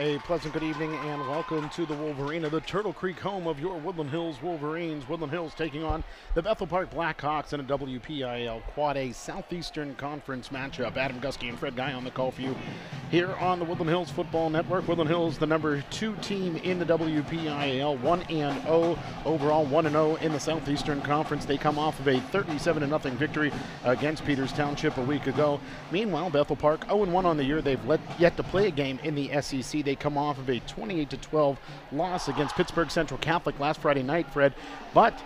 A pleasant good evening and welcome to the Wolverine, the Turtle Creek home of your Woodland Hills Wolverines. Woodland Hills taking on the Bethel Park Black Hawks in a WPIAL Quad A Southeastern Conference matchup. Adam Gusky and Fred Guy on the call for you here on the Woodland Hills Football Network. Woodland Hills, the number 2 team in the WPIAL, 1-0 overall, 1-0 in the Southeastern Conference. They come off of a 37-0 victory against Peters Township a week ago. Meanwhile, Bethel Park 0-1 on the year. They've yet to play a game in the SEC. They come off of a 28-12 loss against Pittsburgh Central Catholic last Friday night, Fred, but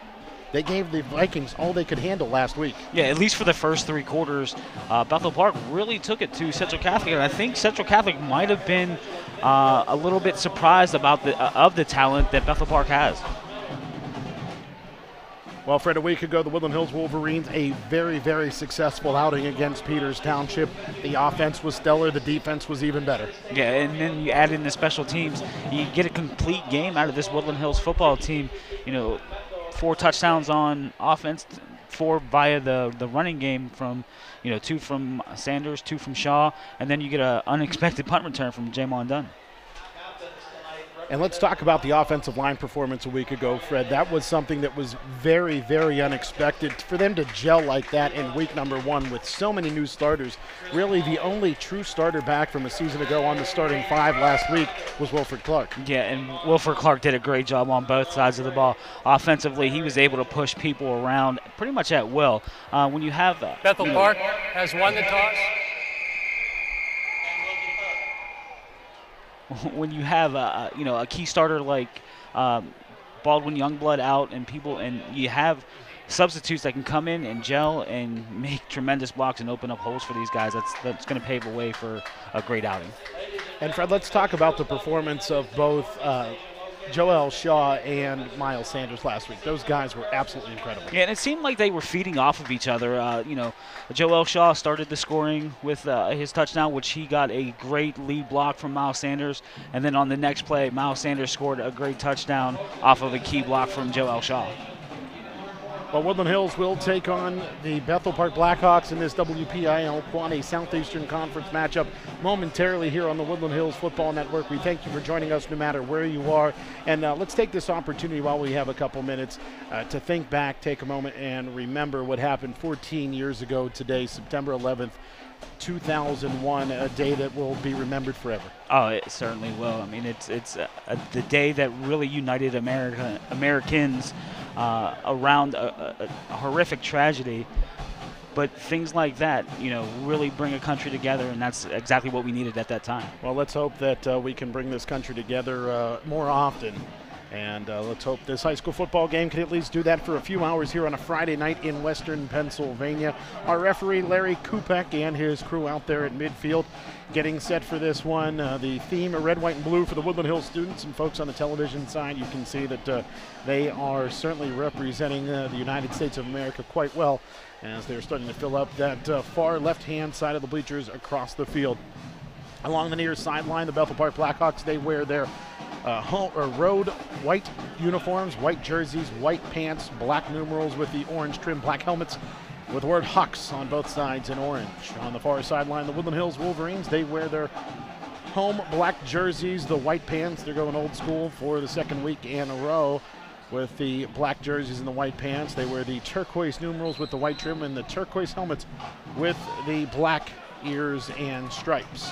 they gave the Vikings all they could handle last week. Yeah, at least for the first 3 quarters, Bethel Park really took it to Central Catholic, and I think Central Catholic might have been a little bit surprised about the talent that Bethel Park has. Well, Fred, a week ago, the Woodland Hills Wolverines, a very, very successful outing against Peters Township. The offense was stellar. The defense was even better. Yeah, and then you add in the special teams. You get a complete game out of this Woodland Hills football team. 4 touchdowns on offense, 4 via the running game from, 2 from Sanders, 2 from Shaw, and then you get an unexpected punt return from Jamon Dunn. And let's talk about the offensive line performance a week ago, Fred. That was something that was very, very unexpected. For them to gel like that in week number 1 with so many new starters, really the only true starter back from a season ago on the starting 5 last week was Wilfred Clark. Yeah, and Wilfred Clark did a great job on both sides of the ball. Offensively, he was able to push people around pretty much at will. When you have Bethel Park has won the toss. When you have a key starter like Baldwin Youngblood out and you have substitutes that can come in and gel and make tremendous blocks and open up holes for these guys, that's going to pave the way for a great outing. And Fred, let's talk about the performance of both Joel Shaw and Miles Sanders last week. Those guys were absolutely incredible. Yeah, and it seemed like they were feeding off of each other. Joel Shaw started the scoring with his touchdown, which he got a great lead block from Miles Sanders. And then on the next play, Miles Sanders scored a great touchdown off of a key block from Joel Shaw. Well, Woodland Hills will take on the Bethel Park Blackhawks in this WPIAL Quad A Southeastern Conference matchup momentarily here on the Woodland Hills Football Network. We thank you for joining us no matter where you are. And let's take this opportunity while we have a couple minutes to think back, take a moment, and remember what happened 14 years ago today, September 11th, 2001, a day that will be remembered forever. Oh, it certainly will. I mean, it's the day that really united Americans around a horrific tragedy. But things like that, really bring a country together, and that's exactly what we needed at that time. Well, let's hope that we can bring this country together more often. And let's hope this high school football game can at least do that for a few hours here on a Friday night in Western Pennsylvania. Our referee, Larry Kupek, and his crew out there at midfield getting set for this one. The theme of red, white, and blue for the Woodland Hills students and folks on the television side. You can see that they are certainly representing the United States of America quite well as they're starting to fill up that far left-hand side of the bleachers across the field. Along the near sideline, the Bethel Park Blackhawks, they wear their road white uniforms, white jerseys, white pants, black numerals with the orange trim, black helmets with the word Hawks on both sides in orange. On the far sideline, the Woodland Hills Wolverines, they wear their home black jerseys, the white pants. They're going old school for the second week in a row with the black jerseys and the white pants. They wear the turquoise numerals with the white trim and the turquoise helmets with the black ears and stripes.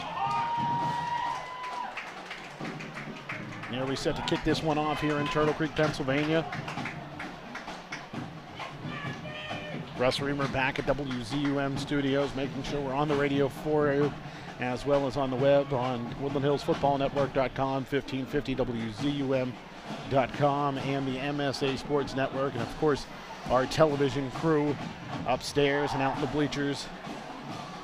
Nearly set to kick this one off here in Turtle Creek, Pennsylvania. Russ Reamer back at WZUM Studios, making sure we're on the radio for you, as well as on the web on WoodlandHillsFootballNetwork.com, 1550WZUM.com, and the MSA Sports Network, and of course our television crew upstairs and out in the bleachers,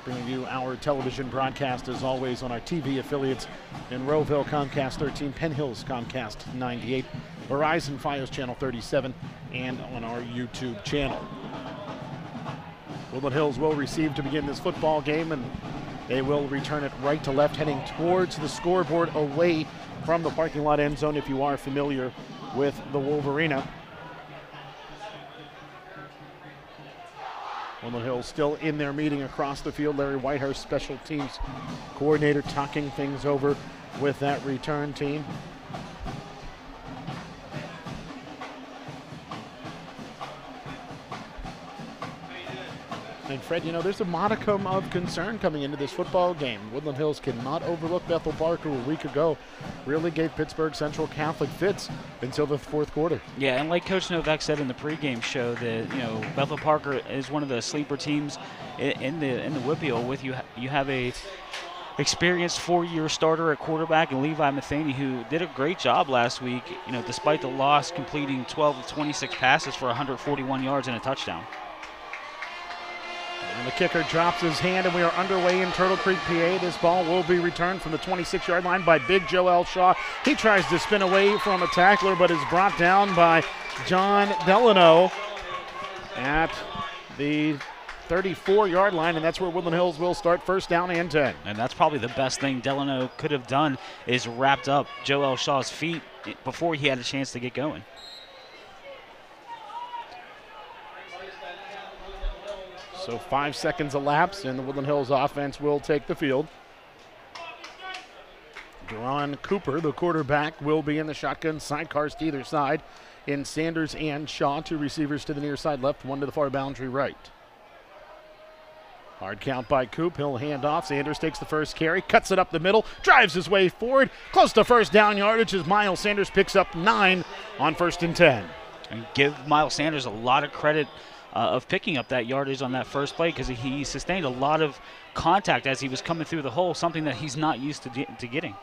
bringing you our television broadcast as always on our TV affiliates in Rowville, Comcast 13, Penn Hills, Comcast 98, Verizon Fios Channel 37, and on our YouTube channel. Woodland Hills will receive to begin this football game, and they will return it right to left, heading towards the scoreboard away from the parking lot end zone if you are familiar with the Wolverina. Woodland Hills still in their meeting across the field. Larry Whitehurst, special teams coordinator, talking things over with that return team. And Fred, you know, there's a modicum of concern coming into this football game. Woodland Hills cannot overlook Bethel Park, who a week ago really gave Pittsburgh Central Catholic fits until the fourth quarter. Yeah, and like Coach Novak said in the pregame show, that Bethel Parker is one of the sleeper teams in the WPIAL. With you have a experienced 4-year starter at quarterback and Levi Matheny, who did a great job last week. Despite the loss, completing 12 of 26 passes for 141 yards and a touchdown. And the kicker drops his hand, and we are underway in Turtle Creek, PA. This ball will be returned from the 26-yard line by Big Joel Shaw. He tries to spin away from a tackler, but is brought down by John Delano at the 34-yard line, and that's where Woodland Hills will start, first down and 10. And that's probably the best thing Delano could have done, is wrapped up Joel Shaw's feet before he had a chance to get going. So 5 seconds elapse, and the Woodland Hills offense will take the field. Deron Cooper, the quarterback, will be in the shotgun. Sidecars to either side in Sanders and Shaw. 2 receivers to the near side left, 1 to the far boundary right. Hard count by Coop. He'll hand off. Sanders takes the first carry, cuts it up the middle, drives his way forward, close to first down yardage as Miles Sanders picks up 9 on 1st and 10. And give Miles Sanders a lot of credit of picking up that yardage on that first play, because he sustained a lot of contact as he was coming through the hole, something that he's not used to getting.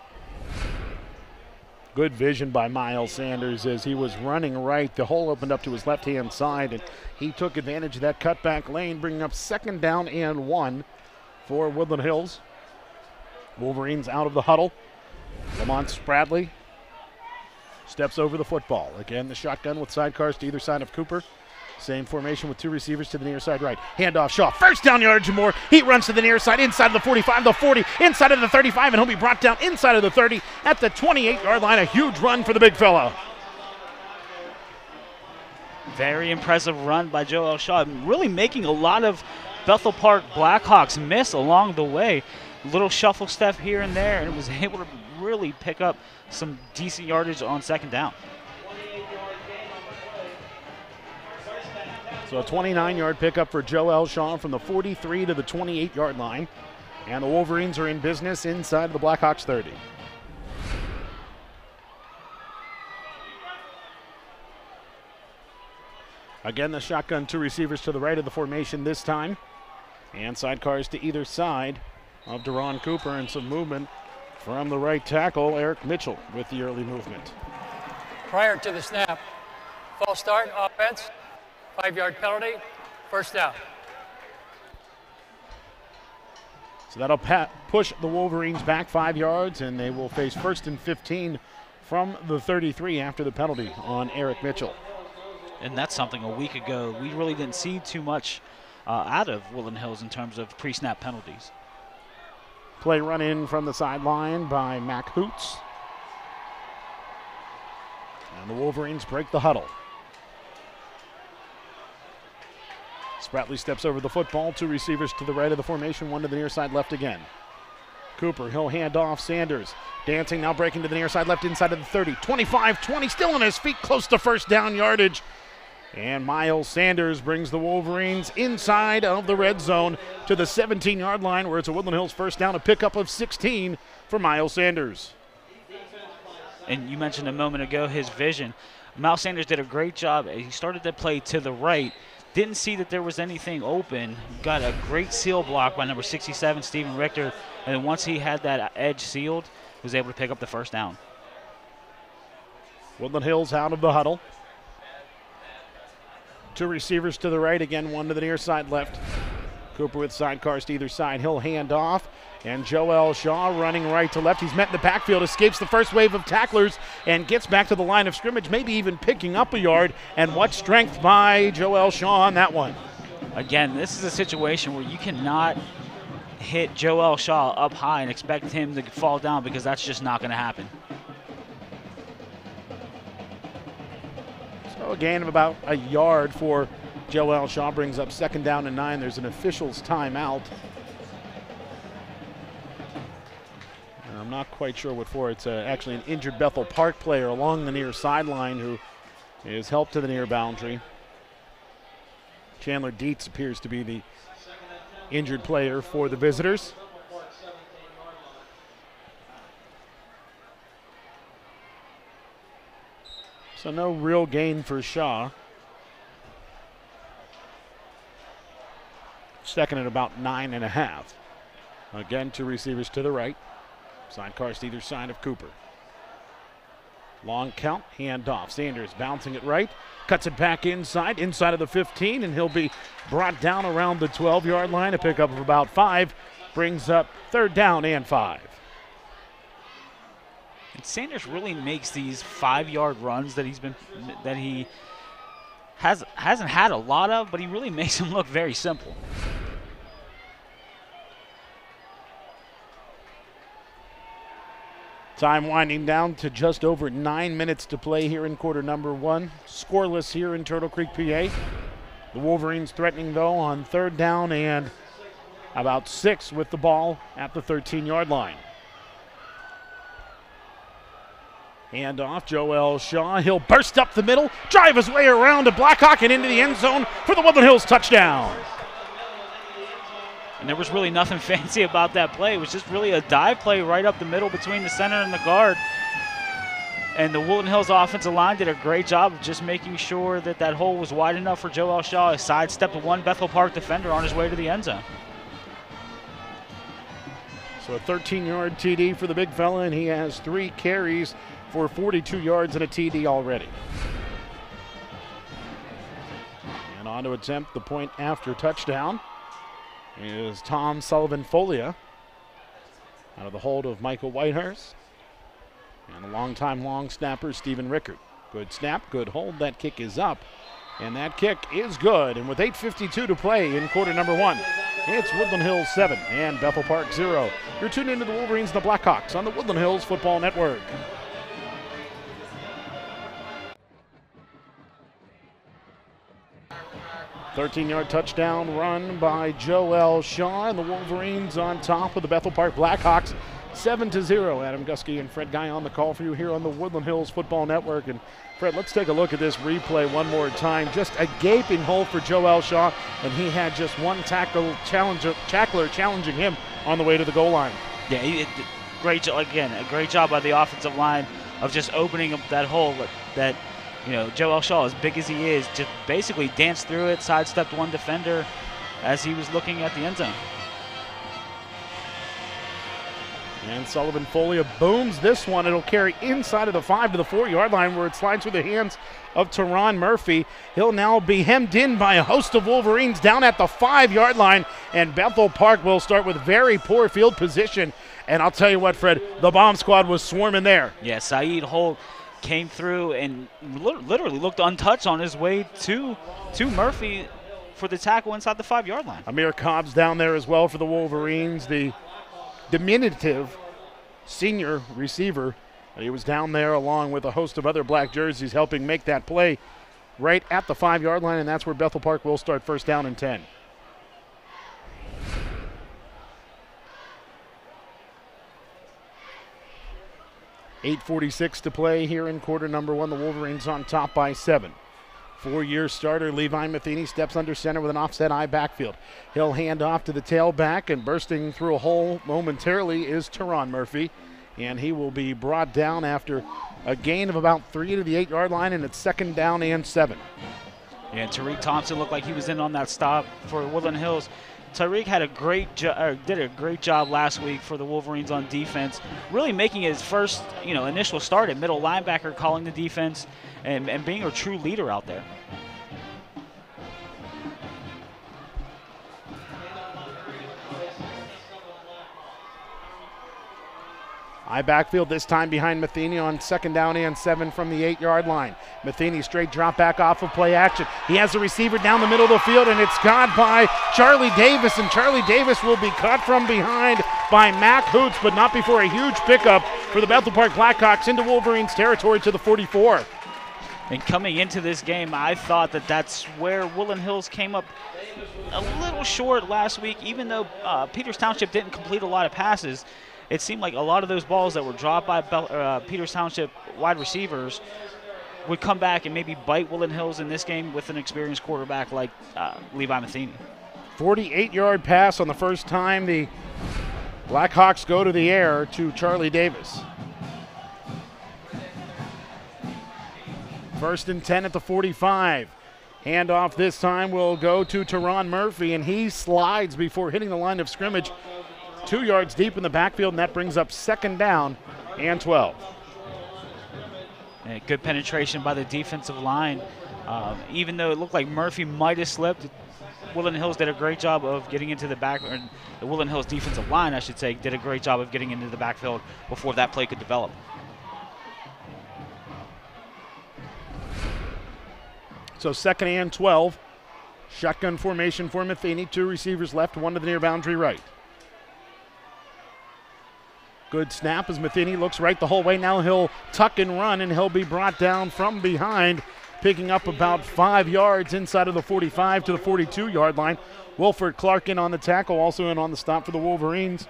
Good vision by Miles Sanders as he was running right. The hole opened up to his left-hand side, and he took advantage of that cutback lane, bringing up 2nd down and 1 for Woodland Hills. Wolverines out of the huddle. Lamont Spradley steps over the football. Again, the shotgun with sidecars to either side of Cooper. Same formation with 2 receivers to the near side right. Handoff Shaw, first down yardage and more. He runs to the near side, inside of the 45, the 40, inside of the 35, and he'll be brought down inside of the 30 at the 28-yard line. A huge run for the big fella. Very impressive run by Joel Shaw, really making a lot of Bethel Park Blackhawks miss along the way. Little shuffle step here and there, and was able to really pick up some decent yardage on 2nd down. So a 29-yard pickup for Joel Shaw from the 43 to the 28-yard line. And the Wolverines are in business inside of the Blackhawks 30. Again, the shotgun, 2 receivers to the right of the formation this time. And sidecars to either side of Deron Cooper, and some movement from the right tackle, Eric Mitchell, with the early movement. Prior to the snap, false start, offense, 5-yard penalty, first down. So that'll push the Wolverines back 5 yards, and they will face 1st and 15 from the 33 after the penalty on Eric Mitchell. And that's something a week ago we really didn't see too much out of Woodland Hills in terms of pre-snap penalties. Play run in from the sideline by Mac Hoots. And the Wolverines break the huddle. Spratley steps over the football. 2 receivers to the right of the formation, 1 to the near side left again. Cooper, he'll hand off. Sanders dancing, now breaking to the near side left inside of the 30. 25-20, still on his feet, close to first down yardage. And Miles Sanders brings the Wolverines inside of the red zone to the 17-yard line, where it's a Woodland Hills first down, a pickup of 16 for Miles Sanders. And you mentioned a moment ago his vision. Miles Sanders did a great job. He started that play to the right. Didn't see that there was anything open. Got a great seal block by number 67, Stephen Richter. And then once he had that edge sealed, was able to pick up the first down. Woodland Hills out of the huddle. 2 receivers to the right, again 1 to the near side left. Cooper with sidecars to either side. He'll hand off. And Joel Shaw running right to left. He's met in the backfield, escapes the first wave of tacklers, and gets back to the line of scrimmage, maybe even picking up a yard. And what strength by Joel Shaw on that one. Again, this is a situation where you cannot hit Joel Shaw up high and expect him to fall down, because that's just not going to happen. So a gain of about a yard for Joel Shaw, brings up 2nd down and 9. There's an official's timeout. I'm not quite sure what for. It's actually an injured Bethel Park player along the near sideline who is helped to the near boundary. Chandler Dietz appears to be the injured player for the visitors. So no real gain for Shaw. Second at about 9.5. Again, two receivers to the right. Sidecars to either side of Cooper. Long count, handoff. Sanders bouncing it right. Cuts it back inside of the 15, and he'll be brought down around the 12-yard line. A pickup of about 5. Brings up 3rd down and 5. And Sanders really makes these 5-yard runs that he hasn't had a lot of, but he really makes them look very simple. Time winding down to just over 9 minutes to play here in quarter number 1. Scoreless here in Turtle Creek, PA. The Wolverines threatening, though, on 3rd down and about 6 with the ball at the 13-yard line. Handoff, Joel Shaw. He'll burst up the middle, drive his way around to Black Hawk and into the end zone for the Woodland Hills touchdown. And there was really nothing fancy about that play. It was just really a dive play right up the middle between the center and the guard. And the Woodland Hills offensive line did a great job of just making sure that that hole was wide enough for Joel Shaw. He sidestepped one Bethel Park defender on his way to the end zone. So a 13-yard TD for the big fella, and he has 3 carries for 42 yards and a TD already. And on to attempt the point after touchdown is Tom Sullivan-Folia out of the hold of Michael Whitehurst. And a long snapper, Stephen Rickard. Good snap, good hold. That kick is up, and that kick is good. And with 8:52 to play in quarter number 1, it's Woodland Hills 7 and Bethel Park 0. You're tuned into the Wolverines and the Black Hawks on the Woodland Hills Football Network. A 13-yard touchdown run by Joel Shaw, and the Wolverines on top of the Bethel Park Black Hawks 7-0. Adam Gusky and Fred Guy on the call for you here on the Woodland Hills Football Network. And Fred, let's take a look at this replay one more time. Just a gaping hole for Joel Shaw, and he had just one tackler challenging him on the way to the goal line. Yeah, great job again. A great job by the offensive line of just opening up that hole that you know, Joel Shaw, as big as he is, just basically danced through it, sidestepped one defender as he was looking at the end zone. And Sullivan-Folia booms this one. It'll carry inside of the 5 to the 4-yard line, where it slides through the hands of Teron Murphy. He'll now be hemmed in by a host of Wolverines down at the 5-yard line, and Bethel Park will start with very poor field position. And I'll tell you what, Fred, the bomb squad was swarming there. Yeah, Saeed Holt came through and literally looked untouched on his way to Murphy for the tackle inside the 5-yard line. Amir Cobb's down there as well for the Wolverines, the diminutive senior receiver. He was down there along with a host of other black jerseys helping make that play right at the 5-yard line, and that's where Bethel Park will start first down and 10. .846 to play here in quarter number 1. The Wolverines on top by 7. 4-year starter Levi Matheny steps under center with an offset eye backfield. He'll hand off to the tailback, and bursting through a hole momentarily is Teron Murphy, and he will be brought down after a gain of about 3 to the 8-yard line, and it's 2nd down and 7. Yeah, Tariq Thompson looked like he was in on that stop for Woodland Hills. Tariq had did a great job last week for the Wolverines on defense, really making his first initial start at middle linebacker, calling the defense and being a true leader out there. High backfield this time behind Matheny on 2nd down and 7 from the 8-yard line. Matheny straight drop back off of play action. He has a receiver down the middle of the field, and it's caught by Charlie Davis, and Charlie Davis will be caught from behind by Mac Hoots, but not before a huge pickup for the Bethel Park Blackhawks into Wolverines territory to the 44. And coming into this game, I thought that's where Woodland Hills came up a little short last week, even though Peters Township didn't complete a lot of passes. it seemed like a lot of those balls that were dropped by Peters Township wide receivers would come back and maybe bite Woodland Hills in this game with an experienced quarterback like Levi Matheny. 48-yard pass on the first time the Blackhawks go to the air to Charlie Davis. 1st and 10 at the 45. Handoff this time will go to Teron Murphy, and he slides before hitting the line of scrimmage 2 yards deep in the backfield, and that brings up 2nd down and 12. And good penetration by the defensive line. Even though it looked like Murphy might have slipped, Woodland Hills did a great job of getting into the back, or the Woodland Hills defensive line, I should say, did a great job of getting into the backfield before that play could develop. So 2nd and 12. Shotgun formation for Matheny. 2 receivers left, 1 to the near boundary right. Good snap as Matheny looks right the whole way. Now he'll tuck and run, and he'll be brought down from behind, picking up about 5 yards inside of the 45 to the 42-yard line. Wilford Clark in on the tackle. Also in on the stop for the Wolverines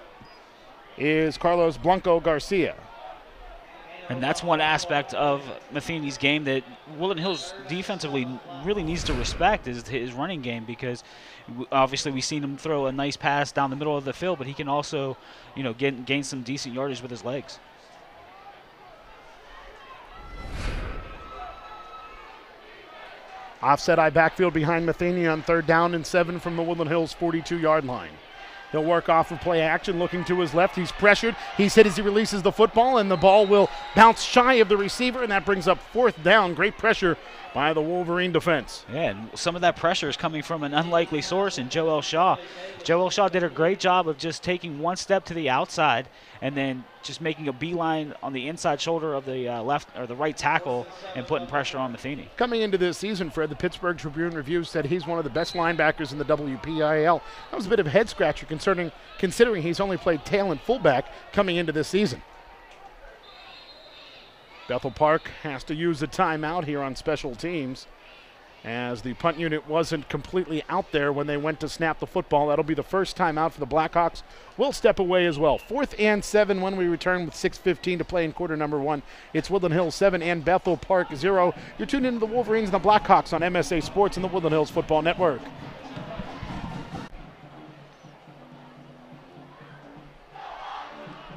is Carlos Blanco Garcia. And that's one aspect of Matheny's game that Woodland Hills defensively really needs to respect, is his running game, because obviously we've seen him throw a nice pass down the middle of the field, but he can also, gain some decent yardage with his legs. Offset eye backfield behind Matheny on 3rd down and 7 from the Woodland Hills 42-yard line. He'll work off of play action, looking to his left. He's pressured. He's hit as he releases the football, and the ball will bounce shy of the receiver, and that brings up 4th down. Great pressure by the Wolverine defense. Yeah, and some of that pressure is coming from an unlikely source in Joel Shaw. Joel Shaw did a great job of just taking one step to the outside and then just making a beeline on the inside shoulder of the left or the right tackle and putting pressure on Matheny. Coming into this season, Fred, the Pittsburgh Tribune Review said he's one of the best linebackers in the WPIAL. That was a bit of a head scratcher considering he's only played tail and fullback coming into this season. Bethel Park has to use a timeout here on special teams, as the punt unit wasn't completely out there when they went to snap the football. That'll be the first timeout for the Blackhawks. We'll step away as well. 4th and 7 when we return with 6:15 to play in quarter number 1. It's Woodland Hills 7 and Bethel Park 0. You're tuned into the Wolverines and the Blackhawks on MSA Sports and the Woodland Hills Football Network.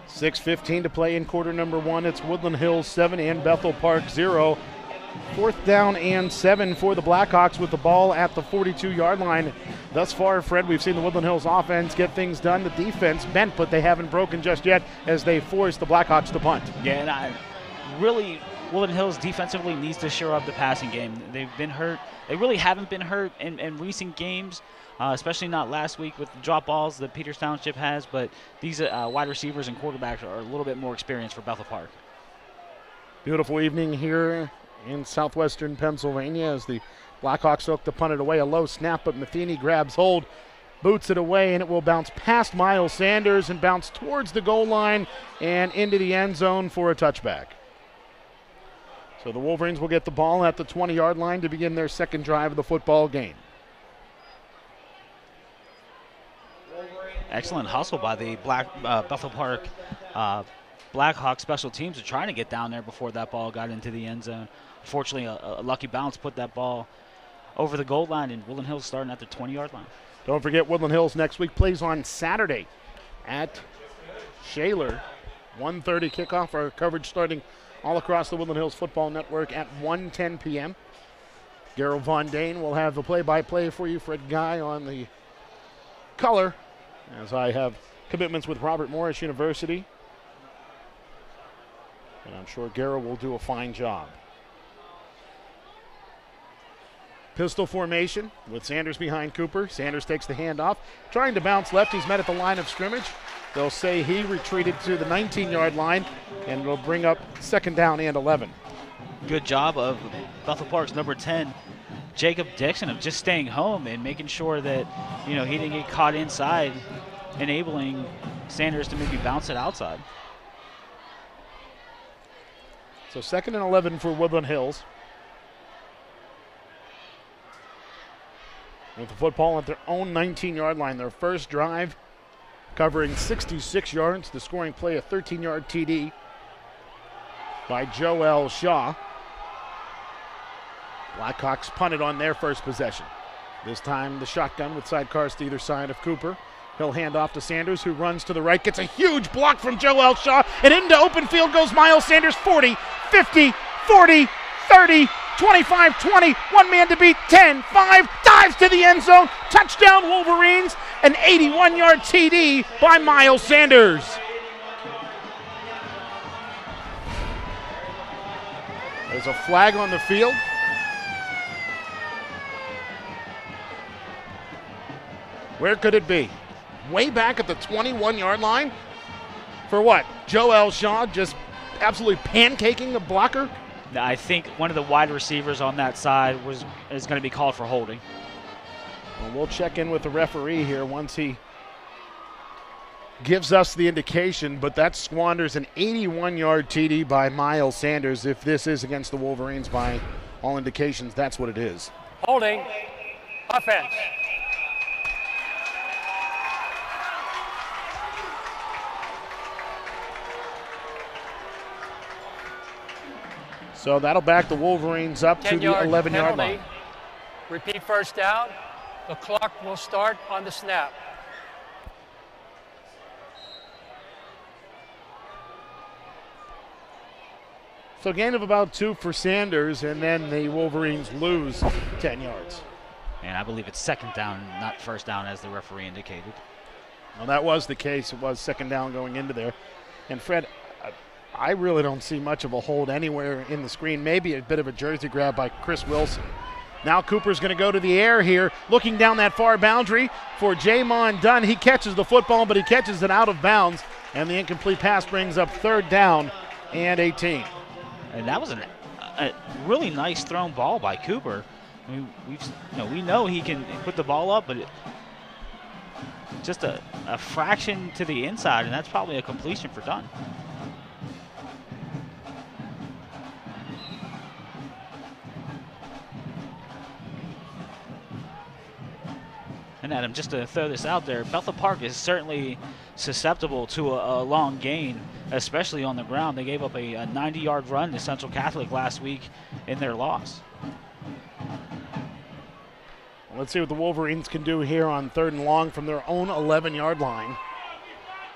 $6:15 to play in quarter number 1. It's Woodland Hills 7 and Bethel Park 0. 4th down and 7 for the Blackhawks with the ball at the 42-yard line. Thus far, Fred, we've seen the Woodland Hills offense get things done. The defense bent, but they haven't broken just yet as they force the Blackhawks to punt. Yeah, and really, Woodland Hills defensively needs to shore up the passing game. They've been hurt. They really haven't been hurt in recent games. Especially not last week with the drop balls that Peters Township has, but these wide receivers and quarterbacks are a little bit more experienced for Bethel Park. Beautiful evening here in southwestern Pennsylvania as the Blackhawks look to punt it away. A low snap, but Matheny grabs hold, boots it away, and it will bounce past Miles Sanders and bounce towards the goal line and into the end zone for a touchback. So the Wolverines will get the ball at the 20-yard line to begin their second drive of the football game. Excellent hustle by the Bethel Park Blackhawks special teams are trying to get down there before that ball got into the end zone. Unfortunately, a lucky bounce put that ball over the goal line, and Woodland Hills starting at the 20-yard line. Don't forget, Woodland Hills next week plays on Saturday at Shaler. 1:30 kickoff. Our coverage starting all across the Woodland Hills Football Network at 1:10 p.m. Gerald Von Dane will have the play-by-play for you. Fred Guy on the color, as I have commitments with Robert Morris University. And I'm sure Garrett will do a fine job. Pistol formation with Sanders behind Cooper. Sanders takes the handoff, trying to bounce left. He's met at the line of scrimmage. They'll say he retreated to the 19-yard line, and will bring up 2nd down and 11. Good job of Bethel Park's number 10, Jacob Dixon, of just staying home and making sure that, he didn't get caught inside, enabling Sanders to maybe bounce it outside. So 2nd and 11 for Woodland Hills. With the football at their own 19-yard line, their first drive covering 66 yards. The scoring play, a 13-yard TD by Joel Shaw. Blackhawks punted on their first possession. This time the shotgun with sidecars to either side of Cooper. He'll hand off to Sanders, who runs to the right, gets a huge block from Joel Shaw, and into open field goes Miles Sanders. 40, 50, 40, 30, 25, 20, one man to beat, 10, 5, dives to the end zone, touchdown Wolverines, an 81-yard TD by Miles Sanders. There's a flag on the field. Where could it be? Way back at the 21-yard line? For what? Joel Shaw just absolutely pancaking the blocker? I think one of the wide receivers on that side is going to be called for holding. Well, we'll check in with the referee here once he gives us the indication, but that squanders an 81-yard TD by Miles Sanders. If this is against the Wolverines, by all indications, that's what it is. Holding. Offense. So that'll back the Wolverines up to the 11-yard line. Repeat first down. The clock will start on the snap. So gain of about 2 for Sanders, and then the Wolverines lose 10 yards. And I believe it's second down, not first down, as the referee indicated. Well, that was the case. It was second down going into there. And Fred, I really don't see much of a hold anywhere in the screen. Maybe a bit of a jersey grab by Chris Wilson. Now Cooper's going to go to the air here, looking down that far boundary for Jamon Dunn. He catches the football, but he catches it out of bounds, and the incomplete pass brings up third down and 18. And that was a really nice thrown ball by Cooper. I mean, we know he can put the ball up, but just a fraction to the inside, and that's probably a completion for Dunn. And Adam, just to throw this out there, Bethel Park is certainly susceptible to a long gain, especially on the ground. They gave up a 90-yard run to Central Catholic last week in their loss. Let's see what the Wolverines can do here on 3rd and long from their own 11-yard line.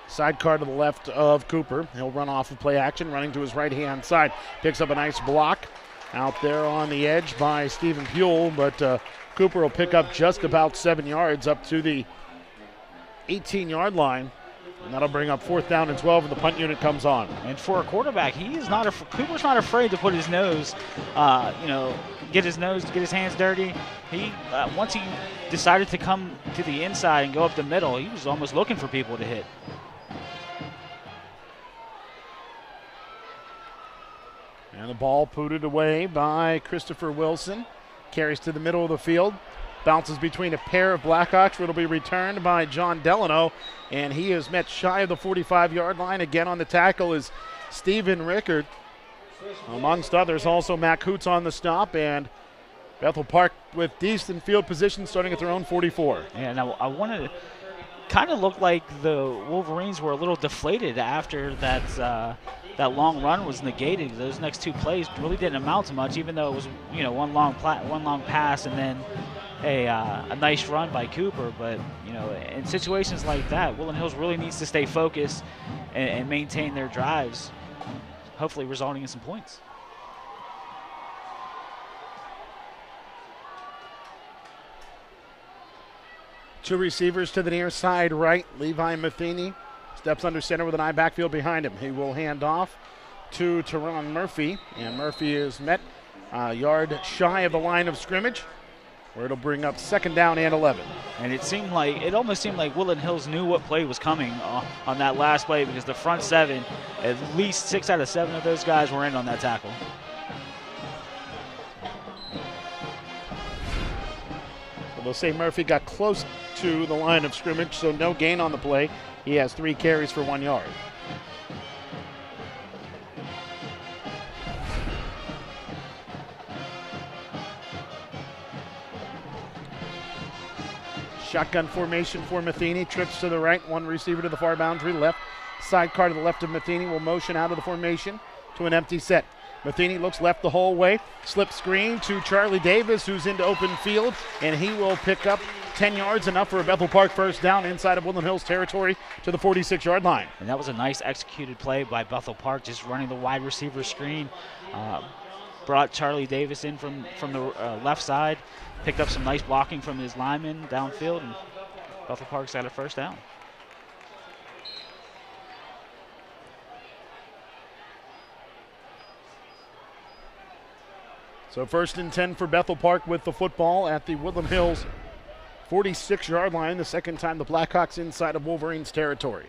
Sidecar to the left of Cooper. He'll run off of play action, running to his right-hand side. Picks up a nice block out there on the edge by Stephen Buell, but Cooper will pick up just about 7 yards up to the 18-yard line, and that'll bring up 4th down and 12, and the punt unit comes on. And for a quarterback, Cooper's not afraid to put his nose, get his hands dirty. Once he decided to come to the inside and go up the middle, he was almost looking for people to hit. And the ball pooted away by Christopher Wilson. Carries to the middle of the field. Bounces between a pair of Blackhawks, where it'll be returned by John Delano. And he is met shy of the 45-yard line. Again on the tackle is Stephen Rickard. Amongst others, also Mac Hoots on the stop. And Bethel Park with decent field position starting at their own 44. And I wanted to kind of look like the Wolverines were a little deflated after that long run was negated. Those next 2 plays really didn't amount to much, even though it was one long pass and then a nice run by Cooper. But in situations like that, Woodland Hills really needs to stay focused and maintain their drives, hopefully resulting in some points. Two receivers to the near side right. Levi Matheny steps under center with an eye backfield behind him. He will hand off to Teron Murphy, and Murphy is met a yard shy of the line of scrimmage, where it'll bring up 2nd down and 11. And it almost seemed like Woodland Hills knew what play was coming on that last play, because the front 7, at least 6 out of 7 of those guys were in on that tackle. They'll say Murphy got close to the line of scrimmage, so no gain on the play. He has 3 carries for 1 yard. Shotgun formation for Matheny. Trips to the right, one receiver to the far boundary. Left sidecar to the left of Matheny will motion out of the formation to an empty set. Matheny looks left the whole way. Slip screen to Charlie Davis, who's into open field, and he will pick up 10 yards, enough for a Bethel Park first down inside of Woodland Hills territory to the 46-yard line. And that was a nice executed play by Bethel Park, just running the wide receiver screen. Brought Charlie Davis in from the left side, picked up some nice blocking from his lineman downfield, and Bethel Park's got a first down. So 1st and 10 for Bethel Park with the football at the Woodland Hills 46-yard line. The second time the Blackhawks inside of Wolverines territory.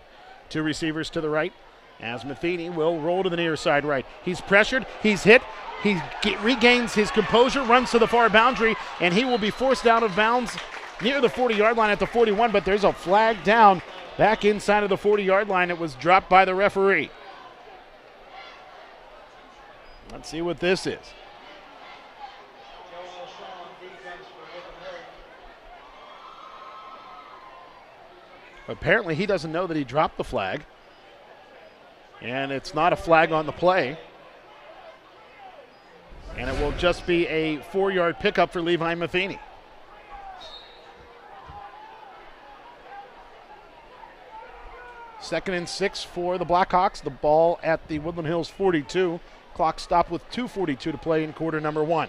2 receivers to the right as Matheny will roll to the near side right. He's pressured, he's hit, he regains his composure, runs to the far boundary, and he will be forced out of bounds near the 40-yard line at the 41, but there's a flag down back inside of the 40-yard line. It was dropped by the referee. Let's see what this is. Apparently he doesn't know that he dropped the flag, and it's not a flag on the play. And it will just be a 4-yard pickup for Levi Matheny. Second and 6 for the Blackhawks. The ball at the Woodland Hills 42. Clock stopped with 2:42 to play in quarter number 1.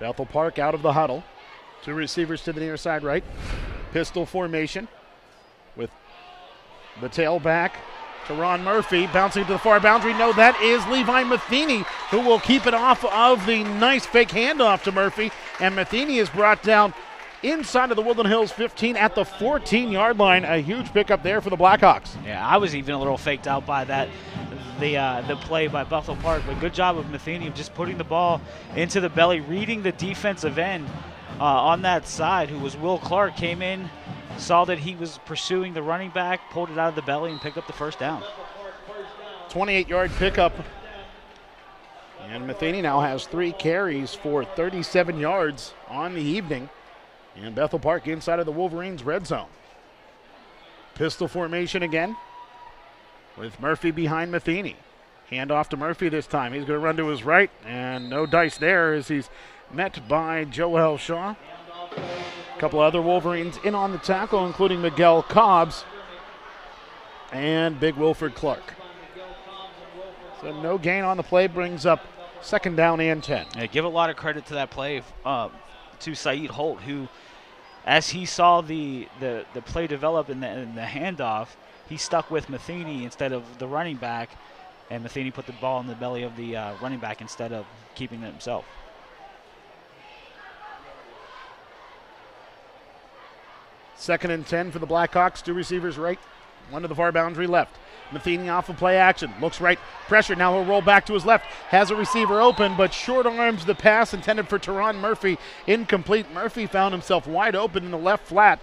Bethel Park out of the huddle. 2 receivers to the near side right. Pistol formation with the tailback to Ron Murphy, bouncing to the far boundary. No, that is Levi Matheny, who will keep it off of the nice fake handoff to Murphy. And Matheny is brought down inside of the Woodland Hills 15 at the 14-yard line. A huge pickup there for the Blackhawks. Yeah, I was even a little faked out by that, the play by Bethel Park. But good job of Matheny of just putting the ball into the belly, reading the defensive end on that side, who was Will Clark, came in, saw that he was pursuing the running back, pulled it out of the belly, and picked up the first down. 28-yard pickup. And Matheny now has 3 carries for 37 yards on the evening. And Bethel Park inside of the Wolverines red zone. Pistol formation again with Murphy behind Matheny. Hand off to Murphy this time. He's going to run to his right, and no dice there as he's met by Joel Shaw. A couple other Wolverines in on the tackle, including Miguel Cobbs and Big Wilford Clark. So no gain on the play, brings up 2nd down and 10. Yeah, give a lot of credit to that play to Saeed Holt, who, as he saw the play develop in the handoff, he stuck with Matheny instead of the running back, and Matheny put the ball in the belly of the running back instead of keeping it himself. Second and 10 for the Blackhawks. 2 receivers right, 1 to the far boundary left. Matheny off of play action, looks right, pressure. Now he'll roll back to his left, has a receiver open, but short arms the pass intended for Teron Murphy, incomplete. Murphy found himself wide open in the left flat,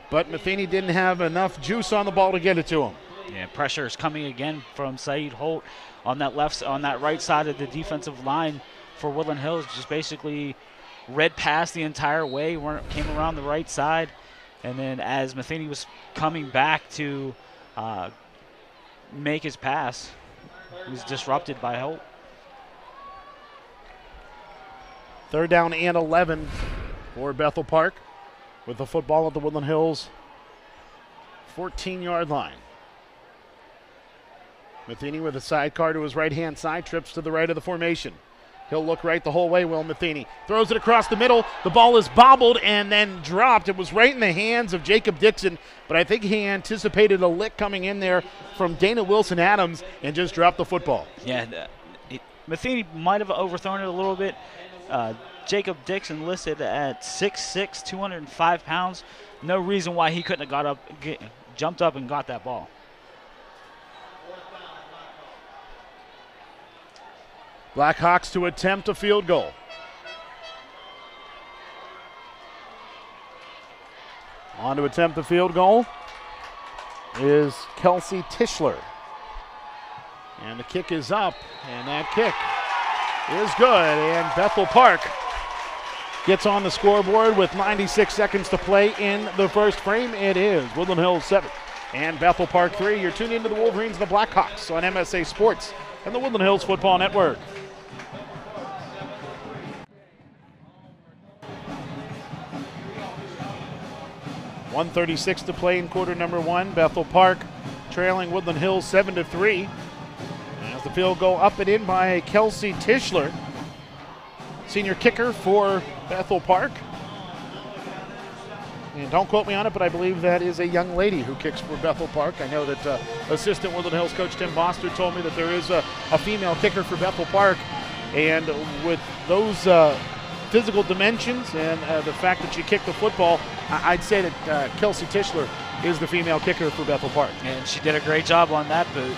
but Matheny didn't have enough juice on the ball to get it to him. Yeah, pressure is coming again from Saeed Holt on that right side of the defensive line for Woodland Hills. Just basically read past the entire way, came around the right side, and then as Matheny was coming back to make his pass, he was disrupted by Holt. 3rd down and 11 for Bethel Park with the football at the Woodland Hills 14-yard line. Matheny with a sidecar to his right-hand side, trips to the right of the formation. He'll look right the whole way, Will Matheny. Throws it across the middle. The ball is bobbled and then dropped. It was right in the hands of Jacob Dixon, but I think he anticipated a lick coming in there from Dana Wilson-Adams and just dropped the football. Yeah, Matheny might have overthrown it a little bit. Jacob Dixon listed at 6'6", 205 pounds. No reason why he couldn't have jumped up and got that ball. Blackhawks to attempt a field goal. On to attempt the field goal is Kelsey Tischler. And the kick is up, and that kick is good. And Bethel Park gets on the scoreboard with 96 seconds to play in the first frame. It is Woodland Hills 7 and Bethel Park 3. You're tuned into the Wolverines and the Black Hawks on MSA Sports and the Woodland Hills Football Network. .136 to play in quarter number one. Bethel Park trailing Woodland Hills 7-3. As the field goal up and in by Kelsey Tischler, senior kicker for Bethel Park. And don't quote me on it, but I believe that is a young lady who kicks for Bethel Park. I know that assistant Woodland Hills coach Tim Boster told me that there is a female kicker for Bethel Park. And with those physical dimensions and the fact that she kicked the football, I'd say that Kelsey Tischler is the female kicker for Bethel Park. And she did a great job on that boot.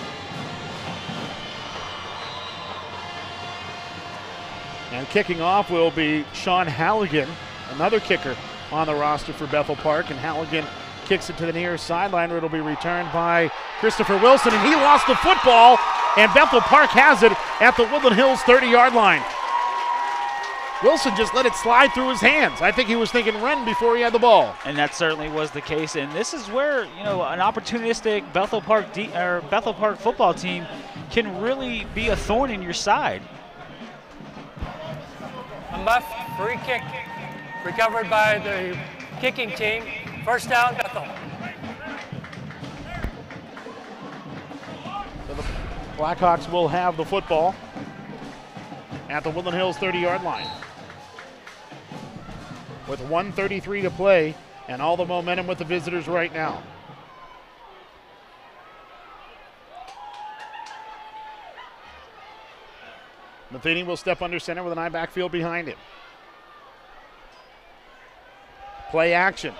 And kicking off will be Sean Halligan, another kicker on the roster for Bethel Park. And Halligan kicks it to the near sideline where it'll be returned by Christopher Wilson. And he lost the football, and Bethel Park has it at the Woodland Hills 30-yard line. Wilson just let it slide through his hands. I think he was thinking run before he had the ball. And that certainly was the case. And this is where, you know, an opportunistic Bethel Park football team can really be a thorn in your side. A muff, free kick, recovered by the kicking team. First down, Bethel. So the Blackhawks will have the football at the Woodland Hills 30-yard line. With 1:33 to play and all the momentum with the visitors right now. Matheny will step under center with an eye backfield behind him. Play action.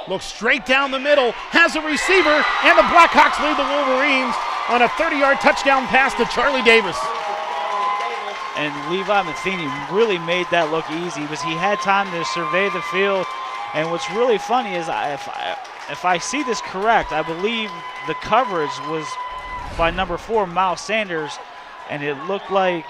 Looks straight down the middle, has a receiver, and the Blackhawks lead the Wolverines on a 30-yard touchdown pass to Charlie Davis. And Levi Matheny really made that look easy because he had time to survey the field. And what's really funny is if I see this correct, I believe the coverage was by number 4, Miles Sanders, and it looked like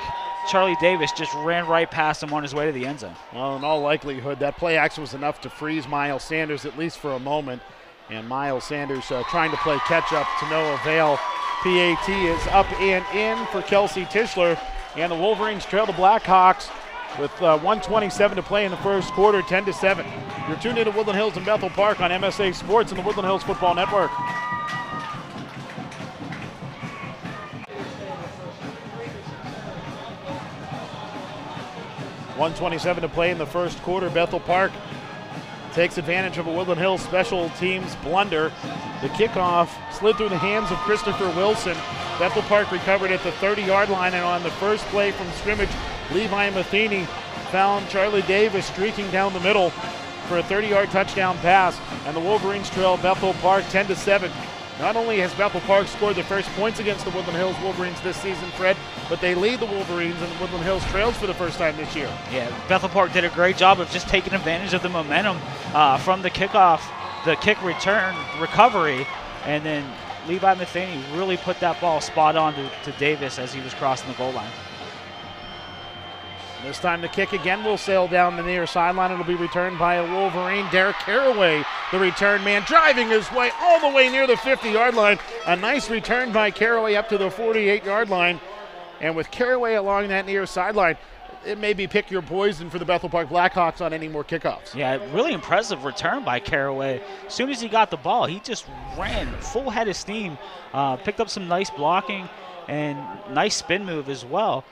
Charlie Davis just ran right past him on his way to the end zone. Well, in all likelihood, that play action was enough to freeze Miles Sanders at least for a moment. And Miles Sanders trying to play catch-up to no avail. PAT is up and in for Kelsey Tischler. And the Wolverines trail the Blackhawks with 1:27 to play in the first quarter, 10-7. You're tuned into Woodland Hills and Bethel Park on MSA Sports and the Woodland Hills Football Network. .127 to play in the first quarter. Bethel Park takes advantage of a Woodland Hills special teams blunder. The kickoff slid through the hands of Christopher Wilson. Bethel Park recovered at the 30-yard line, and on the first play from scrimmage, Levi Matheny found Charlie Davis streaking down the middle for a 30-yard touchdown pass, and the Wolverines trail Bethel Park 10-7. Not only has Bethel Park scored the first points against the Woodland Hills Wolverines this season, Fred, but they lead the Wolverines, and the Woodland Hills trails for the first time this year. Yeah, Bethel Park did a great job of just taking advantage of the momentum from the kickoff, the kick return recovery, and then Levi Matheny really put that ball spot on to Davis as he was crossing the goal line. This time the kick again will sail down the near sideline. It'll be returned by a Wolverine. Derek Caraway, the return man, driving his way all the way near the 50-yard line. A nice return by Caraway up to the 48-yard line. And with Caraway along that near sideline, it may be pick your poison for the Bethel Park Blackhawks on any more kickoffs. Yeah, really impressive return by Caraway. As soon as he got the ball, he just ran full head of steam, picked up some nice blocking and nice spin move as well.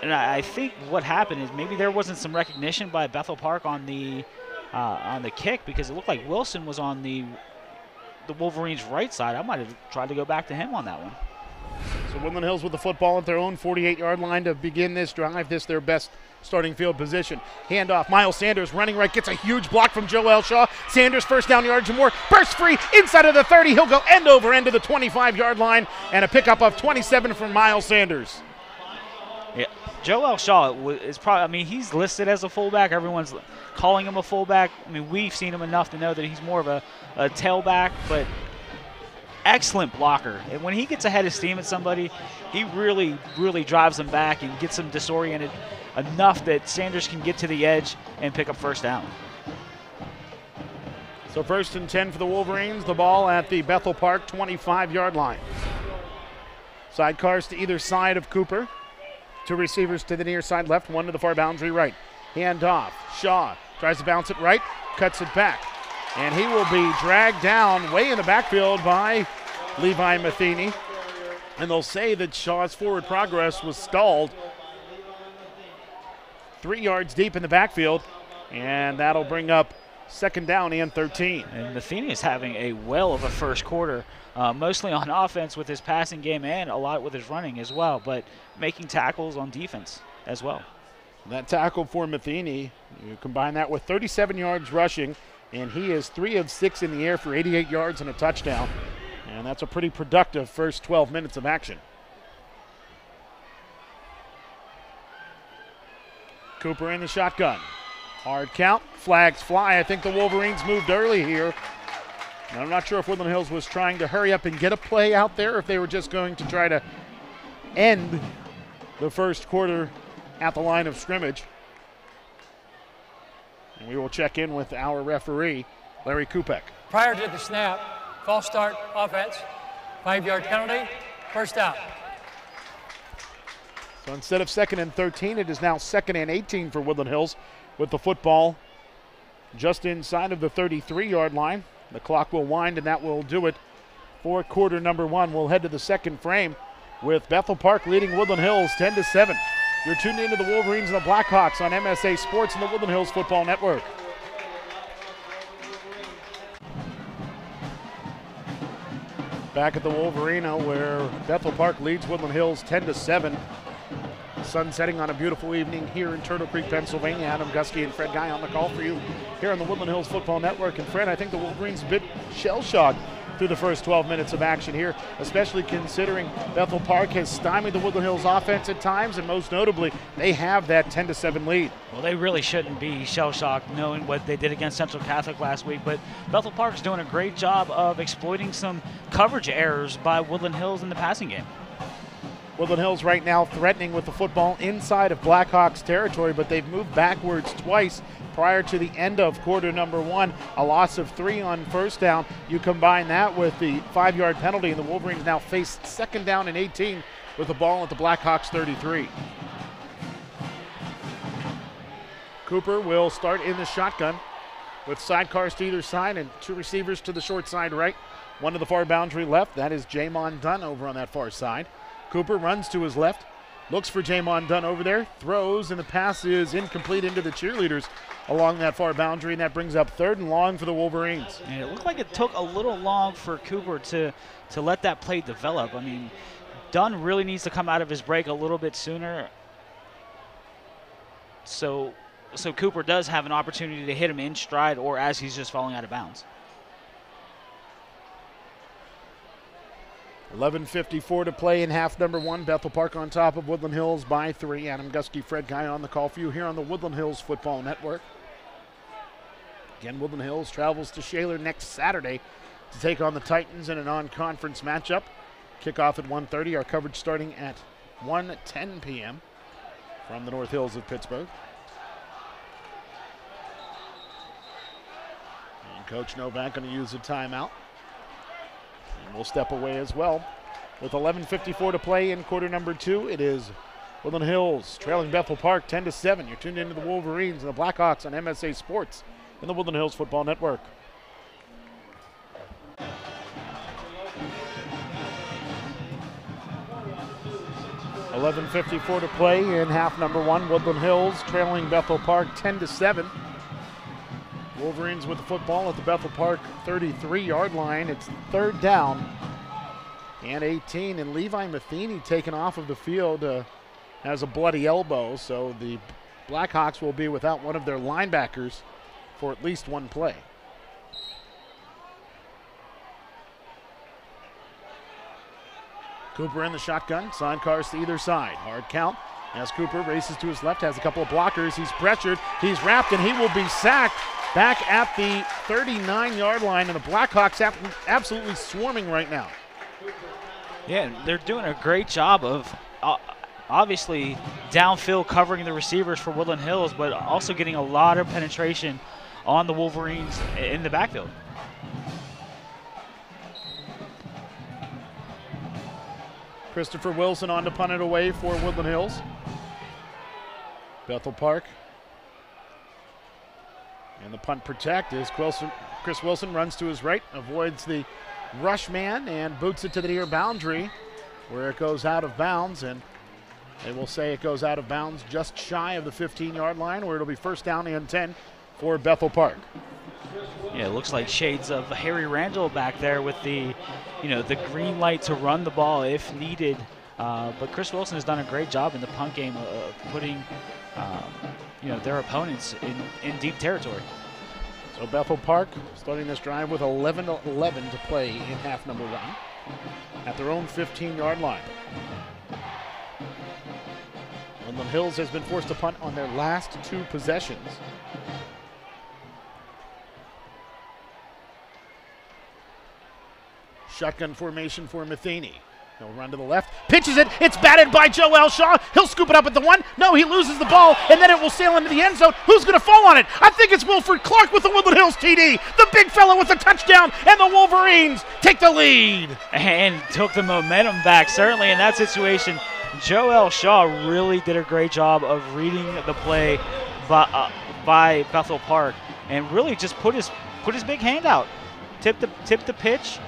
And I think what happened is maybe there wasn't some recognition by Bethel Park on the kick, because it looked like Wilson was on the Wolverines' right side. I might have tried to go back to him on that one. So Woodland Hills with the football at their own 48-yard line to begin this drive. This their best starting field position. Handoff, Miles Sanders running right, gets a huge block from Joel Shaw. Sanders first down yards and more, bursts free inside of the 30. He'll go end over end to the 25-yard line, and a pickup of 27 from Miles Sanders. Yeah, Joel Shaw is probably, I mean, he's listed as a fullback. Everyone's calling him a fullback. I mean, we've seen him enough to know that he's more of a tailback, but excellent blocker. And when he gets ahead of steam at somebody, he really, really drives them back and gets them disoriented enough that Sanders can get to the edge and pick up first down. So 1st and 10 for the Wolverines. The ball at the Bethel Park 25-yard line. Sidecars to either side of Cooper. 2 receivers to the near side left, 1 to the far boundary right. Hand off. Shaw tries to bounce it right, cuts it back. And he will be dragged down way in the backfield by Levi Matheny. And they'll say that Shaw's forward progress was stalled 3 yards deep in the backfield. And that'll bring up 2nd down and 13. And Matheny is having a well of a first quarter, mostly on offense with his passing game and a lot with his running as well, but making tackles on defense as well. That tackle for Matheny, you combine that with 37 yards rushing, and he is 3 of 6 in the air for 88 yards and a touchdown. And that's a pretty productive first 12 minutes of action. Cooper in the shotgun. Hard count, flags fly. I think the Wolverines moved early here. And I'm not sure if Woodland Hills was trying to hurry up and get a play out there, or if they were just going to try to end the first quarter at the line of scrimmage. And we will check in with our referee, Larry Kupek. Prior to the snap, false start offense, 5-yard penalty, first down. So instead of 2nd and 13, it is now 2nd and 18 for Woodland Hills with the football just inside of the 33-yard line. The clock will wind, and that will do it for quarter number 1. We'll head to the second frame with Bethel Park leading Woodland Hills 10-7. You're tuned into the Wolverines and the Black Hawks on MSA Sports and the Woodland Hills Football Network. Back at the Wolverina, where Bethel Park leads Woodland Hills 10-7. Sun setting on a beautiful evening here in Turtle Creek, Pennsylvania. Adam Gusky and Fred Guy on the call for you here on the Woodland Hills Football Network. And Fred, I think the Wolverines a bit shell-shocked through the first 12 minutes of action here, especially considering Bethel Park has stymied the Woodland Hills offense at times, and most notably, they have that 10-7 lead. Well, they really shouldn't be shell-shocked knowing what they did against Central Catholic last week, but Bethel Park's doing a great job of exploiting some coverage errors by Woodland Hills in the passing game. Woodland Hills right now threatening with the football inside of Blackhawks territory, but they've moved backwards twice prior to the end of quarter number 1. A loss of 3 on first down. You combine that with the 5-yard penalty, and the Wolverines now face 2nd down and 18 with the ball at the Blackhawks 33. Cooper will start in the shotgun with sidecars to either side and 2 receivers to the short side right. 1 to the far boundary left. That is Jamon Dunn over on that far side. Cooper runs to his left, looks for Jamon Dunn over there, throws, and the pass is incomplete into the cheerleaders along that far boundary, and that brings up 3rd and long for the Wolverines. And it looked like it took a little long for Cooper to let that play develop. I mean, Dunn really needs to come out of his break a little bit sooner. So Cooper does have an opportunity to hit him in stride or as he's just falling out of bounds. 11:54 to play in half number 1. Bethel Park on top of Woodland Hills by 3. Adam Gusky, Fred Guy on the call for you here on the Woodland Hills Football Network. Again, Woodland Hills travels to Shaler next Saturday to take on the Titans in a non-conference matchup. Kickoff at 1:30. Our coverage starting at 1:10 p.m. from the North Hills of Pittsburgh. And Coach Novak going to use a timeout. And we'll step away as well. With 11:54 to play in quarter number 2, it is Woodland Hills trailing Bethel Park 10-7. You're tuned into the Wolverines and the Blackhawks on MSA Sports and the Woodland Hills Football Network. $11:54 to play in half number 1. Woodland Hills trailing Bethel Park 10-7. Wolverines with the football at the Bethel Park 33-yard line. It's 3rd down and 18, and Levi Matheny taken off of the field has a bloody elbow, so the Blackhawks will be without one of their linebackers for at least one play. Cooper in the shotgun, sidecars to either side. Hard count as Cooper races to his left, has a couple of blockers. He's pressured, he's wrapped, and he will be sacked back at the 39-yard line, and the Blackhawks absolutely swarming right now. Yeah, they're doing a great job of obviously downfield covering the receivers for Woodland Hills, but also getting a lot of penetration on the Wolverines in the backfield. Christopher Wilson on to punt it away for Woodland Hills. Bethel Park. And the punt protect is Chris Wilson runs to his right, avoids the rush man, and boots it to the near boundary where it goes out of bounds. And they will say it goes out of bounds just shy of the 15-yard line, where it'll be first down and 10 for Bethel Park. Yeah, it looks like shades of Harry Randall back there with the, the green light to run the ball if needed. But Chris Wilson has done a great job in the punt game of putting, their opponents in deep territory. So Bethel Park starting this drive with 11:11 to play in half number 1 at their own 15-yard line. Woodland Hills has been forced to punt on their last 2 possessions. Shotgun formation for Matheny. He'll run to the left, pitches it, it's batted by Joel Shaw. He'll scoop it up at the 1. No, he loses the ball, and then it will sail into the end zone. Who's going to fall on it? I think it's Wilford Clark with the Woodland Hills TD. The big fella with the touchdown, and the Wolverines take the lead. And took the momentum back, certainly in that situation. Joel Shaw really did a great job of reading the play by Bethel Park, and really just put his big hand out, tipped the pitch,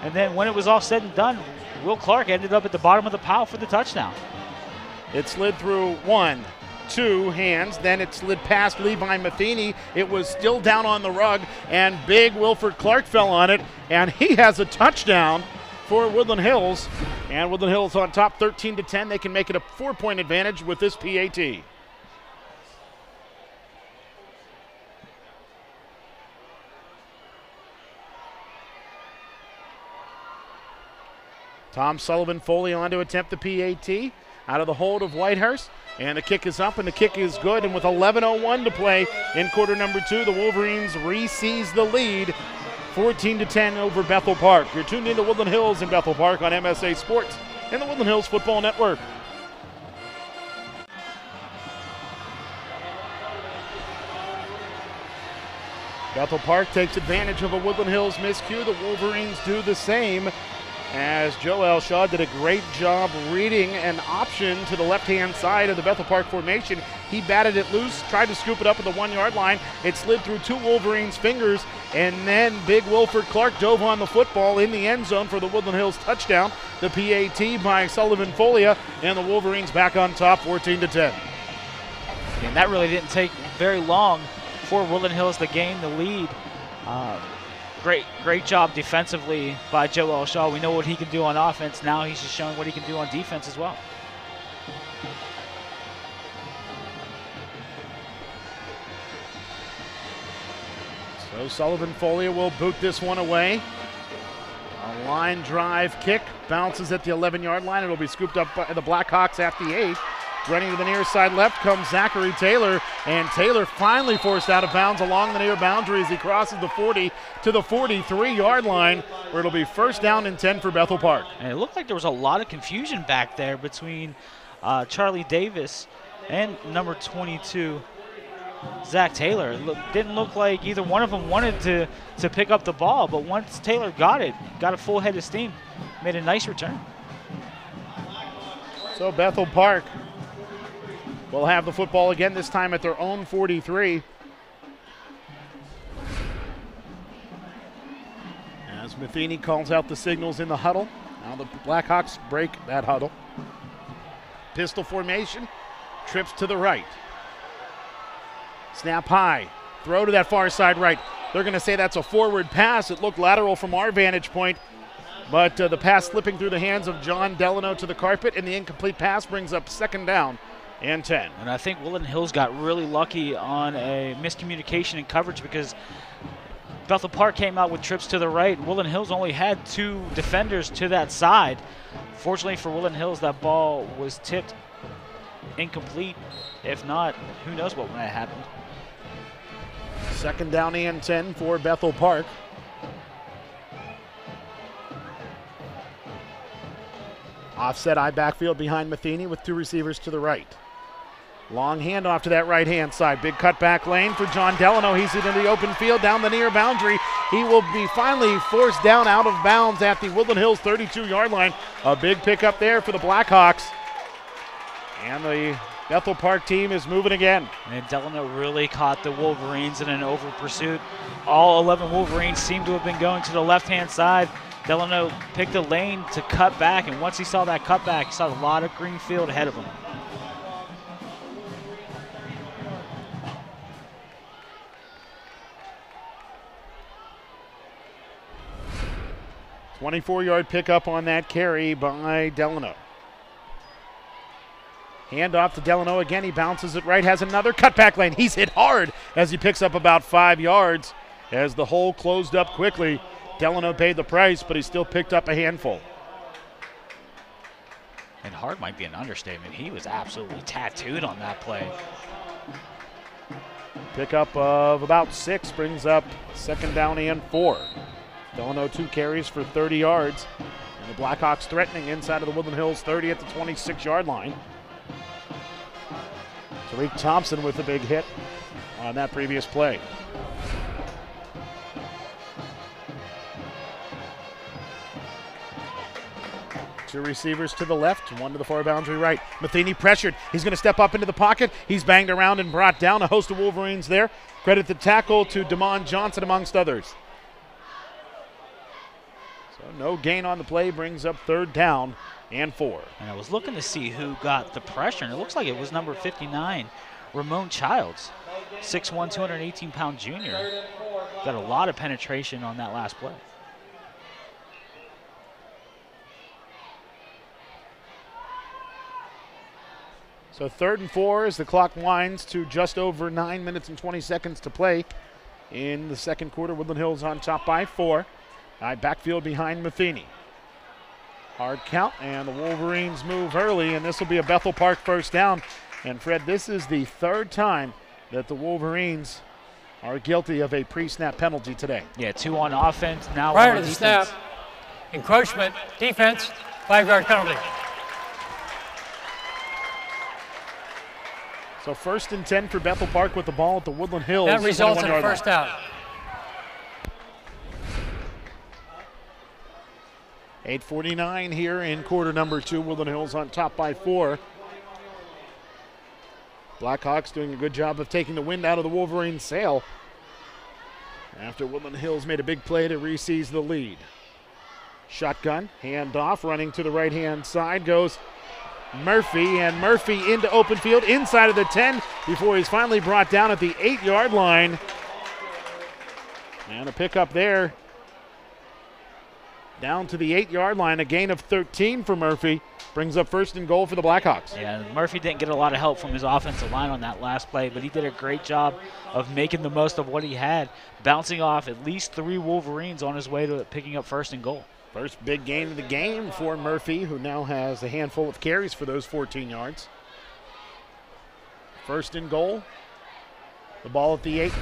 and then when it was all said and done, Will Clark ended up at the bottom of the pile for the touchdown. It slid through 1, 2 hands, then it slid past Levi Matheny. It was still down on the rug, and big Wilford Clark fell on it, and he has a touchdown for Woodland Hills. And Woodland Hills on top 13-10. They can make it a 4-point advantage with this PAT. Tom Sullivan Foley on to attempt the PAT out of the hold of Whitehurst. And the kick is up, and the kick is good. And with 11:01 to play in quarter number 2, the Wolverines re-seize the lead, 14-10 over Bethel Park. You're tuned into Woodland Hills in Bethel Park on MSA Sports and the Woodland Hills Football Network. Bethel Park takes advantage of a Woodland Hills miscue. The Wolverines do the same, as Joel Shaw did a great job reading an option to the left-hand side of the Bethel Park formation. He batted it loose, tried to scoop it up at the 1-yard line. It slid through 2 Wolverines' fingers, and then big Wilford Clark dove on the football in the end zone for the Woodland Hills touchdown. The PAT by Sullivan Folia, and the Wolverines back on top, 14-10. And that really didn't take very long for Woodland Hills to gain the lead. Great job defensively by Joel Shaw. We know what he can do on offense. Now he's just showing what he can do on defense as well. So Sullivan Folia will boot this one away. A line drive kick bounces at the 11-yard line. It'll be scooped up by the Blackhawks at the 8. Running to the near side left comes Zachary Taylor, and Taylor finally forced out of bounds along the near boundary as he crosses the 40 to the 43-yard line, where it'll be first down and 10 for Bethel Park. And it looked like there was a lot of confusion back there between Charlie Davis and number 22, Zach Taylor. It didn't look like either one of them wanted to pick up the ball, but once Taylor got a full head of steam, made a nice return. So Bethel Park will have the football again, this time at their own 43. As Matheny calls out the signals in the huddle. Now the Blackhawks break that huddle. Pistol formation, trips to the right. Snap high, throw to that far side right. They're going to say that's a forward pass. It looked lateral from our vantage point, but the pass slipping through the hands of John Delano to the carpet, and the incomplete pass brings up second down and 10. And I think Woodland Hills got really lucky on a miscommunication in coverage, because Bethel Park came out with trips to the right. Woodland Hills only had 2 defenders to that side. Fortunately for Woodland Hills, that ball was tipped incomplete. If not, who knows what might have happened. Second down and 10 for Bethel Park. Offset I backfield behind Matheny with two receivers to the right. Long handoff to that right-hand side. Big cutback lane for John Delano. He's into the open field down the near boundary. He will be finally forced down out of bounds at the Woodland Hills 32-yard line. A big pickup there for the Blackhawks. And the Bethel Park team is moving again. And Delano really caught the Wolverines in an over pursuit. All 11 Wolverines seem to have been going to the left-hand side. Delano picked a lane to cut back, and once he saw that cutback, he saw a lot of green field ahead of him. 24-yard pickup on that carry by Delano. Hand off to Delano again. He bounces it right, has another cutback lane. He's hit hard as he picks up about 5 yards as the hole closed up quickly. Delano paid the price, but he still picked up a handful. And hard might be an understatement. He was absolutely tattooed on that play. Pickup of about 6 brings up second down and 4. Delano 2 carries for 30 yards. And the Blackhawks threatening inside of the Woodland Hills 30 at the 26-yard line. Tariq Thompson with a big hit on that previous play. Two receivers to the left, one to the far boundary right. Matheny pressured. He's going to step up into the pocket. He's banged around and brought down. A host of Wolverines there. Credit the tackle to Damon Johnson amongst others. So no gain on the play, brings up third down and 4. And I was looking to see who got the pressure, and it looks like it was number 59, Ramon Childs, 6'1", 218-pound junior. Got a lot of penetration on that last play. So 3rd and 4 as the clock winds to just over 9 minutes and 20 seconds to play in the second quarter. Woodland Hills on top by 4. Backfield behind Matheny. Hard count, and the Wolverines move early, and this will be a Bethel Park first down. And Fred, this is the 3rd time that the Wolverines are guilty of a pre-snap penalty today. Yeah, 2 on offense, now prior one on to the defense. snap, encroachment, defense, 5-yard penalty. So 1st and 10 for Bethel Park with the ball at the Woodland Hills. That results in a 21-yard first line. down. 8:49 here in quarter number 2. Woodland Hills on top by 4. Blackhawks doing a good job of taking the wind out of the Wolverines' sail after Woodland Hills made a big play to re-seize the lead. Shotgun, hand off, running to the right-hand side goes Murphy, and Murphy into open field inside of the 10 before he's finally brought down at the 8-yard line. And a pickup there down to the 8-yard line, a gain of 13 for Murphy. Brings up 1st and goal for the Blackhawks. Yeah, Murphy didn't get a lot of help from his offensive line on that last play, but he did a great job of making the most of what he had, bouncing off at least 3 Wolverines on his way to picking up 1st and goal. First big gain of the game for Murphy, who now has a handful of carries for those 14 yards. 1st and goal. The ball at the 8.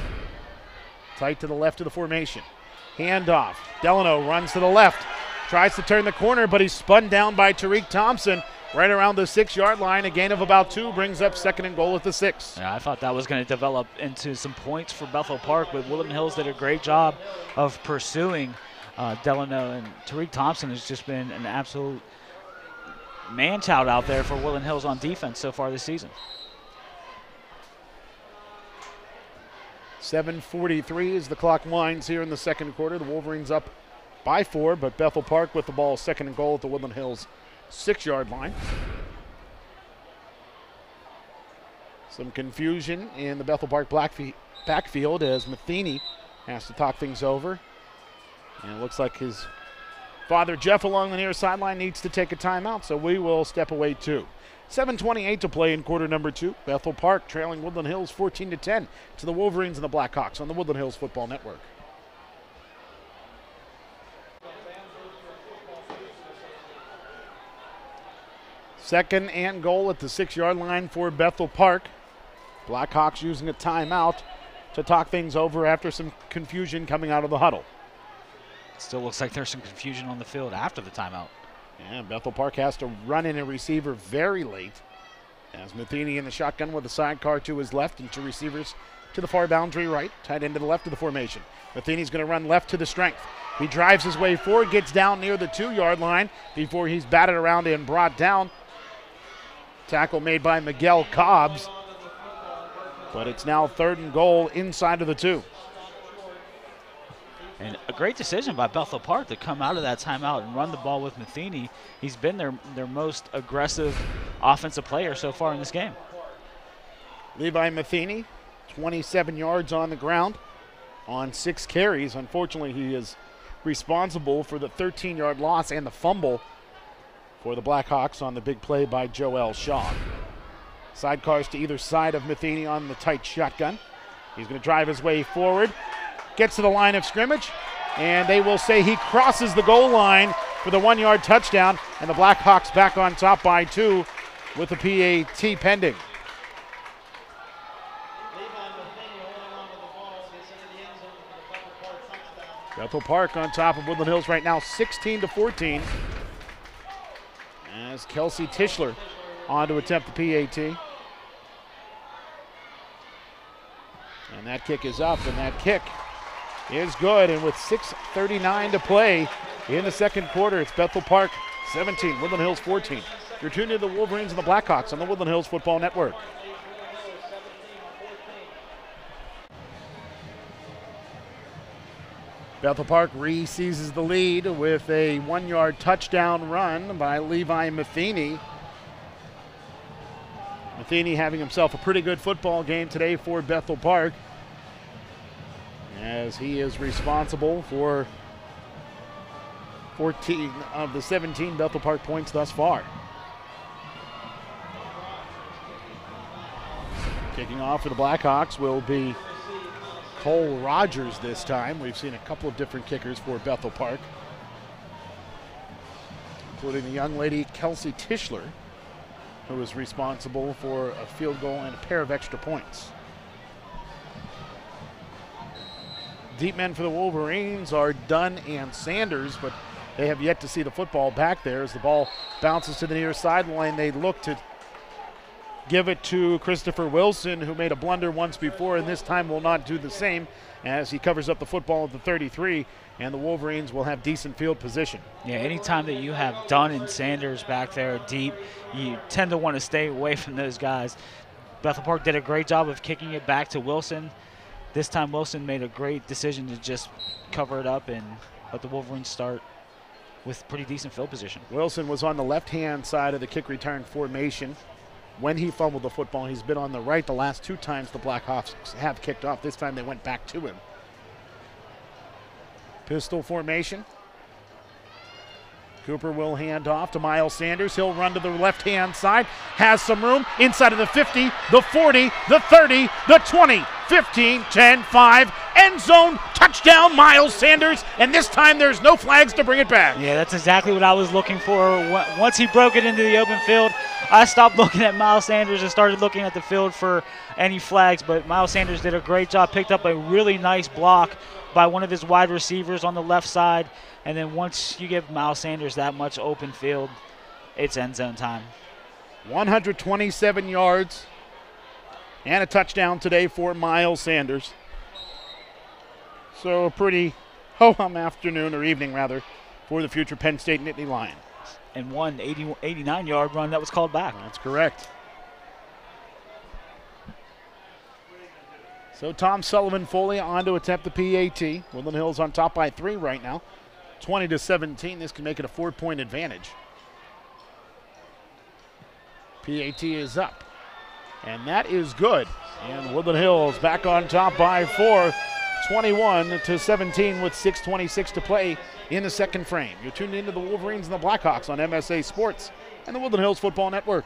Tight to the left of the formation. Handoff. Delano runs to the left. Tries to turn the corner, but he's spun down by Tariq Thompson right around the 6-yard line. A gain of about 2 brings up 2nd and goal at the 6. Yeah, I thought that was going to develop into some points for Bethel Park, but Woodland Hills did a great job of pursuing Delano, and Tariq Thompson has just been an absolute man-child out there for Woodland Hills on defense so far this season. 7:43 as the clock winds here in the second quarter. The Wolverines up by 4, but Bethel Park with the ball, 2nd and goal at the Woodland Hills 6-yard line. Some confusion in the Bethel Park backfield as Matheny has to talk things over. And it looks like his father, Jeff, along the near sideline needs to take a timeout, so we will step away too. 7:28 to play in quarter number 2. Bethel Park trailing Woodland Hills 14-10 to the Wolverines and the Blackhawks on the Woodland Hills Football Network. Second and goal at the 6-yard line for Bethel Park. Blackhawks using a timeout to talk things over after some confusion coming out of the huddle. Still looks like there's some confusion on the field after the timeout. And Bethel Park has to run in a receiver very late, as Matheny in the shotgun with a sidecar to his left and two receivers to the far boundary right, tight end to the left of the formation. Matheny's going to run left to the strength. He drives his way forward, gets down near the 2-yard line before he's batted around and brought down. Tackle made by Miguel Cobbs, but it's now 3rd and goal inside of the 2. And a great decision by Bethel Park to come out of that timeout and run the ball with Matheny. He's been their most aggressive offensive player so far in this game. Levi Matheny, 27 yards on the ground on 6 carries. Unfortunately, he is responsible for the 13-yard loss and the fumble for the Blackhawks on the big play by Joel Shaw. Sidecars to either side of Matheny on the tight shotgun. He's going to drive his way forward, gets to the line of scrimmage, and they will say he crosses the goal line for the 1-yard touchdown, and the Blackhawks back on top by 2 with the PAT pending. Bethel Park on top of Woodland Hills right now, 16-14. As Kelsey Tischler on to attempt the PAT. And that kick is up, and that kick is good. And with 6:39 to play in the second quarter, it's Bethel Park 17, Woodland Hills 14. You're tuned into the Wolverines and the Black Hawks on the Woodland Hills Football Network. Bethel Park re-seizes the lead with a 1-yard touchdown run by Levi Matheny. Matheny having himself a pretty good football game today for Bethel Park, as he is responsible for 14 of the 17 Bethel Park points thus far. Kicking off for the Blackhawks will be Cole Rogers this time. We've seen a couple of different kickers for Bethel Park, including the young lady Kelsey Tischler, who is responsible for a field goal and a pair of extra points. Deep men for the Wolverines are Dunn and Sanders, but they have yet to see the football back there. As the ball bounces to the near sideline, they look to give it to Christopher Wilson, who made a blunder once before and this time will not do the same, as he covers up the football at the 33, and the Wolverines will have decent field position. Yeah, anytime that you have Dunn and Sanders back there deep, you tend to want to stay away from those guys. Bethel Park did a great job of kicking it back to Wilson. This time Wilson made a great decision to just cover it up and let the Wolverines start with pretty decent field position. Wilson was on the left-hand side of the kick return formation when he fumbled the football. He's been on the right the last 2 times the Blackhawks have kicked off. This time they went back to him. Pistol formation. Cooper will hand off to Miles Sanders. He'll run to the left-hand side, has some room inside of the 50, the 40, the 30, the 20, 15, 10, 5, end zone, touchdown, Miles Sanders, and this time there's no flags to bring it back. Yeah, that's exactly what I was looking for. Once he broke it into the open field, I stopped looking at Miles Sanders and started looking at the field for any flags, but Miles Sanders did a great job, picked up a really nice block by one of his wide receivers on the left side. And then once you give Miles Sanders that much open field, it's end zone time. 127 yards and a touchdown today for Miles Sanders. So a pretty ho-hum afternoon, or evening rather, for the future Penn State Nittany Lion. And one 89-yard run that was called back. That's correct. So Tom Sullivan Foley on to attempt the PAT. Woodland Hills on top by 3 right now. 20-17, this can make it a 4-point advantage. PAT is up, and that is good. And Woodland Hills back on top by 4, 21-17 with 6:26 to play in the second frame. You're tuned into the Wolverines and the Black Hawks on MSA Sports and the Woodland Hills Football Network.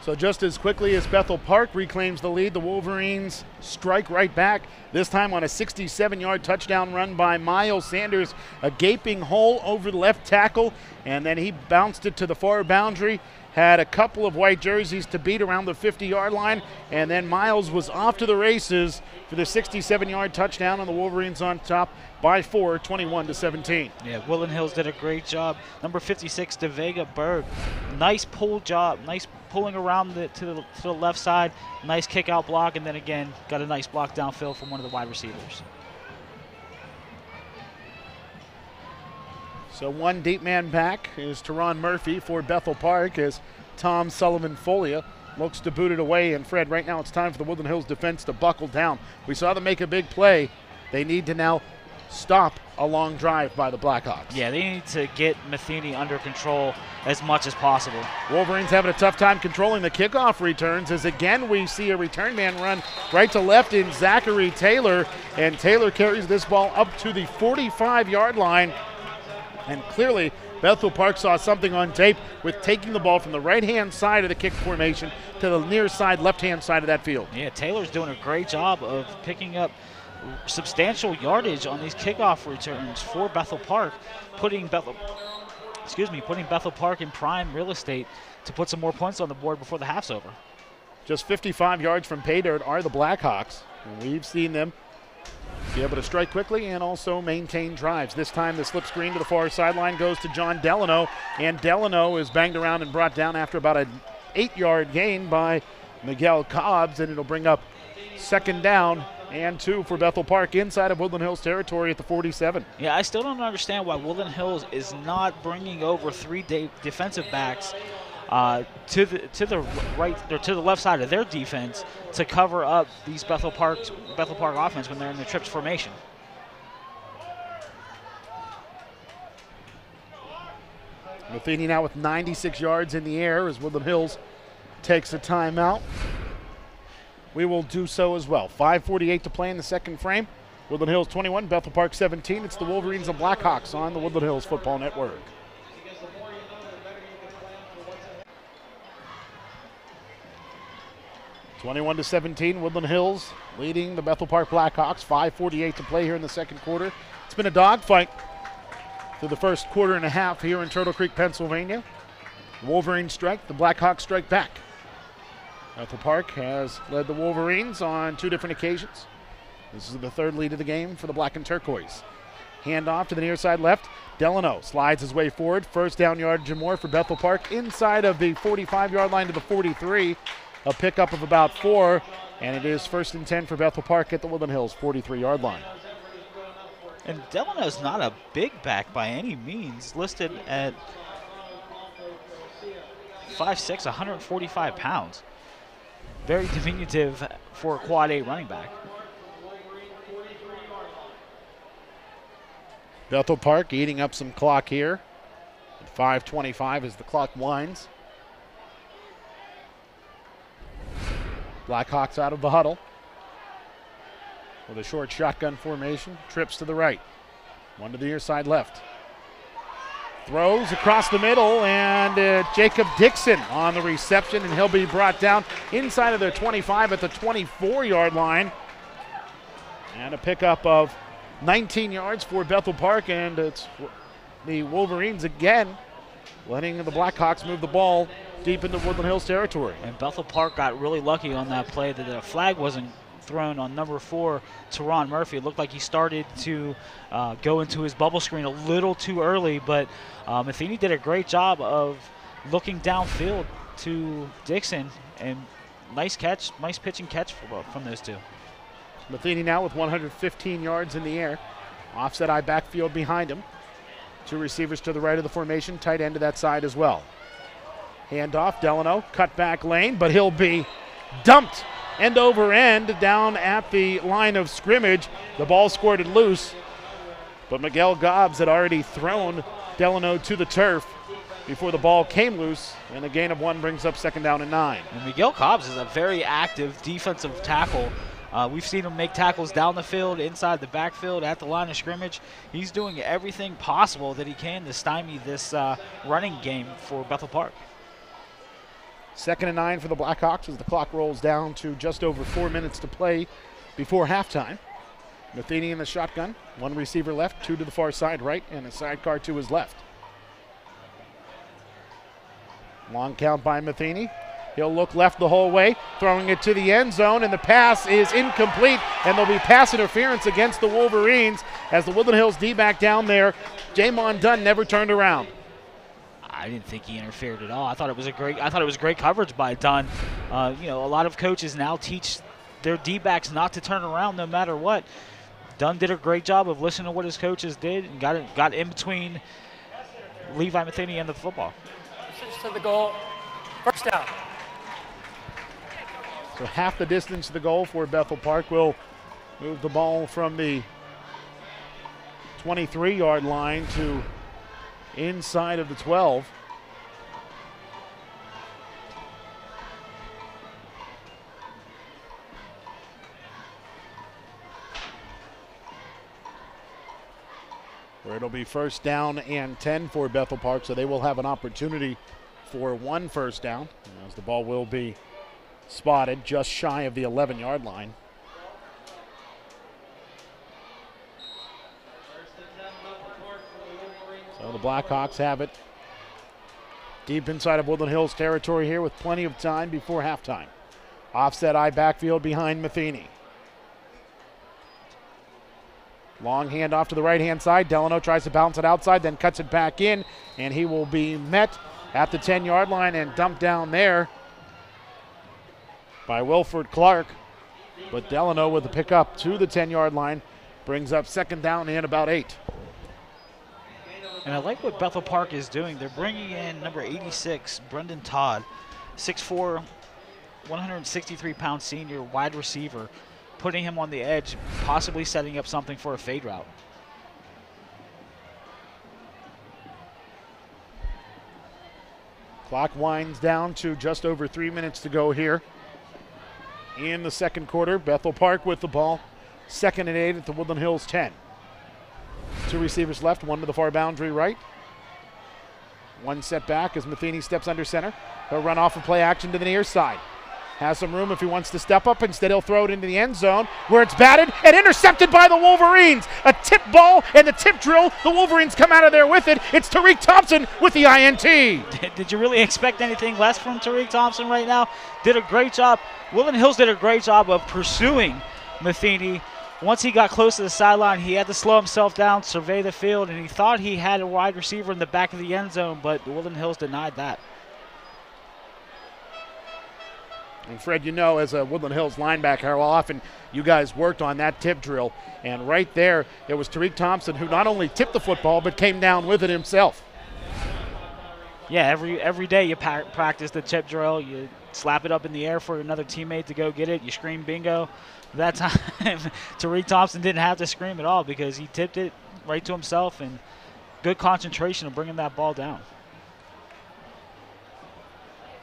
So just as quickly as Bethel Park reclaims the lead, the Wolverines strike right back, this time on a 67-yard touchdown run by Miles Sanders, a gaping hole over the left tackle, and then he bounced it to the far boundary, had a couple of white jerseys to beat around the 50-yard line, and then Miles was off to the races for the 67-yard touchdown, and the Wolverines on top by 4, 21-17. Yeah, Woodland Hills did a great job. Number 56, DeVega Berg. Nice pull job, nice pulling around to the left side, nice kick out block, and then again, got a nice block downfield from one of the wide receivers. So one deep man back is Teron Murphy for Bethel Park as Tom Sullivan-Folia looks to boot it away. And Fred, right now it's time for the Woodland Hills defense to buckle down. We saw them make a big play. They need to now stop a long drive by the Blackhawks. Yeah, they need to get Matheny under control as much as possible. Wolverines having a tough time controlling the kickoff returns as again we see a return man run right to left in Zachary Taylor. And Taylor carries this ball up to the 45-yard line. And clearly, Bethel Park saw something on tape with taking the ball from the right-hand side of the kick formation to the near side, left-hand side of that field. Yeah, Taylor's doing a great job of picking up substantial yardage on these kickoff returns for Bethel Park, putting Bethel Park in prime real estate to put some more points on the board before the half's over. Just 55 yards from pay dirt are the Blackhawks, and we've seen them be able to strike quickly and also maintain drives. This time the slip screen to the far sideline goes to John Delano, and Delano is banged around and brought down after about an 8-yard gain by Miguel Cobbs, and it'll bring up second down and 2 for Bethel Park inside of Woodland Hills territory at the 47. Yeah, I still don't understand why Woodland Hills is not bringing over 3 defensive backs to the right or to the left side of their defense to cover up these Bethel Park offense when they're in the trips formation. Matheny now with 96 yards in the air as Woodland Hills takes a timeout. We will do so as well. 5:48 to play in the second frame. Woodland Hills 21, Bethel Park 17. It's the Wolverines and Black Hawks on the Woodland Hills Football Network. (21-17), Woodland Hills leading the Bethel Park Blackhawks. 5:48 to play here in the second quarter. It's been a dogfight through the first quarter and a half here in Turtle Creek, Pennsylvania. The Wolverines strike, the Blackhawks strike back. Bethel Park has led the Wolverines on 2 different occasions. This is the 3rd lead of the game for the Black and Turquoise. Handoff to the near side left. Delano slides his way forward. First down yardage and more for Bethel Park inside of the 45-yard line to the 43. A pickup of about 4, and it is 1st and 10 for Bethel Park at the Woodland Hills 43-yard line. And Delano's not a big back by any means, listed at 5'6", 145 pounds. Very diminutive for a quad 8 running back. Bethel Park eating up some clock here. 5:25 as the clock winds. Blackhawks out of the huddle with a short shotgun formation. Trips to the right. One to the near side left. Throws across the middle, and Jacob Dixon on the reception, and he'll be brought down inside of their 25 at the 24-yard line. And a pickup of 19 yards for Bethel Park, and it's the Wolverines again letting the Blackhawks move the ball deep into Woodland Hills territory. And Bethel Park got really lucky on that play that the flag wasn't thrown on number 4, Teron Murphy. It looked like he started to go into his bubble screen a little too early, but Matheny did a great job of looking downfield to Dixon, and nice catch, nice pitch and catch from those two. Matheny now with 115 yards in the air. Offset eye backfield behind him. 2 receivers to the right of the formation, tight end to that side as well. Handoff, Delano, cut back lane, but he'll be dumped end over end down at the line of scrimmage. The ball squirted loose, but Miguel Cobbs had already thrown Delano to the turf before the ball came loose, and a gain of 1 brings up 2nd down and 9. And Miguel Cobbs is a very active defensive tackle. We've seen him make tackles down the field, inside the backfield, at the line of scrimmage. He's doing everything possible that he can to stymie this running game for Bethel Park. 2nd and 9 for the Blackhawks as the clock rolls down to just over 4 minutes to play before halftime. Matheny in the shotgun. 1 receiver left, 2 to the far side right, and a sidecar to his left. Long count by Matheny. He'll look left the whole way, throwing it to the end zone, and the pass is incomplete, and there'll be pass interference against the Wolverines as the Woodland Hills D-back down there. Jamon Dunn never turned around. I didn't think he interfered at all. I thought it was great coverage by Dunn. A lot of coaches now teach their D-backs not to turn around no matter what. Dunn did a great job of listening to what his coaches did and got in between Levi Matheny and the football. To the goal, first down. So half the distance to the goal for Bethel Park. Will move the ball from the 23-yard line to inside of the 12. Where it'll be first down and 10 for Bethel Park, so they will have an opportunity for one first down, as the ball will be spotted just shy of the 11-yard line. So the Blackhawks have it deep inside of Woodland Hills territory here with plenty of time before halftime. Offset eye backfield behind Matheny. Long handoff to the right-hand side. Delano tries to bounce it outside, then cuts it back in, and he will be met at the 10-yard line and dumped down there by Wilford Clark. But Delano with the pickup to the 10-yard line brings up second down and about 8. And I like what Bethel Park is doing. They're bringing in number 86, Brendan Todd, 6'4", 163-pound senior wide receiver, putting him on the edge, possibly setting up something for a fade route. Clock winds down to just over 3 minutes to go here in the second quarter. Bethel Park with the ball. 2nd and 8 at the Woodland Hills 10. 2 receivers left, one to the far boundary right. One set back as Matheny steps under center. He'll run off and play action to the near side. Has some room if he wants to step up. Instead, he'll throw it into the end zone where it's batted and intercepted by the Wolverines. A tip ball and the tip drill. The Wolverines come out of there with it. It's Tariq Thompson with the INT. Did you really expect anything less from Tariq Thompson right now? Did a great job. Woodland Hills did a great job of pursuing Matheny. Once he got close to the sideline, he had to slow himself down, survey the field, and he thought he had a wide receiver in the back of the end zone, but the Woodland Hills denied that. And Fred, as a Woodland Hills linebacker, how often you guys worked on that tip drill. And right there, it was Tariq Thompson who not only tipped the football, but came down with it himself. Yeah, every day you practice the tip drill. You slap it up in the air for another teammate to go get it. You scream bingo. That time, Tariq Thompson didn't have to scream at all because he tipped it right to himself, and good concentration of bringing that ball down.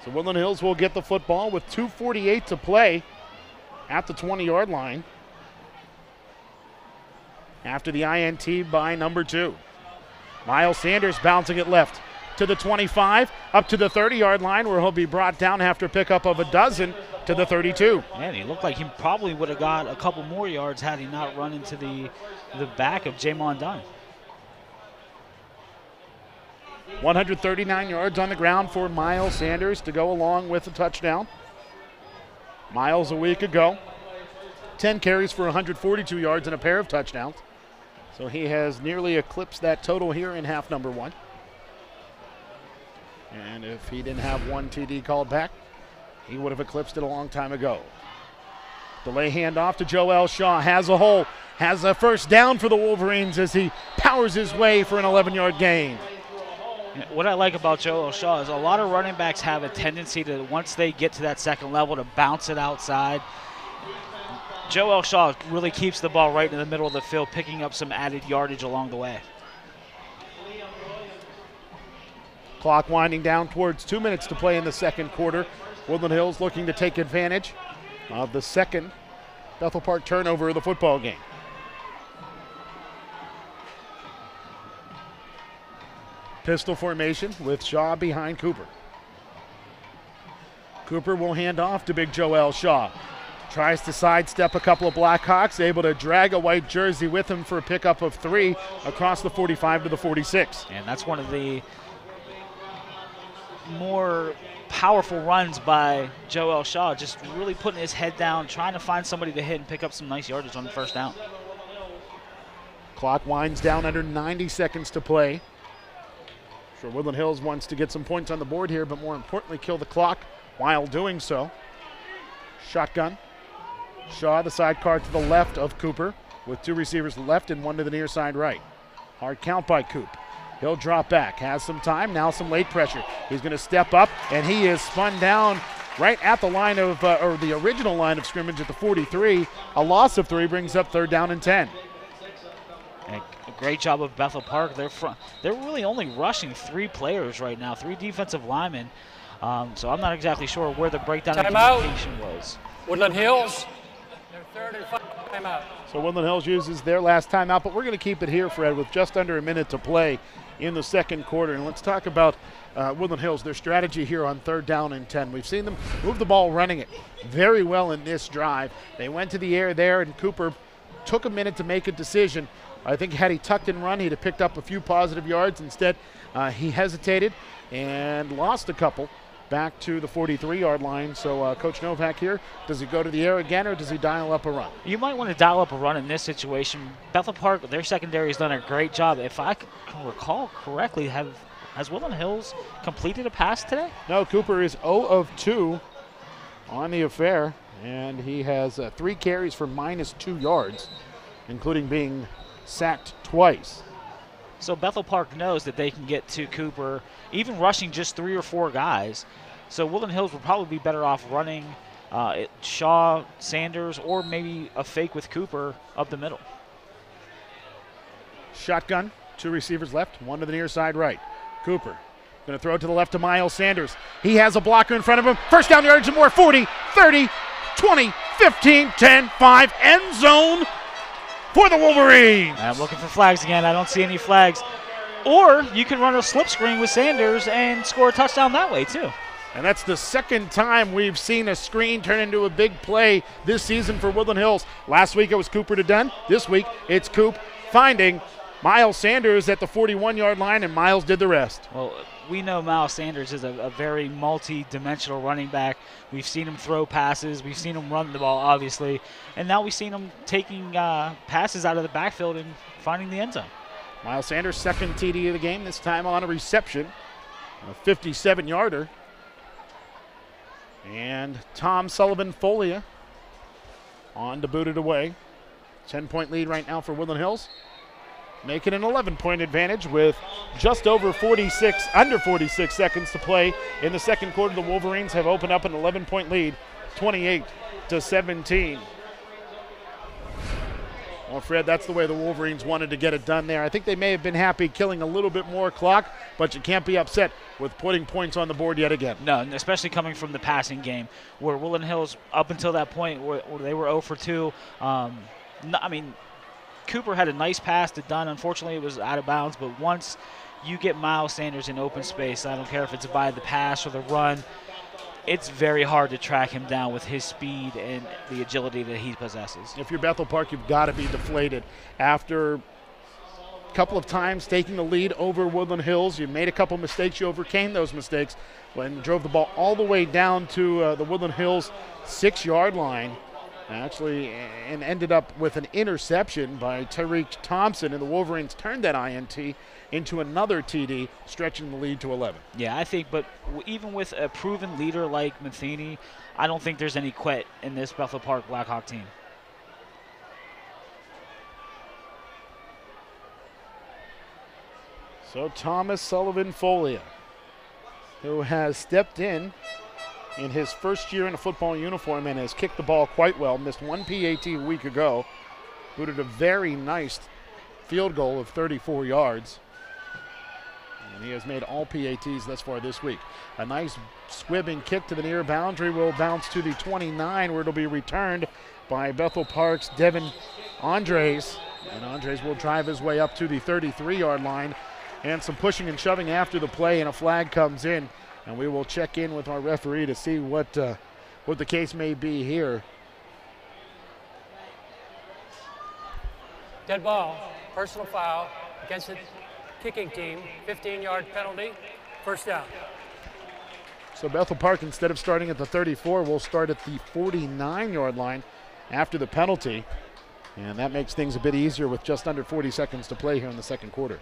So Woodland Hills will get the football with 2:48 to play at the 20-yard line after the INT by number 2. Miles Sanders bouncing it left to the 25, up to the 30-yard line where he'll be brought down after pickup of a dozen to the 32. Man, he looked like he probably would have got a couple more yards had he not run into the back of Jamon Dunn. 139 yards on the ground for Miles Sanders to go along with the touchdown. Miles a week ago, 10 carries for 142 yards and a pair of touchdowns. So he has nearly eclipsed that total here in half number 1. And if he didn't have one TD called back, he would have eclipsed it a long time ago. Delay handoff to Joel Shaw. Has a hole. Has a first down for the Wolverines as he powers his way for an 11-yard gain. What I like about Joel Shaw is a lot of running backs have a tendency to, once they get to that second level, to bounce it outside. Joel Shaw really keeps the ball right in the middle of the field, picking up some added yardage along the way. Clock winding down towards 2 minutes to play in the second quarter. Woodland Hills looking to take advantage of the second Bethel Park turnover of the football game. Pistol formation with Shaw behind Cooper. Cooper will hand off to big Joel Shaw. Tries to sidestep a couple of Blackhawks, able to drag a white jersey with him for a pickup of 3 across the 45 to the 46. And that's one of the more powerful runs by Joel Shaw, just really putting his head down, trying to find somebody to hit and pick up some nice yardage on the first down. Clock winds down under 90 seconds to play. Sure, Woodland Hills wants to get some points on the board here, but more importantly, kill the clock while doing so. Shotgun. Shaw, the sidecar to the left of Cooper, with 2 receivers left and 1 to the near side right. Hard count by Coop. He'll drop back, has some time, now some late pressure. He's going to step up, and he is spun down right at the line of, or the original line of scrimmage at the 43. A loss of 3 brings up 3rd down and 10. And a great job of Bethel Park. They're really only rushing 3 players right now, 3 defensive linemen. So I'm not exactly sure where the breakdown in communication was. Woodland Hills, their 3rd and 5 timeout. So Woodland Hills uses their last timeout, but we're going to keep it here, Fred, with just under a minute to play in the second quarter. And let's talk about Woodland Hills, their strategy here on 3rd down and 10. We've seen them move the ball running it very well in this drive. They went to the air there, and Cooper took a minute to make a decision. I think had he tucked and run, he'd have picked up a few positive yards. Instead, he hesitated and lost a couple back to the 43-yard line. So Coach Novak here, does he go to the air again, or does he dial up a run? You might want to dial up a run in this situation. Bethel Park, their secondary has done a great job. If I can recall correctly, has Woodland Hills completed a pass today? No, Cooper is 0 of 2 on the affair, and he has 3 carries for -2 yards, including being sacked twice. So Bethel Park knows that they can get to Cooper, even rushing just 3 or 4 guys. So Woodland Hills will probably be better off running Shaw, Sanders, or maybe a fake with Cooper up the middle. Shotgun, 2 receivers left, 1 to the near side right. Cooper going to throw it to the left to Miles Sanders. He has a blocker in front of him. First down yards and more, 40, 30, 20, 15, 10, 5, end zone for the Wolverines. I'm looking for flags again. I don't see any flags. Or you can run a slip screen with Sanders and score a touchdown that way too. And that's the second time we've seen a screen turn into a big play this season for Woodland Hills. Last week it was Cooper to Dunn. This week it's Coop finding Miles Sanders at the 41-yard line, and Miles did the rest. Well, we know Miles Sanders is a very multi-dimensional running back. We've seen him throw passes. We've seen him run the ball, obviously. And now we've seen him taking passes out of the backfield and finding the end zone. Miles Sanders, second TD of the game, this time on a reception, a 57-yarder. And Tom Sullivan-Folia on to boot it away. 10-point lead right now for Woodland Hills. Make it an 11-point advantage with just under 46 seconds to play in the second quarter. The Wolverines have opened up an 11-point lead, 28-17. Well, Fred, that's the way the Wolverines wanted to get it done there. I think they may have been happy killing a little bit more clock, but you can't be upset with putting points on the board yet again. No, especially coming from the passing game, where Woodland Hills, up until that point, where they were 0 for 2. Cooper had a nice pass to Dunn. Unfortunately, it was out of bounds, but once you get Miles Sanders in open space, I don't care if it's by the pass or the run, it's very hard to track him down with his speed and the agility that he possesses. If you're Bethel Park, you've got to be deflated. After a couple of times taking the lead over Woodland Hills, you made a couple mistakes. You overcame those mistakes when you drove the ball all the way down to the Woodland Hills 6-yard line. Actually, and ended up with an interception by Tariq Thompson, and the Wolverines turned that INT into another TD, stretching the lead to 11. Yeah, I think, but even with a proven leader like Matheny, I don't think there's any quit in this Bethel Park Blackhawk team. So Thomas Sullivan-Folia, who has stepped in his first year in a football uniform and has kicked the ball quite well, missed 1 PAT a week ago, booted a very nice field goal of 34 yards. And he has made all PATs thus far this week. A nice squibbing kick to the near boundary will bounce to the 29, where it'll be returned by Bethel Park's Devin Andres. And Andres will drive his way up to the 33-yard line. And some pushing and shoving after the play, and a flag comes in. And we will check in with our referee to see what the case may be here. Dead ball, personal foul against the kicking team, 15-yard penalty, first down. So Bethel Park, instead of starting at the 34, will start at the 49-yard line after the penalty. And that makes things a bit easier with just under 40 seconds to play here in the second quarter.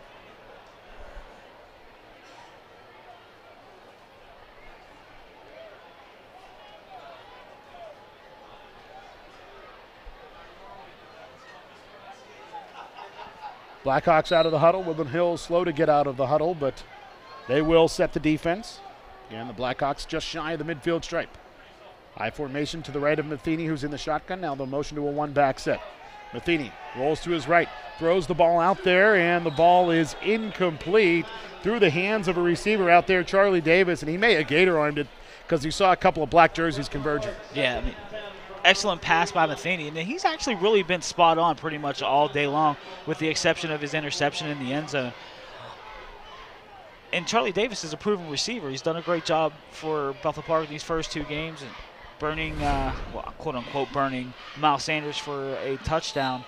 Blackhawks out of the huddle. Woodland Hills slow to get out of the huddle, but they will set the defense. Again, the Blackhawks just shy of the midfield stripe. High formation to the right of Matheny, who's in the shotgun. Now they'll motion to a one-back set. Matheny rolls to his right, throws the ball out there, and the ball is incomplete through the hands of a receiver out there, Charlie Davis, and he may have gator-armed it because he saw a couple of black jerseys converging. Yeah, I mean, excellent pass by Matheny, and he's actually really been spot on pretty much all day long, with the exception of his interception in the end zone. And Charlie Davis is a proven receiver. He's done a great job for Bethel Park in these first two games, and burning, well, quote-unquote burning, Miles Sanders for a touchdown.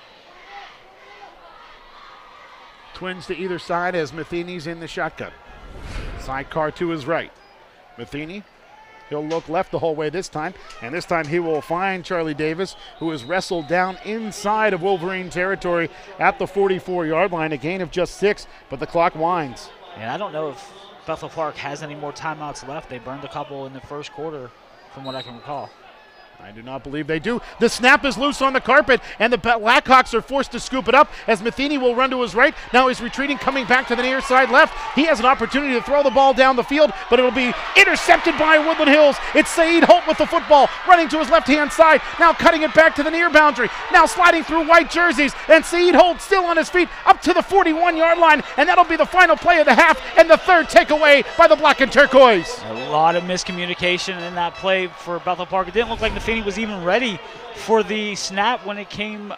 Twins to either side as Matheny's in the shotgun. Sidecar to his right. Matheny, he'll look left the whole way this time, and this time he will find Charlie Davis, who is wrestled down inside of Wolverine territory at the 44-yard line, a gain of just 6, but the clock winds. And I don't know if Bethel Park has any more timeouts left. They burned a couple in the first quarter, from what I can recall. I do not believe they do. The snap is loose on the carpet, and the Blackhawks are forced to scoop it up as Matheny will run to his right. Now he's retreating, coming back to the near side left. He has an opportunity to throw the ball down the field, but it'll be intercepted by Woodland Hills. It's Saeed Holt with the football, running to his left-hand side, now cutting it back to the near boundary, now sliding through white jerseys, and Saeed Holt still on his feet up to the 41-yard line, and that'll be the final play of the half and the third takeaway by the Black and Turquoise. A lot of miscommunication in that play for Bethel Park. It didn't look like Matheny was even ready for the snap when it came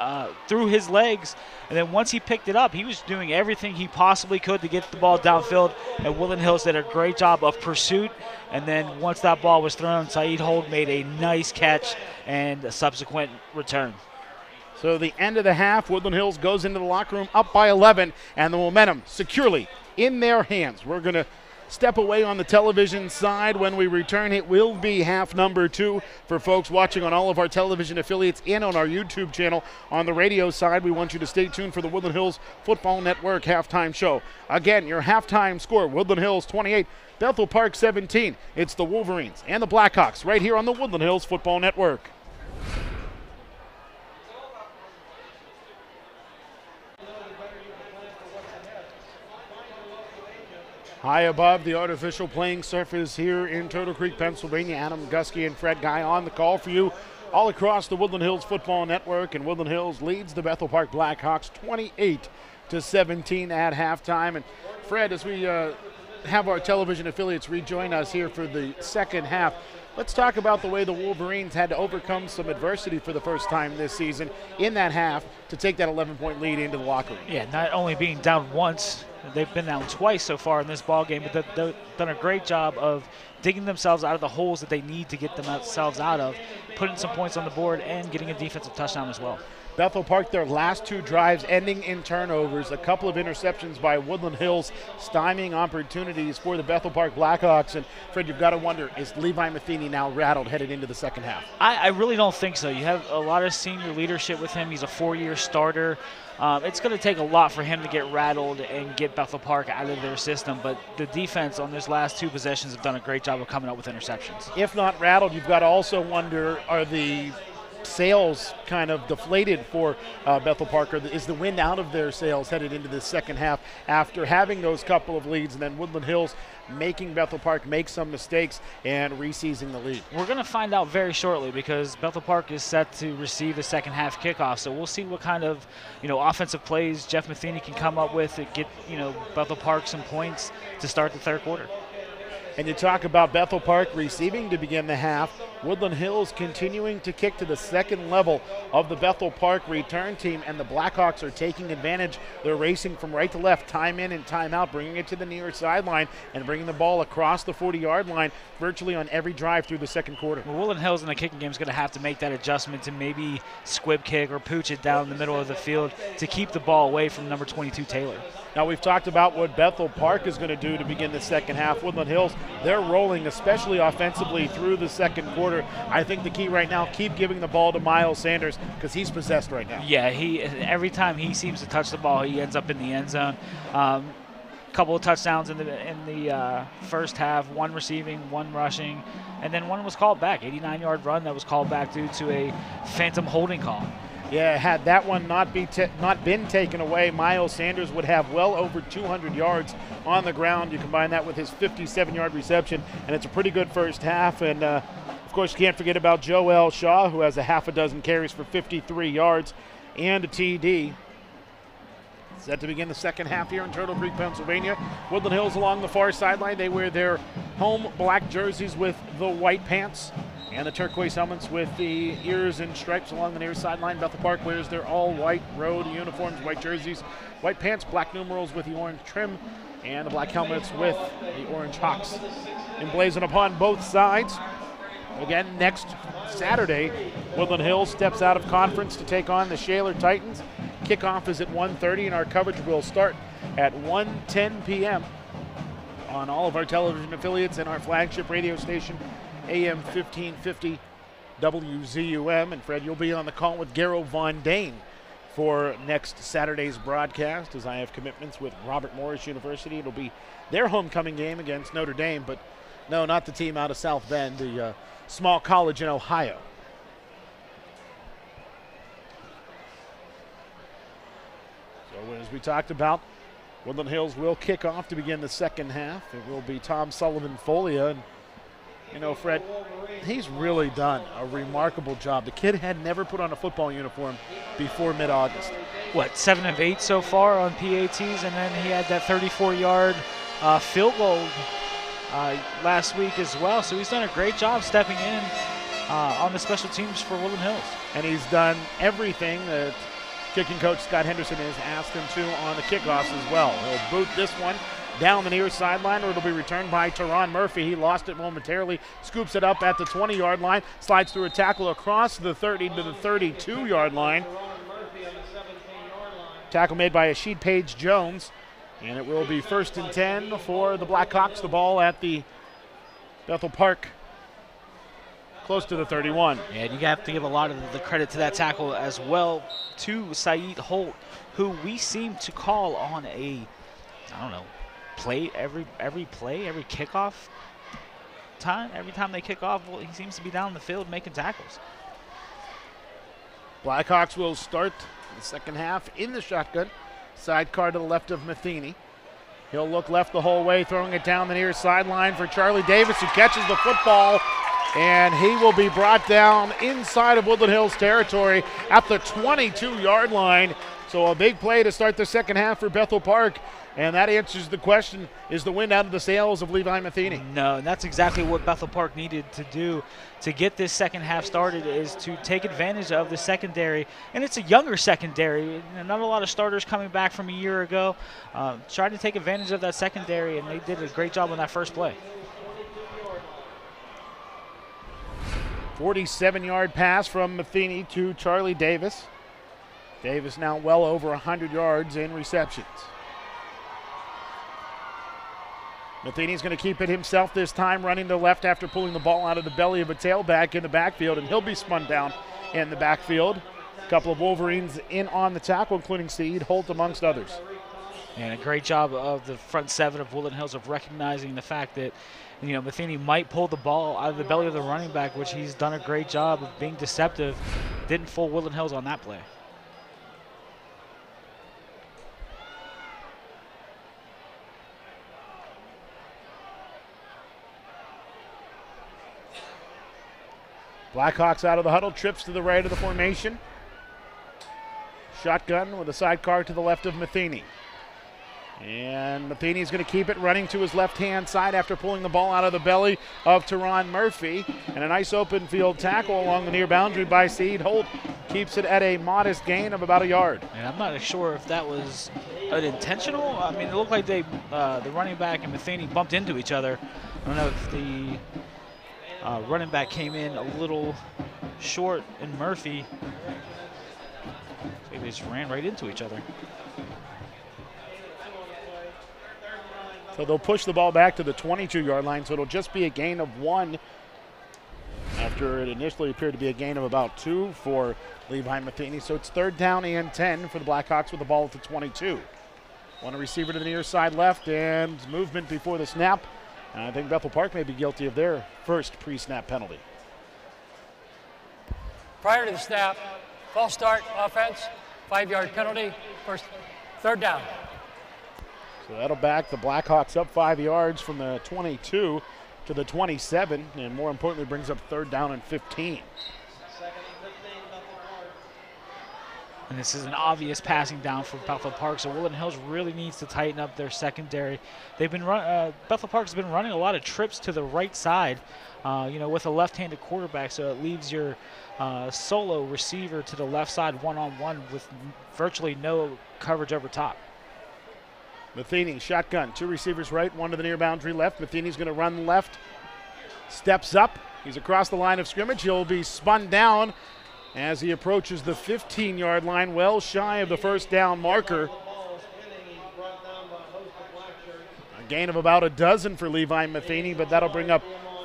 through his legs. And then once he picked it up, he was doing everything he possibly could to get the ball downfield. And Woodland Hills did a great job of pursuit. And then once that ball was thrown, Saeed Holt made a nice catch and a subsequent return. So the end of the half, Woodland Hills goes into the locker room up by 11, and the momentum securely in their hands. We're going to step away on the television side. When we return, it will be half number 2 for folks watching on all of our television affiliates and on our YouTube channel. On the radio side, we want you to stay tuned for the Woodland Hills Football Network halftime show. Again, your halftime score, Woodland Hills 28, Bethel Park 17. It's the Wolverines and the Blackhawks right here on the Woodland Hills Football Network. High above the artificial playing surface here in Turtle Creek, Pennsylvania. Adam Gusky and Fred Guy on the call for you all across the Woodland Hills Football Network. And Woodland Hills leads the Bethel Park Blackhawks 28-17 at halftime. And Fred, as we have our television affiliates rejoin us here for the second half, let's talk about the way the Wolverines had to overcome some adversity for the first time this season in that half to take that 11-point lead into the locker room. Yeah, not only being down once, they've been down twice so far in this ball game, but they've done a great job of digging themselves out of the holes that they need to get themselves out of, putting some points on the board, and getting a defensive touchdown as well. Bethel Park, their last 2 drives ending in turnovers, a couple of interceptions by Woodland Hills, stymieing opportunities for the Bethel Park Blackhawks. And Fred, you've got to wonder, is Levi Matheny now rattled headed into the second half? I really don't think so. You have a lot of senior leadership with him. He's a 4-year starter. It's going to take a lot for him to get rattled and get Bethel Park out of their system, but the defense on these last 2 possessions have done a great job of coming up with interceptions. If not rattled, you've got to also wonder, are the sails kind of deflated for Bethel Park, or is the wind out of their sails headed into the second half after having those couple of leads, and then Woodland Hills making Bethel Park make some mistakes and re-seizing the lead? We're going to find out very shortly, because Bethel Park is set to receive a second half kickoff, so we'll see what kind of offensive plays Jeff Matheny can come up with to get Bethel Park some points to start the third quarter. And you talk about Bethel Park receiving to begin the half. Woodland Hills continuing to kick to the second level of the Bethel Park return team, and the Blackhawks are taking advantage. They're racing from right to left, time in and time out, bringing it to the near sideline and bringing the ball across the 40-yard line virtually on every drive through the second quarter. Well, Woodland Hills in the kicking game is going to have to make that adjustment to maybe squib kick or pooch it down the middle of the field to keep the ball away from number 22 Taylor. Now, we've talked about what Bethel Park is going to do to begin the second half. Woodland Hills They're rolling, especially offensively through the second quarter. I think the key right now, keep giving the ball to Miles Sanders because he's possessed right now. Yeah, every time he seems to touch the ball, he ends up in the end zone. Couple of touchdowns in the first half, one receiving, one rushing, and then one was called back, 89-yard run that was called back due to a phantom holding call. Yeah, had that one not been taken away, Miles Sanders would have well over 200 yards on the ground. You combine that with his 57-yard reception, and it's a pretty good first half. And, of course, you can't forget about Joel Shaw, who has a half a dozen carries for 53 yards and a TD. Set to begin the second half here in Turtle Creek, Pennsylvania. Woodland Hills along the far sideline. They wear their home black jerseys with the white pants and the turquoise helmets with the ears and stripes along the near sideline. Bethel Park wears their all-white road uniforms, white jerseys, white pants, black numerals with the orange trim, and the black helmets with the orange hawks emblazoned upon both sides. Again, next Saturday, Woodland Hills steps out of conference to take on the Shaler Titans. Kickoff is at 1:30, and our coverage will start at 1:10 p.m. on all of our television affiliates and our flagship radio station, AM 1550 WZUM. And Fred, you'll be on the call with Garrow Von Dane for next Saturday's broadcast, as I have commitments with Robert Morris University. It'll be their homecoming game against Notre Dame, but no, not the team out of South Bend, the small college in Ohio. So as we talked about, Woodland Hills will kick off to begin the second half. It will be Tom Sullivan-Folia. And, you know, Fred, he's really done a remarkable job. The kid had never put on a football uniform before mid-August. What, 7 of 8 so far on PATs, and then he had that 34-yard field goal last week as well. So he's done a great job stepping in on the special teams for Woodland Hills. And he's done everything that kicking coach Scott Henderson has asked him to on the kickoffs as well. He'll boot this one down the near sideline, or it'll be returned by Teron Murphy. He lost it momentarily, scoops it up at the 20-yard line, slides through a tackle across the 30 to the 32-yard line. Tackle made by Ashid Page Jones, and it will be 1st and 10 for the Black Hawks. The ball at the Bethel Park, close to the 31. Yeah, and you have to give a lot of the credit to that tackle as well to Saeed Holt, who we seem to call on a, I don't know, play every kickoff time. Every time they kick off, well, he seems to be down the field making tackles. Blackhawks will start the second half in the shotgun. Sidecar to the left of Matheny. He'll look left the whole way, throwing it down the near sideline for Charlie Davis, who catches the football, and he will be brought down inside of Woodland Hills territory at the 22-yard line. So a big play to start the second half for Bethel Park. And that answers the question, is the wind out of the sails of Levi Matheny? No, and that's exactly what Bethel Park needed to do to get this second half started, is to take advantage of the secondary. And it's a younger secondary. Not a lot of starters coming back from a year ago. Tried to take advantage of that secondary, and they did a great job on that first play. 47-yard pass from Matheny to Charlie Davis. Davis now well over 100 yards in receptions. Matheny's going to keep it himself this time, running to the left after pulling the ball out of the belly of a tailback in the backfield, and he'll be spun down in the backfield. A couple of Wolverines in on the tackle, including Saeed Holt amongst others. And a great job of the front seven of Woodland Hills of recognizing the fact that, you know, Matheny might pull the ball out of the belly of the running back, which he's done a great job of being deceptive. Didn't fool Woodland Hills on that play. Blackhawks out of the huddle, trips to the right of the formation. Shotgun with a sidecar to the left of Matheny. And Matheny's going to keep it, running to his left-hand side after pulling the ball out of the belly of Teron Murphy. And a nice open field tackle along the near boundary by Saeed Holt keeps it at a modest gain of about a yard. And I'm not sure if that was an intentional. I mean, it looked like they, the running back and Matheny bumped into each other. I don't know if the running back came in a little short and Murphy, they just ran right into each other. So they'll push the ball back to the 22-yard line, so it'll just be a gain of 1 after it initially appeared to be a gain of about 2 for Levi Matheny. So it's 3rd down and 10 for the Blackhawks with the ball at the 22. One receiver to the near side left and movement before the snap. And I think Bethel Park may be guilty of their first pre-snap penalty. Prior to the snap, false start offense, 5-yard penalty, 3rd down. So that'll back the Blackhawks up 5 yards from the 22 to the 27, and more importantly brings up 3rd down and 15. And this is an obvious passing down for Bethel Park, so Woodland Hills really needs to tighten up their secondary. They've been Bethel Park has been running a lot of trips to the right side, with a left-handed quarterback, so it leaves your solo receiver to the left side one-on-one with virtually no coverage over top. Matheny, shotgun, 2 receivers right, 1 to the near boundary left. Matheny's going to run left, steps up. He's across the line of scrimmage. He'll be spun down as he approaches the 15-yard line, well shy of the 1st down marker. A gain of about a dozen for Levi Matheny, but that'll bring up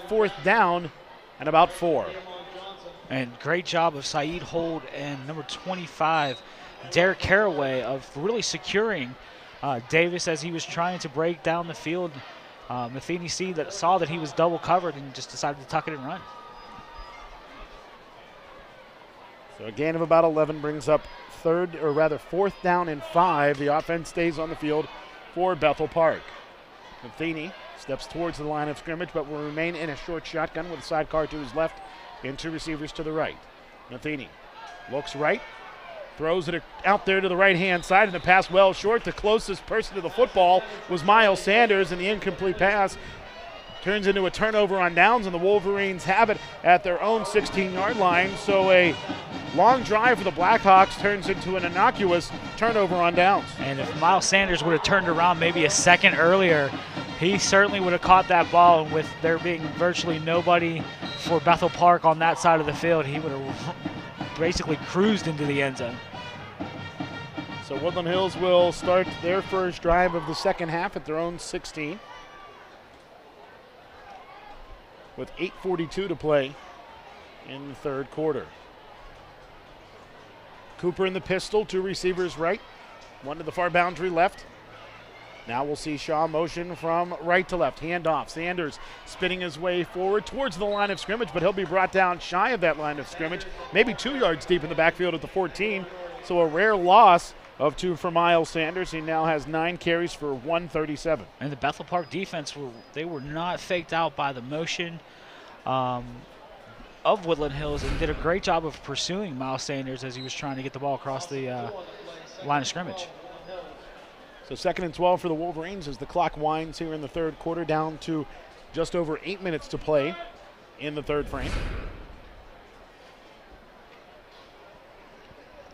4th down and about 4. And great job of Saeed Hold and number 25, Derek Caraway, of really securing Davis as he was trying to break down the field. Matheny saw that he was double covered and just decided to tuck it and run. So a gain of about 11 brings up 4th down and 5. The offense stays on the field for Bethel Park. Matheny steps towards the line of scrimmage, but will remain in a short shotgun with a sidecar to his left and 2 receivers to the right. Matheny looks right, throws it out there to the right-hand side, and the pass well short. The closest person to the football was Miles Sanders, and the incomplete pass turns into a turnover on downs, and the Wolverines have it at their own 16-yard line. So a long drive for the Blackhawks turns into an innocuous turnover on downs. And if Miles Sanders would have turned around maybe a second earlier, he certainly would have caught that ball. And with there being virtually nobody for Bethel Park on that side of the field, he would have basically cruised into the end zone. So Woodland Hills will start their first drive of the second half at their own 16. With 8:42 to play in the 3rd quarter. Cooper in the pistol, 2 receivers right, 1 to the far boundary left. Now we'll see Shaw motion from right to left, handoff. Sanders spinning his way forward towards the line of scrimmage, but he'll be brought down shy of that line of scrimmage, maybe 2 yards deep in the backfield at the 14. So a rare loss of 2 for Miles Sanders. He now has 9 carries for 137. And the Bethel Park defense, they were not faked out by the motion of Woodland Hills, and did a great job of pursuing Miles Sanders as he was trying to get the ball across the line of scrimmage. So 2nd and 12 for the Wolverines as the clock winds here in the 3rd quarter, down to just over 8 minutes to play in the 3rd frame.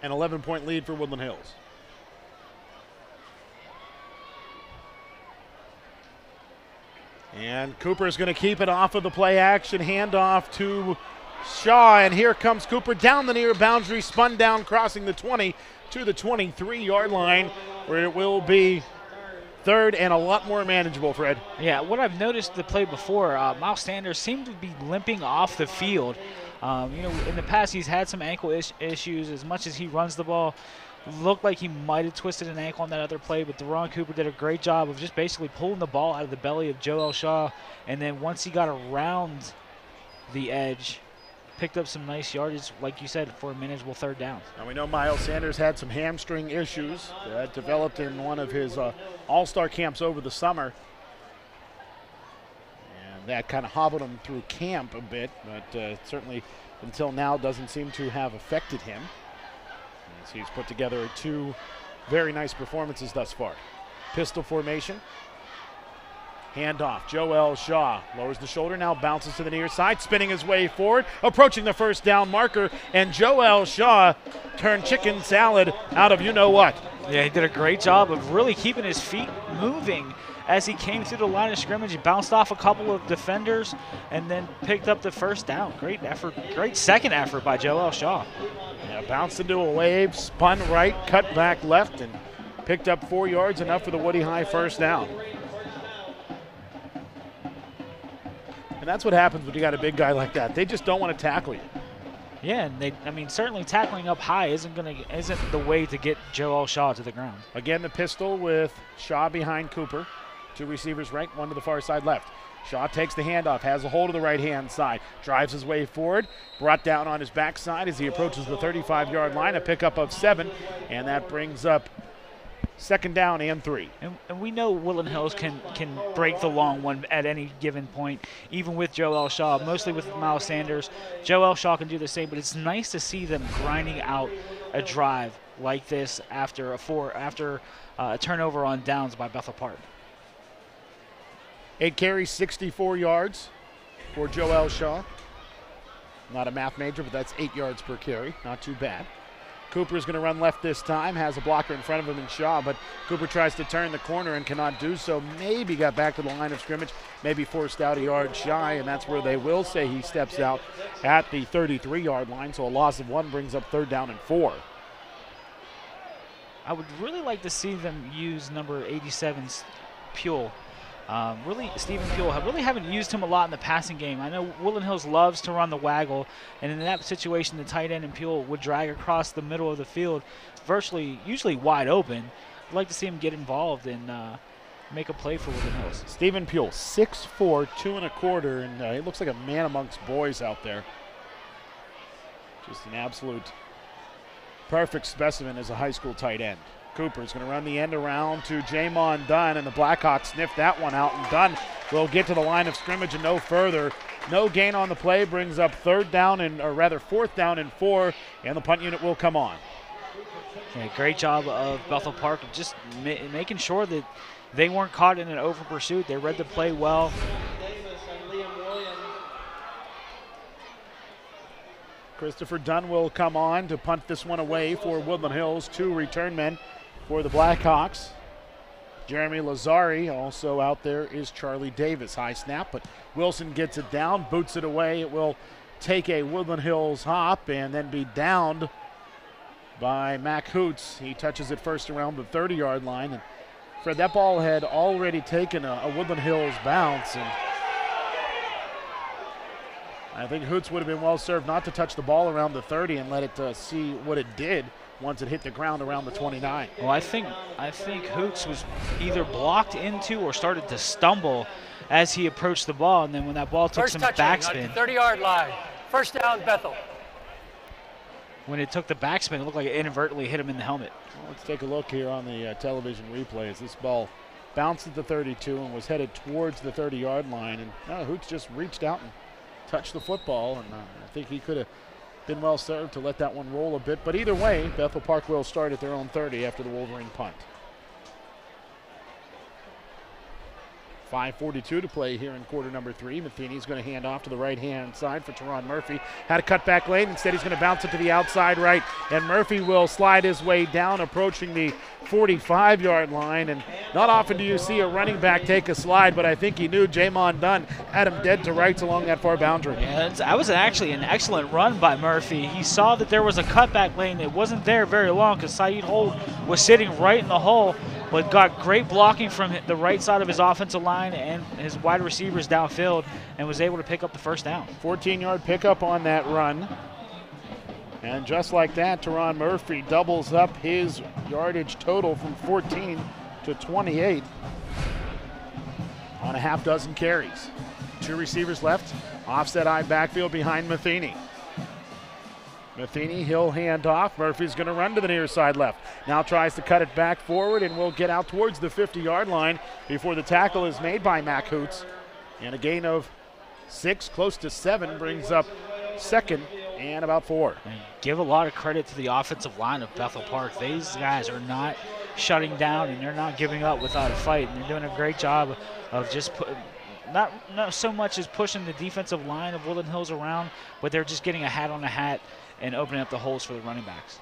An 11-point lead for Woodland Hills. And Cooper is going to keep it off of the play action handoff to Shaw, and here comes Cooper down the near boundary, spun down, crossing the 20 to the 23-yard line, where it will be 3rd and a lot more manageable, Fred. Yeah, what I've noticed the play before, Miles Sanders seemed to be limping off the field. In the past he's had some ankle issues. As much as he runs the ball, looked like he might have twisted an ankle on that other play, but Deron Cooper did a great job of just basically pulling the ball out of the belly of Joel Shaw, and then once he got around the edge, picked up some nice yardage, like you said, for a manageable 3rd down. Now we know Miles Sanders had some hamstring issues that developed in one of his all-star camps over the summer, and that kind of hobbled him through camp a bit, but certainly until now doesn't seem to have affected him. He's put together 2 very nice performances thus far. Pistol formation. Handoff. Joel Shaw lowers the shoulder, now bounces to the near side, spinning his way forward, approaching the 1st down marker, and Joel Shaw turned chicken salad out of you-know-what. Yeah, he did a great job of really keeping his feet moving as he came through the line of scrimmage. He bounced off a couple of defenders and then picked up the 1st down. Great effort, great second effort by Joel Shaw. Yeah, bounced into a wave, spun right, cut back left, and picked up 4 yards, enough for the Woody High 1st down. And that's what happens when you got a big guy like that. They just don't want to tackle you. Yeah, and certainly tackling up high isn't the way to get Joel Shaw to the ground. Again, the pistol with Shaw behind Cooper. 2 receivers right, 1 to the far side left. Shaw takes the handoff, has a hold of the right-hand side, drives his way forward, brought down on his backside as he approaches the 35-yard line, a pickup of 7, and that brings up 2nd down and 3. And we know Woodland Hills can break the long one at any given point, even with Joel Shaw, mostly with Miles Sanders. Joel Shaw can do the same, but it's nice to see them grinding out a drive like this after a turnover on downs by Bethel Park. 8 carries, 64 yards for Joel Shaw. Not a math major, but that's 8 yards per carry. Not too bad. Cooper's going to run left this time, has a blocker in front of him in Shaw, but Cooper tries to turn the corner and cannot do so. Maybe got back to the line of scrimmage, maybe forced out a yard shy, and that's where they will say he steps out at the 33-yard line. So a loss of 1 brings up 3rd down and 4. I would really like to see them use number 87's Puel. Stephen Puel, really haven't used him a lot in the passing game. I know Woodland Hills loves to run the waggle, and in that situation, the tight end and Puel would drag across the middle of the field, usually wide open. I'd like to see him get involved and make a play for Woodland Hills. Stephen Puel, 6'4", 2 1/4, and he looks like a man amongst boys out there. Just an absolute perfect specimen as a high school tight end. Cooper's going to run the end around to Jamon Dunn, and the Blackhawks sniff that one out, and Dunn will get to the line of scrimmage and no further. No gain on the play, brings up 4th down and 4, and the punt unit will come on. Yeah, great job of Bethel Park of just making sure that they weren't caught in an over pursuit. They read the play well. Christopher Dunn will come on to punt this one away for Woodland Hills. 2 return men for the Blackhawks. Jeremy Lazari also out there is Charlie Davis. High snap, but Wilson gets it down, boots it away. It will take a Woodland Hills hop and then be downed by Mac Hoots. He touches it first around the 30-yard line. And Fred, that ball had already taken a Woodland Hills bounce, and I think Hoots would have been well served not to touch the ball around the 30 and let it see what it did once it hit the ground around the 29. Well, I think Hoots was either blocked into or started to stumble as he approached the ball, and then when that ball took some backspin. 30-yard line. 1st down, Bethel. When it took the backspin, it looked like it inadvertently hit him in the helmet. Well, let's take a look here on the television replay as this ball bounced at the 32 and was headed towards the 30-yard line, and Hoots just reached out and touched the football, and I think he could have been well served to let that one roll a bit. But either way, Bethel Park will start at their own 30 after the Wolverine punt. 5:42 to play here in quarter number 3. Matheny's going to hand off to the right-hand side for Teron Murphy. Had a cutback lane. Instead, he's going to bounce it to the outside right, and Murphy will slide his way down, approaching the 45-yard line. And not often do you see a running back take a slide, but I think he knew Jamon Dunn had him dead to rights along that far boundary. Yeah, that was actually an excellent run by Murphy. He saw that there was a cutback lane. It wasn't there very long because Saeed Holt was sitting right in the hole, but got great blocking from the right side of his offensive line and his wide receivers downfield and was able to pick up the 1st down. 14-yard pickup on that run. And just like that, Teron Murphy doubles up his yardage total from 14 to 28 on a half dozen carries. 2 receivers left, offset eye backfield behind Matheny. Matheny, he'll hand off. Murphy's going to run to the near side left. Now tries to cut it back forward and will get out towards the 50-yard line before the tackle is made by Mac Hoots. And a gain of 6, close to 7, brings up 2nd and about 4. And give a lot of credit to the offensive line of Bethel Park. These guys are not shutting down and they're not giving up without a fight. And they're doing a great job of just not so much as pushing the defensive line of Woodland Hills around, but they're just getting a hat on a hat and opening up the holes for the running backs.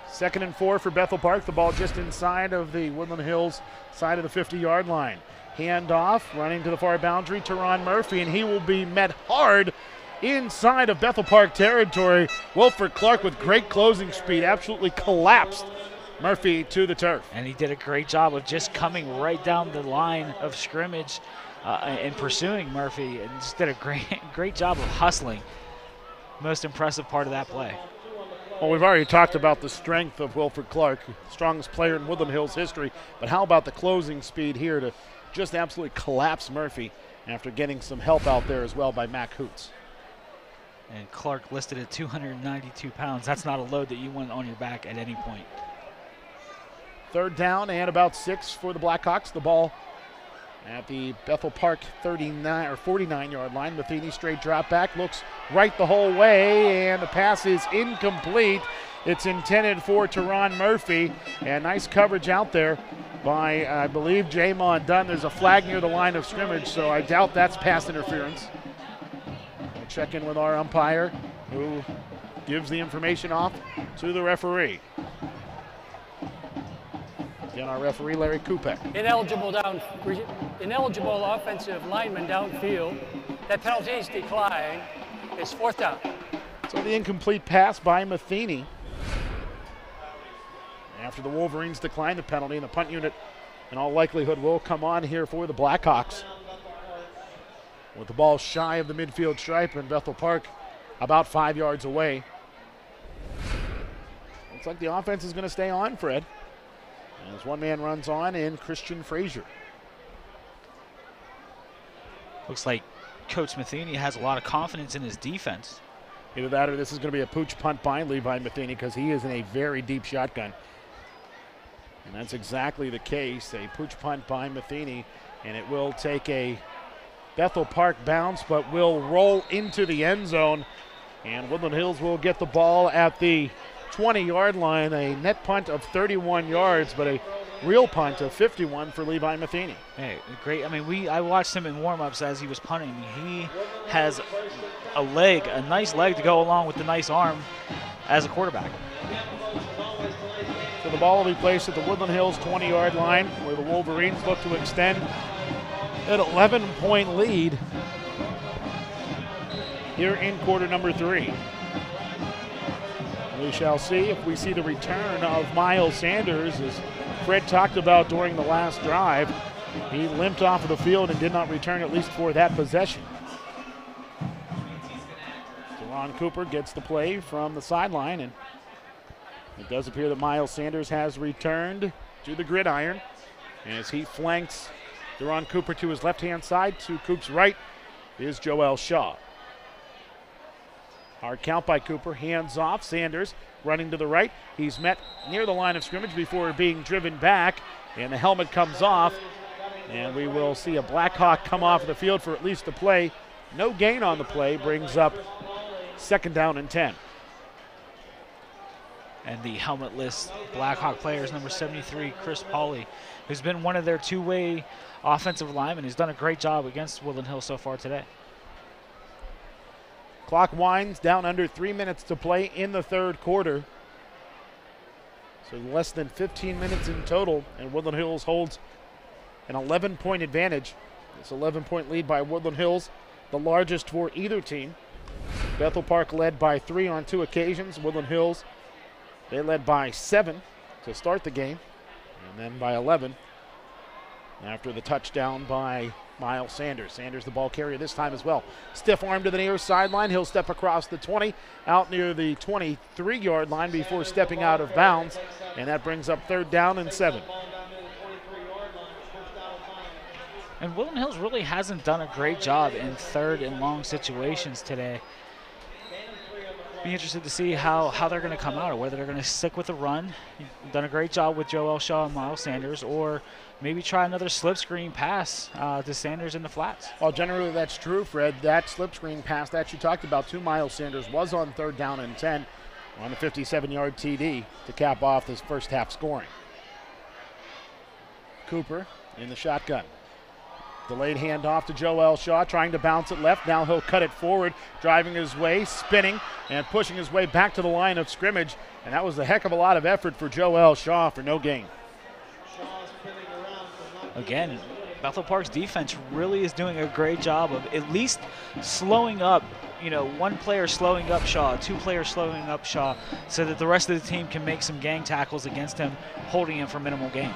2nd and 4 for Bethel Park. The ball just inside of the Woodland Hills side of the 50-yard line. Hand off, running to the far boundary, Teron Murphy, and he will be met hard inside of Bethel Park territory. Wilford Clark with great closing speed absolutely collapsed Murphy to the turf. And he did a great job of just coming right down the line of scrimmage and pursuing Murphy, and just did a great job of hustling. Most impressive part of that play. Well, we've already talked about the strength of Wilford Clark, strongest player in Woodland Hills history, but how about the closing speed here to just absolutely collapse Murphy after getting some help out there as well by Mac Hoots. And Clark listed at 292 pounds. That's not a load that you want on your back at any point. Third down and about 6 for the Blackhawks. The ball at the Bethel Park 39 or 49-yard line. Matheny straight drop back, looks right the whole way, and the pass is incomplete. It's intended for Teron Murphy, and nice coverage out there by, I believe, Jamon Dunn. There's a flag near the line of scrimmage, so I doubt that's pass interference. We'll check in with our umpire, who gives the information off to the referee. Again, our referee, Larry Kupek. Ineligible offensive lineman downfield. That penalty is declined. It's 4th down. So the incomplete pass by Matheny. After the Wolverines decline the penalty, and the punt unit in all likelihood will come on here for the Blackhawks. With the ball shy of the midfield stripe in Bethel Park, about 5 yards away. Looks like the offense is going to stay on, Fred. As one man runs on in Christian Frazier. Looks like Coach Matheny has a lot of confidence in his defense. Either that or this is going to be a pooch punt by Levi Matheny, because he is in a very deep shotgun. And that's exactly the case, a pooch punt by Matheny, and it will take a Bethel Park bounce, but will roll into the end zone. And Woodland Hills will get the ball at the 20-yard line, a net punt of 31 yards, but a real punt of 51 for Levi Matheny. Hey, great. I mean, I watched him in warm-ups as he was punting. He has a nice leg to go along with the nice arm as a quarterback. So the ball will be placed at the Woodland Hills 20-yard line, where the Wolverines look to extend an 11-point lead here in quarter number 3. We shall see if we see the return of Miles Sanders, as Fred talked about during the last drive. He limped off of the field and did not return, at least for that possession. Ron Cooper gets the play from the sideline, and it does appear that Miles Sanders has returned to the gridiron as he flanks Deron Cooper to his left-hand side. To Coop's right is Joel Shaw. Hard count by Cooper, hands off. Sanders running to the right. He's met near the line of scrimmage before being driven back, and the helmet comes off, and we will see a Blackhawk come off the field for at least the play. No gain on the play, brings up 2nd down and 10. And the helmetless Blackhawk player is number 73, Chris Pauley, who's been one of their two-way offensive linemen. He's done a great job against Woodland Hills so far today. Clock winds down, under 3 minutes to play in the third quarter. So less than 15 minutes in total, and Woodland Hills holds an 11-point advantage. This 11-point lead by Woodland Hills, the largest for either team. Bethel Park led by 3 on 2 occasions. Woodland Hills, they led by 7 to start the game, and then by 11 after the touchdown by Miles Sanders. Sanders, the ball carrier this time as well. Stiff arm to the near sideline. He'll step across the 20, out near the 23-yard line before stepping out of bounds, and that brings up 3rd down and 7. And Woodland Hills really hasn't done a great job in 3rd and long situations today. Be interested to see how they're going to come out, or whether they're going to stick with the run. You've done a great job with Joel Shaw and Miles Sanders, or maybe try another slip screen pass to Sanders in the flats. Well, generally that's true, Fred. That slip screen pass that you talked about to Miles Sanders was on 3rd down and 10 on a 57-yard TD to cap off this first half scoring. Cooper in the shotgun. Delayed handoff to Joel Shaw, trying to bounce it left. Now he'll cut it forward, driving his way, spinning, and pushing his way back to the line of scrimmage. And that was a heck of a lot of effort for Joel Shaw for no gain. Again, Bethel Park's defense really is doing a great job of at least slowing up, one player slowing up Shaw, 2 players slowing up Shaw, so that the rest of the team can make some gang tackles against him, holding him for minimal gains.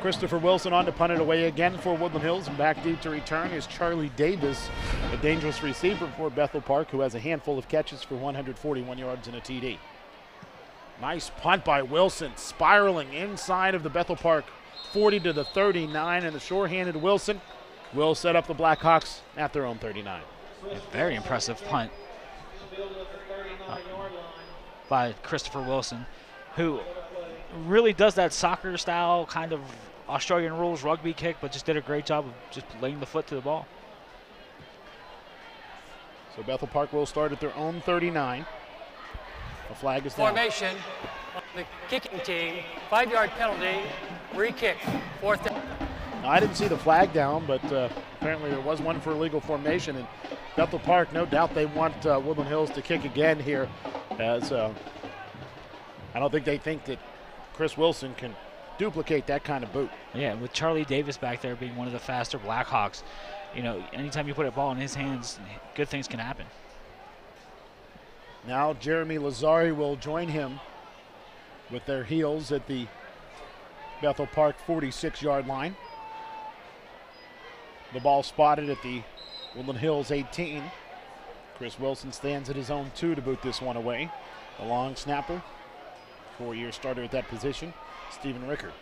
Christopher Wilson on to punt it away again for Woodland Hills, and back deep to return is Charlie Davis, a dangerous receiver for Bethel Park, who has a handful of catches for 141 yards and a TD. Nice punt by Wilson, spiraling inside of the Bethel Park 40 to the 39, and the sure-handed Wilson will set up the Black Hawks at their own 39. A very impressive punt by Christopher Wilson, who really does that soccer-style kind of Australian rules rugby kick, but just did a great job of just laying the foot to the ball. So Bethel Park will start at their own 39. The flag is down. Formation on the kicking team, 5-yard penalty, re-kick, 4th down. Now, I didn't see the flag down, but apparently there was one for illegal formation. And Bethel Park, no doubt they want Woodland Hills to kick again here, as I don't think they think that Chris Wilson can duplicate that kind of boot. Yeah, with Charlie Davis back there being one of the faster Black Hawks, anytime you put a ball in his hands, good things can happen. Now Jeremy Lazari will join him with their heels at the Bethel Park 46-yard line. The ball spotted at the Woodland Hills 18. Chris Wilson stands at his own 2 to boot this one away. The long snapper, 4-year starter at that position, Stephen Rickard.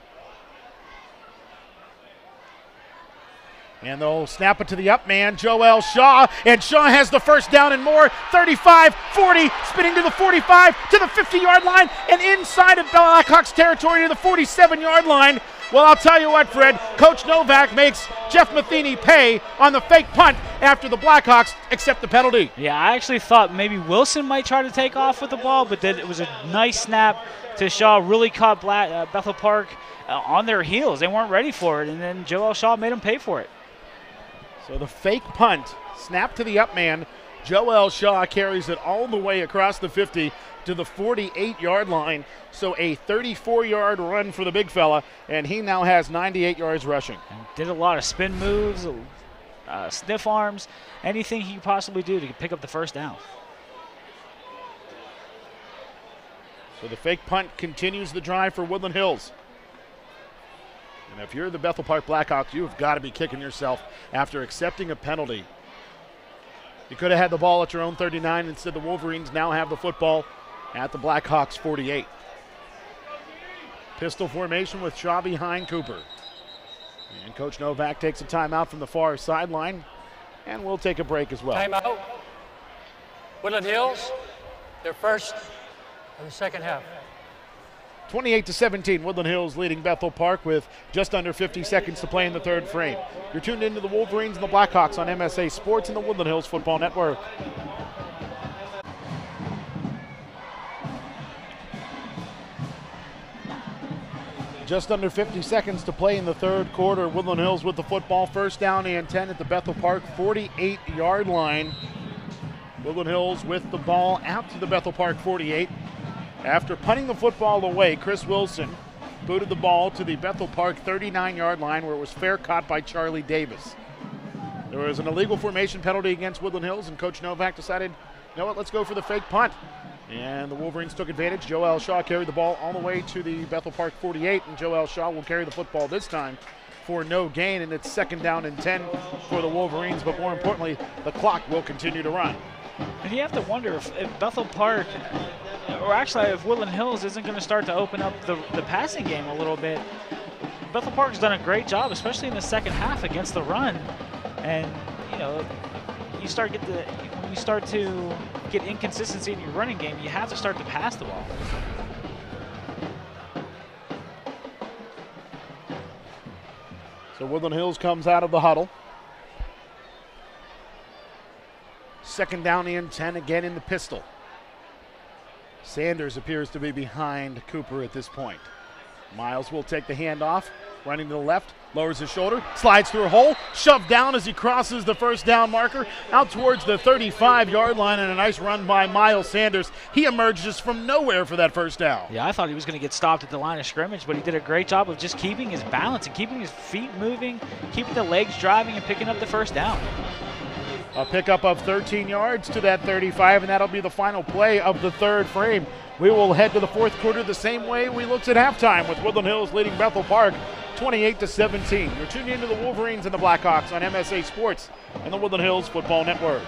And they'll snap it to the up man, Joel Shaw, and Shaw has the first down and more. 35, 40, spinning to the 45, to the 50-yard line, and inside of Blackhawks territory to the 47-yard line. Well, I'll tell you what, Fred, Coach Novak makes Jeff Matheny pay on the fake punt after the Blackhawks accept the penalty. Yeah, I actually thought maybe Wilson might try to take off with the ball, but then it was a nice snap to Shaw, really caught Bethel Park on their heels. They weren't ready for it, and then Joel Shaw made them pay for it. So the fake punt, snap to the up man, Joel Shaw carries it all the way across the 50 to the 48-yard line. So a 34-yard run for the big fella, and he now has 98 yards rushing. And did a lot of spin moves, sniff arms, anything he could possibly do to pick up the first down. So the fake punt continues the drive for Woodland Hills. And if you're the Bethel Park Blackhawks, you've got to be kicking yourself after accepting a penalty. You could have had the ball at your own 39. Instead, the Wolverines now have the football at the Blackhawks 48. Pistol formation with Shaw behind Cooper. And Coach Novak takes a timeout from the far sideline, and we'll take a break as well. Timeout. Woodland Hills, their first of the second half. 28-17, Woodland Hills leading Bethel Park with just under 50 seconds to play in the third frame. You're tuned into the Wolverines and the Blackhawks on MSA Sports and the Woodland Hills Football Network. Just under 50 seconds to play in the third quarter. Woodland Hills with the football, first down and 10 at the Bethel Park 48-yard line. Woodland Hills with the ball out to the Bethel Park 48. After punting the football away, Chris Wilson booted the ball to the Bethel Park 39-yard line, where it was fair caught by Charlie Davis. There was an illegal formation penalty against Woodland Hills, and Coach Novak decided, you know what, let's go for the fake punt. And the Wolverines took advantage. Joel Shaw carried the ball all the way to the Bethel Park 48, and Joel Shaw will carry the football this time for no gain, and it's second down and 10 for the Wolverines, but more importantly, the clock will continue to run. And you have to wonder if Bethel Park, or actually if Woodland Hills isn't going to start to open up the passing game a little bit. Bethel Park's done a great job, especially in the second half against the run. And, when you start to get inconsistency in your running game, you have to start to pass the ball. So Woodland Hills comes out of the huddle. Second down and 10 again in the pistol. Sanders appears to be behind Cooper at this point. Miles will take the handoff, running to the left, lowers his shoulder, slides through a hole, shoved down as he crosses the first down marker, out towards the 35-yard line, and a nice run by Miles Sanders. He emerges from nowhere for that first down. Yeah, I thought he was going to get stopped at the line of scrimmage, but he did a great job of just keeping his balance and keeping his feet moving, keeping the legs driving, and picking up the first down. A pickup of 13 yards to that 35, and that'll be the final play of the third frame. We will head to the fourth quarter the same way we looked at halftime, with Woodland Hills leading Bethel Park 28-17. You're tuned into the Wolverines and the Black Hawks on MSA Sports and the Woodland Hills Football Network.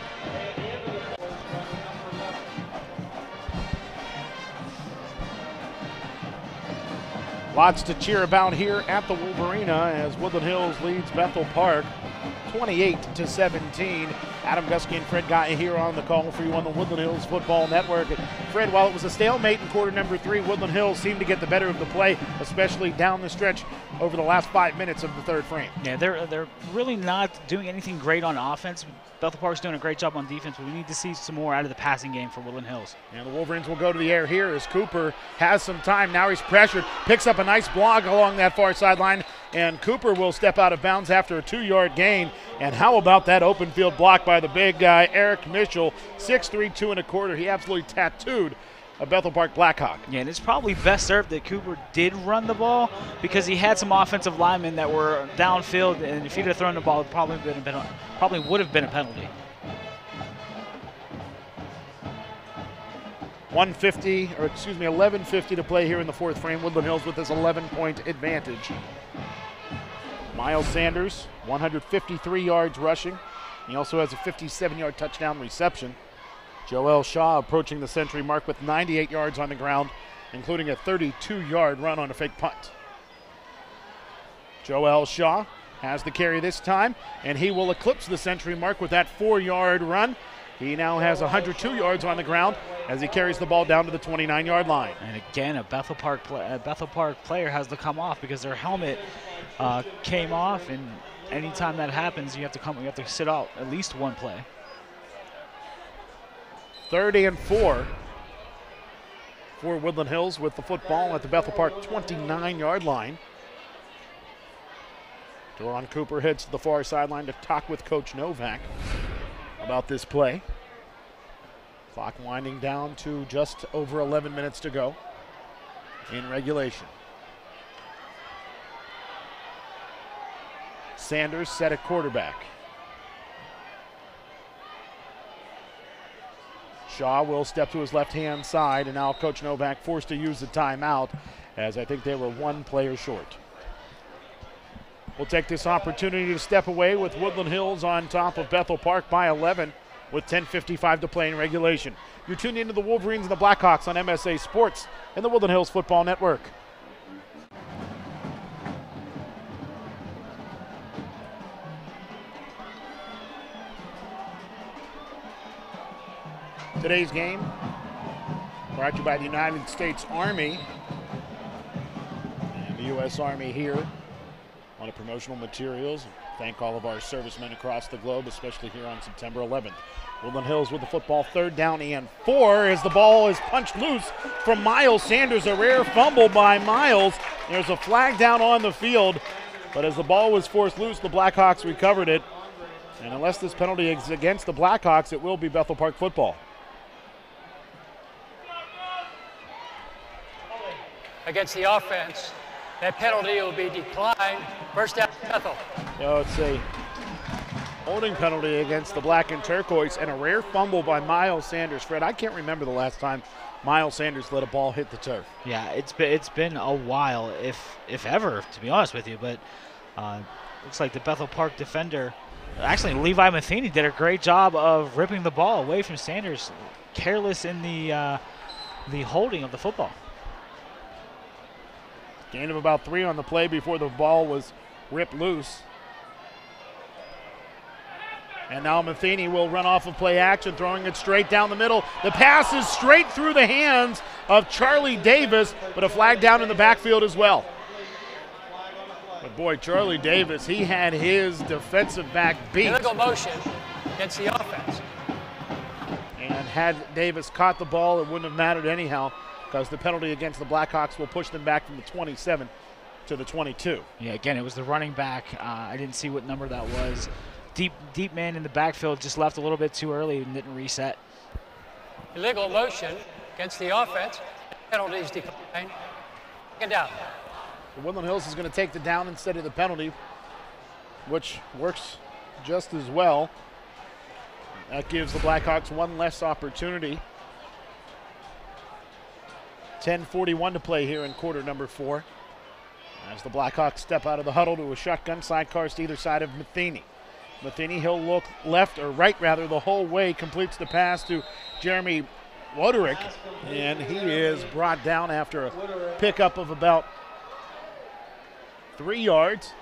Lots to cheer about here at the Wolverina as Woodland Hills leads Bethel Park 28-17. Adam Gusky and Fred got you here on the call for you on the Woodland Hills Football Network. Fred, while it was a stalemate in quarter number 3, Woodland Hills seemed to get the better of the play, especially down the stretch over the last 5 minutes of the third frame. Yeah, they're really not doing anything great on offense. Bethel Park's doing a great job on defense, but we need to see some more out of the passing game for Woodland Hills. And the Wolverines will go to the air here as Cooper has some time. Now he's pressured, picks up a nice block along that far sideline, and Cooper will step out of bounds after a 2-yard gain. And how about that open field block by the big guy, Eric Mitchell, 6'3", 2 1/4. He absolutely tattooed a Bethel Park Blackhawk. Yeah, and it's probably best served that Cooper did run the ball because he had some offensive linemen that were downfield, and if he'd have thrown the ball, it probably would have been a penalty. 11:50 to play here in the fourth frame. Woodland Hills with this 11-point advantage. Miles Sanders, 153 yards rushing. He also has a 57-yard touchdown reception. Joel Shaw approaching the century mark with 98 yards on the ground, including a 32-yard run on a fake punt. Joel Shaw has the carry this time, and he will eclipse the century mark with that 4-yard run. He now has 102 yards on the ground as he carries the ball down to the 29-yard line. And again, a Bethel Park player has to come off because their helmet came off, and anytime that happens, you have to sit out at least one play. 30 and 4 for Woodland Hills with the football at the Bethel Park 29-yard line. Doron Cooper heads to the far sideline to talk with Coach Novak about this play. Clock winding down to just over 11 minutes to go in regulation. Sanders set at quarterback. Shaw will step to his left-hand side, and now Coach Novak forced to use the timeout as I think they were one player short. We'll take this opportunity to step away with Woodland Hills on top of Bethel Park by 11 with 10:55 to play in regulation. You're tuned into the Wolverines and the Black Hawks on MSA Sports and the Woodland Hills Football Network. Today's game brought to you by the United States Army and the U.S. Army here. A lot of promotional materials. Thank all of our servicemen across the globe, especially here on September 11th. Woodland Hills with the football, 3rd down and 4 as the ball is punched loose from Miles Sanders. A rare fumble by Miles. There's a flag down on the field, but as the ball was forced loose, the Blackhawks recovered it. And unless this penalty is against the Blackhawks, it will be Bethel Park football. Against the offense, that penalty will be declined. First down, Bethel. So it's a holding penalty against the black and turquoise and a rare fumble by Miles Sanders. Fred, I can't remember the last time Miles Sanders let a ball hit the turf. Yeah, it's been a while, if ever, to be honest with you. But looks like the Bethel Park defender, actually Levi Matheny, did a great job of ripping the ball away from Sanders. Careless in the holding of the football. Gain of about 3 on the play before the ball was ripped loose. And now Matheny will run off of play action, throwing it straight down the middle. The pass is straight through the hands of Charlie Davis, but a flag down in the backfield as well. But boy, Charlie Davis, he had his defensive back beat. Illegal motion against the offense. And had Davis caught the ball, it wouldn't have mattered anyhow, because the penalty against the Blackhawks will push them back from the 27 to the 22. Yeah, again, it was the running back. I didn't see what number that was. Deep man in the backfield just left a little bit too early and didn't reset. Illegal motion against the offense. Penalties declined. Second down. The Woodland Hills is going to take the down instead of the penalty, which works just as well. That gives the Blackhawks one less opportunity. 10:41 to play here in quarter number 4. As the Blackhawks step out of the huddle to a shotgun, sidecars to either side of Matheny. Matheny, he'll look left, or right rather, the whole way, completes the pass to Jeremy Woderick, and he is brought down after a pickup of about 3 yards,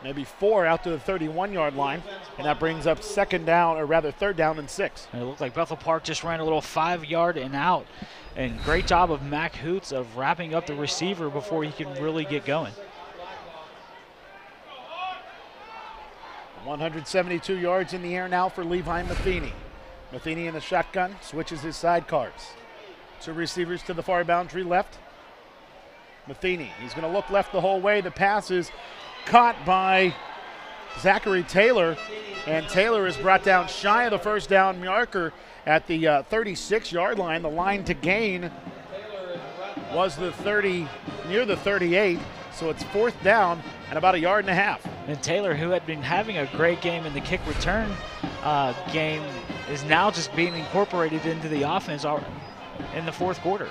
maybe 4 out to the 31-yard line, and that brings up third down and 6. And it looked like Bethel Park just ran a little 5-yard and out, and great job of Mac Hoots of wrapping up the receiver before he could really get going. 172 yards in the air now for Levi Matheny. Matheny in the shotgun, switches his sidecars. 2 receivers to the far boundary left. Matheny, he's going to look left the whole way. The pass is caught by Zachary Taylor, and Taylor is brought down shy of the first down marker at the 36-yard line. The line to gain was near the 38, so it's 4th down and about 1.5 yards. And Taylor, who had been having a great game in the kick return game, is now just being incorporated into the offense in the 4th quarter.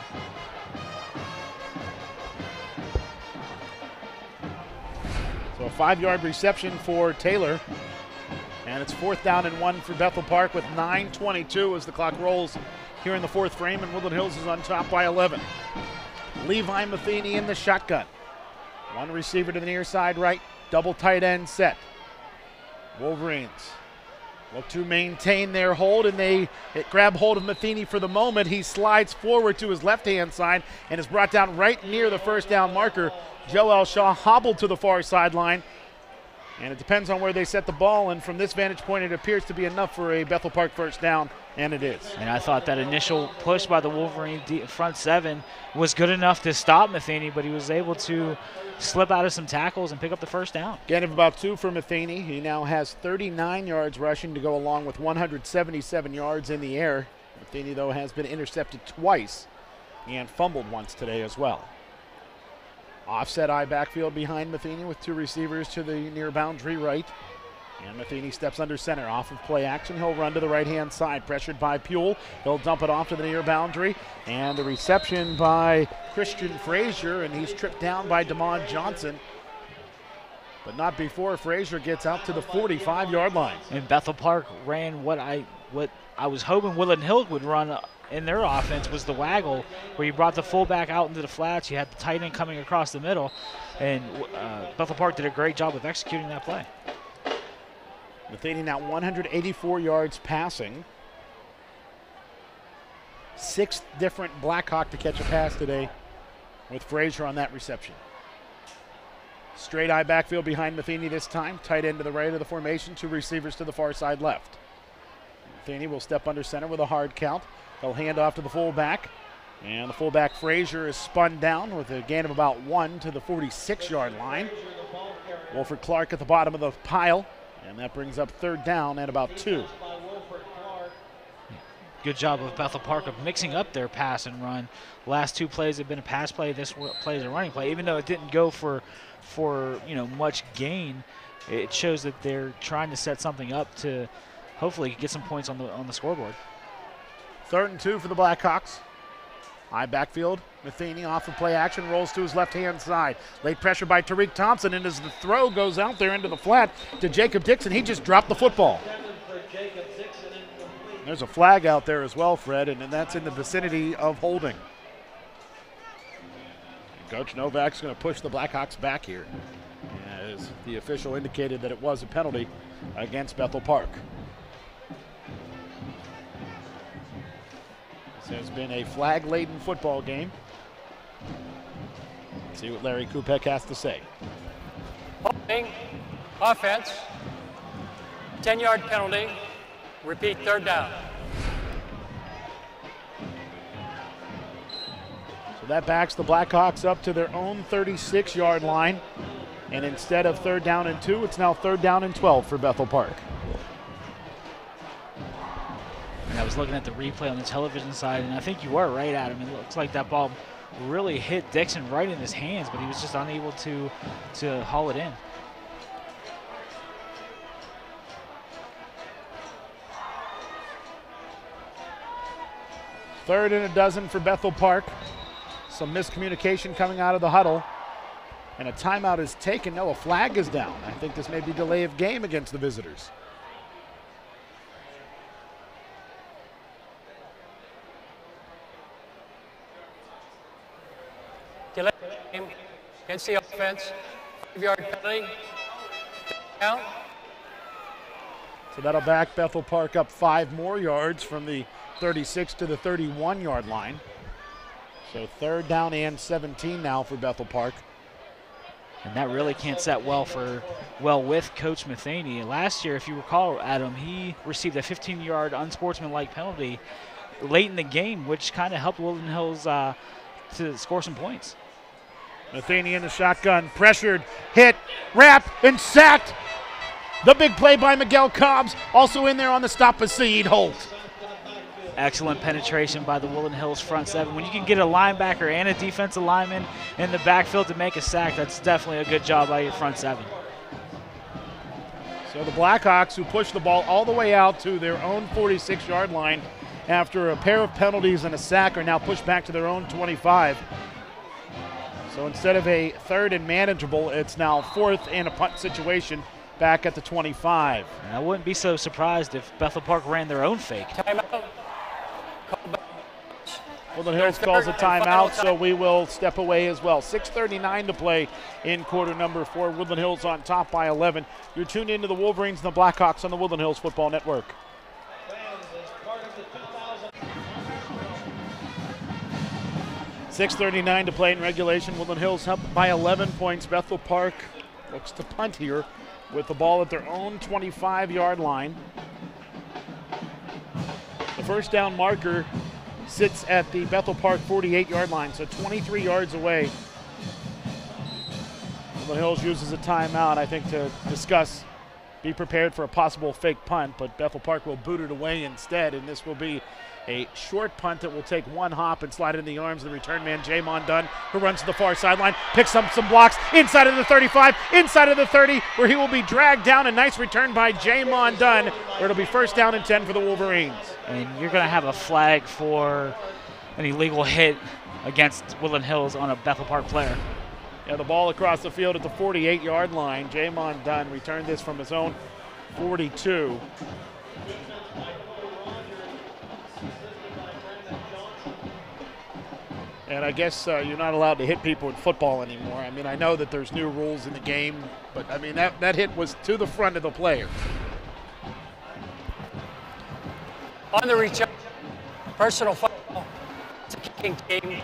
So a 5-yard reception for Taylor. And it's 4th down and 1 for Bethel Park with 9:22 as the clock rolls here in the 4th frame, and Woodland Hills is on top by 11. Levi Matheny in the shotgun. 1 receiver to the near side right, double tight end set. Wolverines look to maintain their hold, and they grab hold of Matheny for the moment. He slides forward to his left-hand side and is brought down right near the first down marker. Joel Shaw hobbled to the far sideline, and it depends on where they set the ball, and from this vantage point it appears to be enough for a Bethel Park first down, and it is. And I thought that initial push by the Wolverine front 7 was good enough to stop Matheny, but he was able to slip out of some tackles and pick up the first down. Gain of about 2 for Matheny. He now has 39 yards rushing to go along with 177 yards in the air. Matheny, though, has been intercepted twice and fumbled once today as well. Offset I backfield behind Matheny with 2 receivers to the near boundary right. And Matheny steps under center. Off of play action, he'll run to the right-hand side. Pressured by Puel. He'll dump it off to the near boundary. And the reception by Christian Frazier, and he's tripped down by Damon Johnson. But not before Frazier gets out to the 45-yard line. And Bethel Park ran what I was hoping Woodland Hills would run in their offense, was the waggle, where you brought the fullback out into the flats. You had the tight end coming across the middle, and Bethel Park did a great job of executing that play. Matheny now 184 yards passing. 6th different Blackhawk to catch a pass today with Frazier on that reception. Straight eye backfield behind Matheny this time. Tight end to the right of the formation. 2 receivers to the far side left. Matheny will step under center with a hard count. He'll hand off to the fullback. And the fullback Frazier is spun down with a gain of about 1 to the 46-yard line. Wilford Clark at the bottom of the pile. And that brings up 3rd down and about 2. Good job of Bethel Park of mixing up their pass and run. Last 2 plays have been a pass play. This play is a running play. Even though it didn't go for much gain, it shows that they're trying to set something up to hopefully get some points on the scoreboard. 3rd and 2 for the Blackhawks. High backfield. Matheny off of play action, rolls to his left-hand side. Late pressure by Tariq Thompson, and as the throw goes out there into the flat to Jacob Dixon, he just dropped the football. There's a flag out there as well, Fred, and that's in the vicinity of holding. Coach Novak's going to push the Blackhawks back here, as the official indicated that it was a penalty against Bethel Park. This has been a flag-laden football game. Let's see what Larry Kupek has to say. Holding, offense, 10-yard penalty, repeat 3rd down. So that backs the Blackhawks up to their own 36-yard line. And instead of 3rd down and 2, it's now 3rd down and 12 for Bethel Park. And I was looking at the replay on the television side, and I think you were right, Adam. It looks like that ball really hit Dixon right in his hands, but he was just unable to haul it in. 3rd and a dozen for Bethel Park. Some miscommunication coming out of the huddle. And a timeout is taken. No, a flag is down. I think this may be delay of game against the visitors. Delay of game against the offense. 5-yard penalty. Count. So that'll back Bethel Park up 5 more yards from the 36 to the 31-yard line. So 3rd down and 17 now for Bethel Park. And that really can't set well with Coach Matheny. Last year, if you recall, Adam, he received a 15-yard unsportsmanlike penalty late in the game, which kind of helped Woodland Hills to score some points. Matheny in the shotgun, pressured, hit, wrapped, and sacked. The big play by Miguel Cobbs, also in there on the stop of Saeed Holt. Excellent penetration by the Woodland Hills front 7. When you can get a linebacker and a defensive lineman in the backfield to make a sack, that's definitely a good job by your front 7. So the Blackhawks, who pushed the ball all the way out to their own 46-yard line after a pair of penalties and a sack, are now pushed back to their own 25. So instead of a 3rd and manageable, it's now 4th and a punt situation back at the 25. And I wouldn't be so surprised if Bethel Park ran their own fake. Timeout. Woodland Hills calls a timeout, so we will step away as well. 6:39 to play in quarter number 4. Woodland Hills on top by 11. You're tuned into the Wolverines and the Black Hawks on the Woodland Hills Football Network. 6:39 to play in regulation. Woodland Hills up by 11 points. Bethel Park looks to punt here with the ball at their own 25-yard line. The first down marker sits at the Bethel Park 48-yard line, so 23 yards away. Woodland Hills uses a timeout, I think, to discuss, be prepared for a possible fake punt, but Bethel Park will boot it away instead, and this will be a short punt that will take one hop and slide it in the arms of the return man, Jamon Dunn, who runs to the far sideline, picks up some blocks inside of the 35, inside of the 30, where he will be dragged down. A nice return by Jamon Dunn, where it'll be 1st down and 10 for the Wolverines. And you're going to have a flag for an illegal hit against Woodland Hills on a Bethel Park player. Yeah, the ball across the field at the 48-yard line. Jamon Dunn returned this from his own 42. And I guess you're not allowed to hit people in football anymore. I mean, I know that there's new rules in the game, but I mean, that hit was to the front of the player. On the reach, personal foul. It's a kicking team.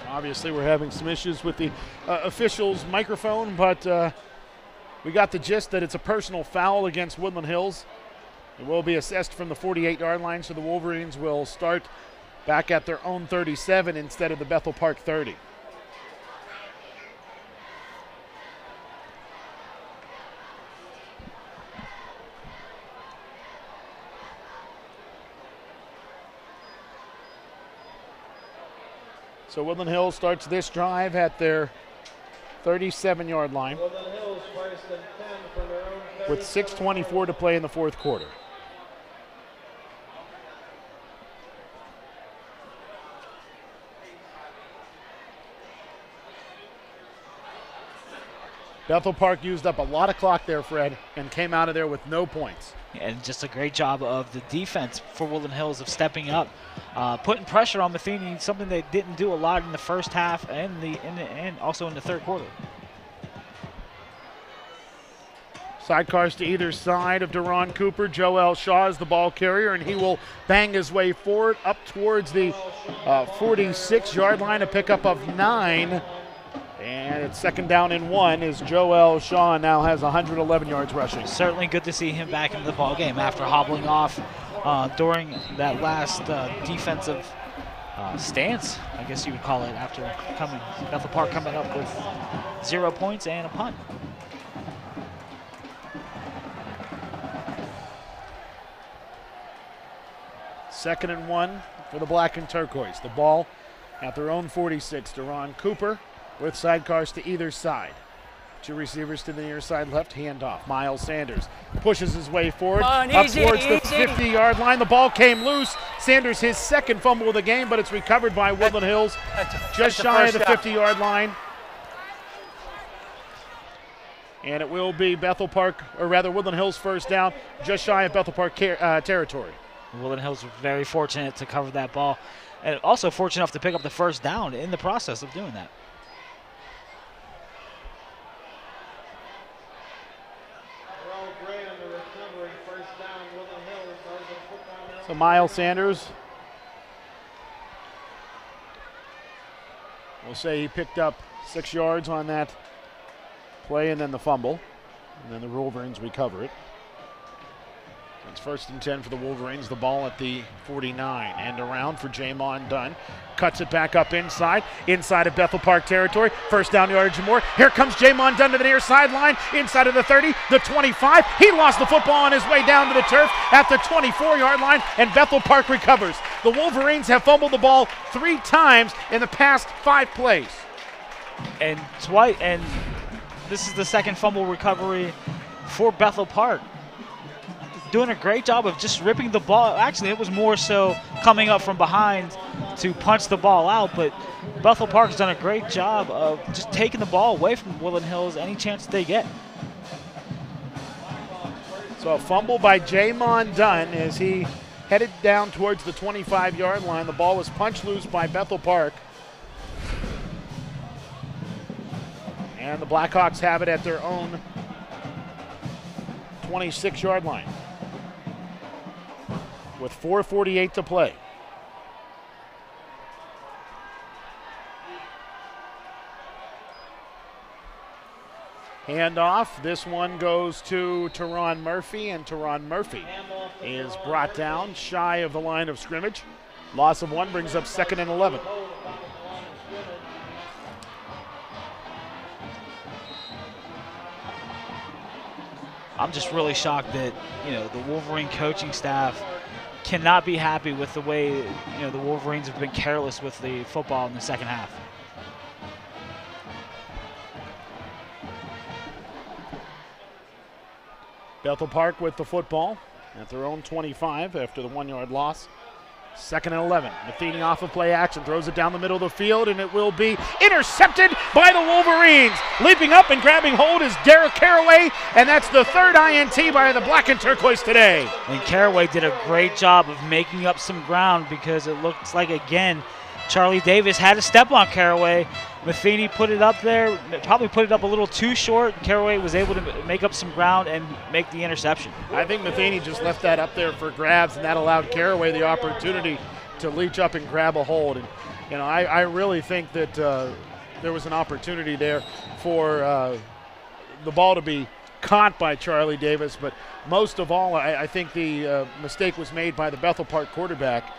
Obviously, we're having some issues with the officials' microphone, but we got the gist that it's a personal foul against Woodland Hills. It will be assessed from the 48-yard line, so the Wolverines will start back at their own 37 instead of the Bethel Park 30. So Woodland Hills starts this drive at their 37-yard line with 6:24 to play in the 4th quarter. Bethel Park used up a lot of clock there, Fred, and came out of there with no points. And just a great job of the defense for Woodland Hills of stepping up, putting pressure on Matheny, something they didn't do a lot in the first half and also in the 3rd quarter. Sidecars to either side of Deron Cooper. Joel Shaw is the ball carrier, and he will bang his way forward up towards the 46-yard line, a pickup of 9. And it's 2nd down and 1 as Joel Shaw now has 111 yards rushing. Certainly good to see him back into the ball game after hobbling off during that last defensive stance, I guess you would call it, after Bethel Park coming up with 0 points and a punt. Second and 1 for the Black and Turquoise. The ball at their own 46. Deron Cooper with sidecars to either side. Two receivers to the near side left, handoff. Miles Sanders pushes his way forward, Come on, up easy, towards the easy. 50-yard line. The ball came loose. Sanders, his second fumble of the game, but it's recovered by Woodland Hills just shy of the 50-yard line. And it will be Bethel Park, or rather Woodland Hills first down, just shy of Bethel Park territory. Woodland Hills were very fortunate to cover that ball, and also fortunate enough to pick up the first down in the process of doing that. So Miles Sanders, we'll say he picked up 6 yards on that play and then the fumble. And then the Wolverines recover it. It's 1st and 10 for the Wolverines. The ball at the 49. End around for Jamon Dunn. Cuts it back up inside of Bethel Park territory. First down yardage and more. Here comes Jamon Dunn to the near sideline. Inside of the 30, the 25. He lost the football on his way down to the turf at the 24-yard line, and Bethel Park recovers. The Wolverines have fumbled the ball 3 times in the past 5 plays. And this is the second fumble recovery for Bethel Park. Doing a great job of just ripping the ball. Actually, it was more so coming up from behind to punch the ball out, but Bethel Park has done a great job of just taking the ball away from Woodland Hills any chance that they get. So a fumble by Jamon Dunn as he headed down towards the 25-yard line. The ball was punched loose by Bethel Park. And the Blackhawks have it at their own 26-yard line with 4:48 to play. Handoff. This one goes to Teron Murphy, and Teron Murphy is brought down shy of the line of scrimmage. Loss of 1 brings up 2nd and 11. I'm just really shocked that, the Wolverine coaching staff cannot be happy with the way, the Wolverines have been careless with the football in the second half. Bethel Park with the football at their own 25 after the 1-yard loss. 2nd and 11. Matheny off of play action, throws it down the middle of the field, and it will be intercepted by the Wolverines. Leaping up and grabbing hold is Derek Caraway, and that's the 3rd INT by the Black and Turquoise today. And Caraway did a great job of making up some ground because it looks like, again, Charlie Davis had to step on Caraway. Matheny put it up there, probably put it up a little too short. Caraway was able to make up some ground and make the interception. I think Matheny just left that up there for grabs, and that allowed Caraway the opportunity to reach up and grab a hold. And I really think that there was an opportunity there for the ball to be caught by Charlie Davis, but most of all, I think the mistake was made by the Bethel Park quarterback.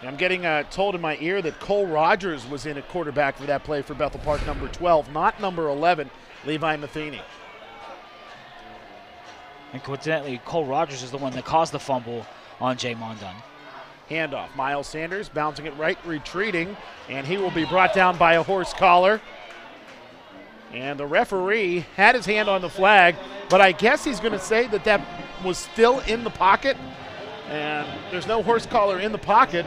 I'm getting told in my ear that Cole Rogers was in a quarterback for that play for Bethel Park, number 12, not number 11, Levi Matheny. And coincidentally, Cole Rogers is the one that caused the fumble on Jamon Dunn. Handoff, Miles Sanders bouncing it right, retreating, and he will be brought down by a horse collar. And the referee had his hand on the flag, but I guess he's going to say that that was still in the pocket. And there's no horse collar in the pocket,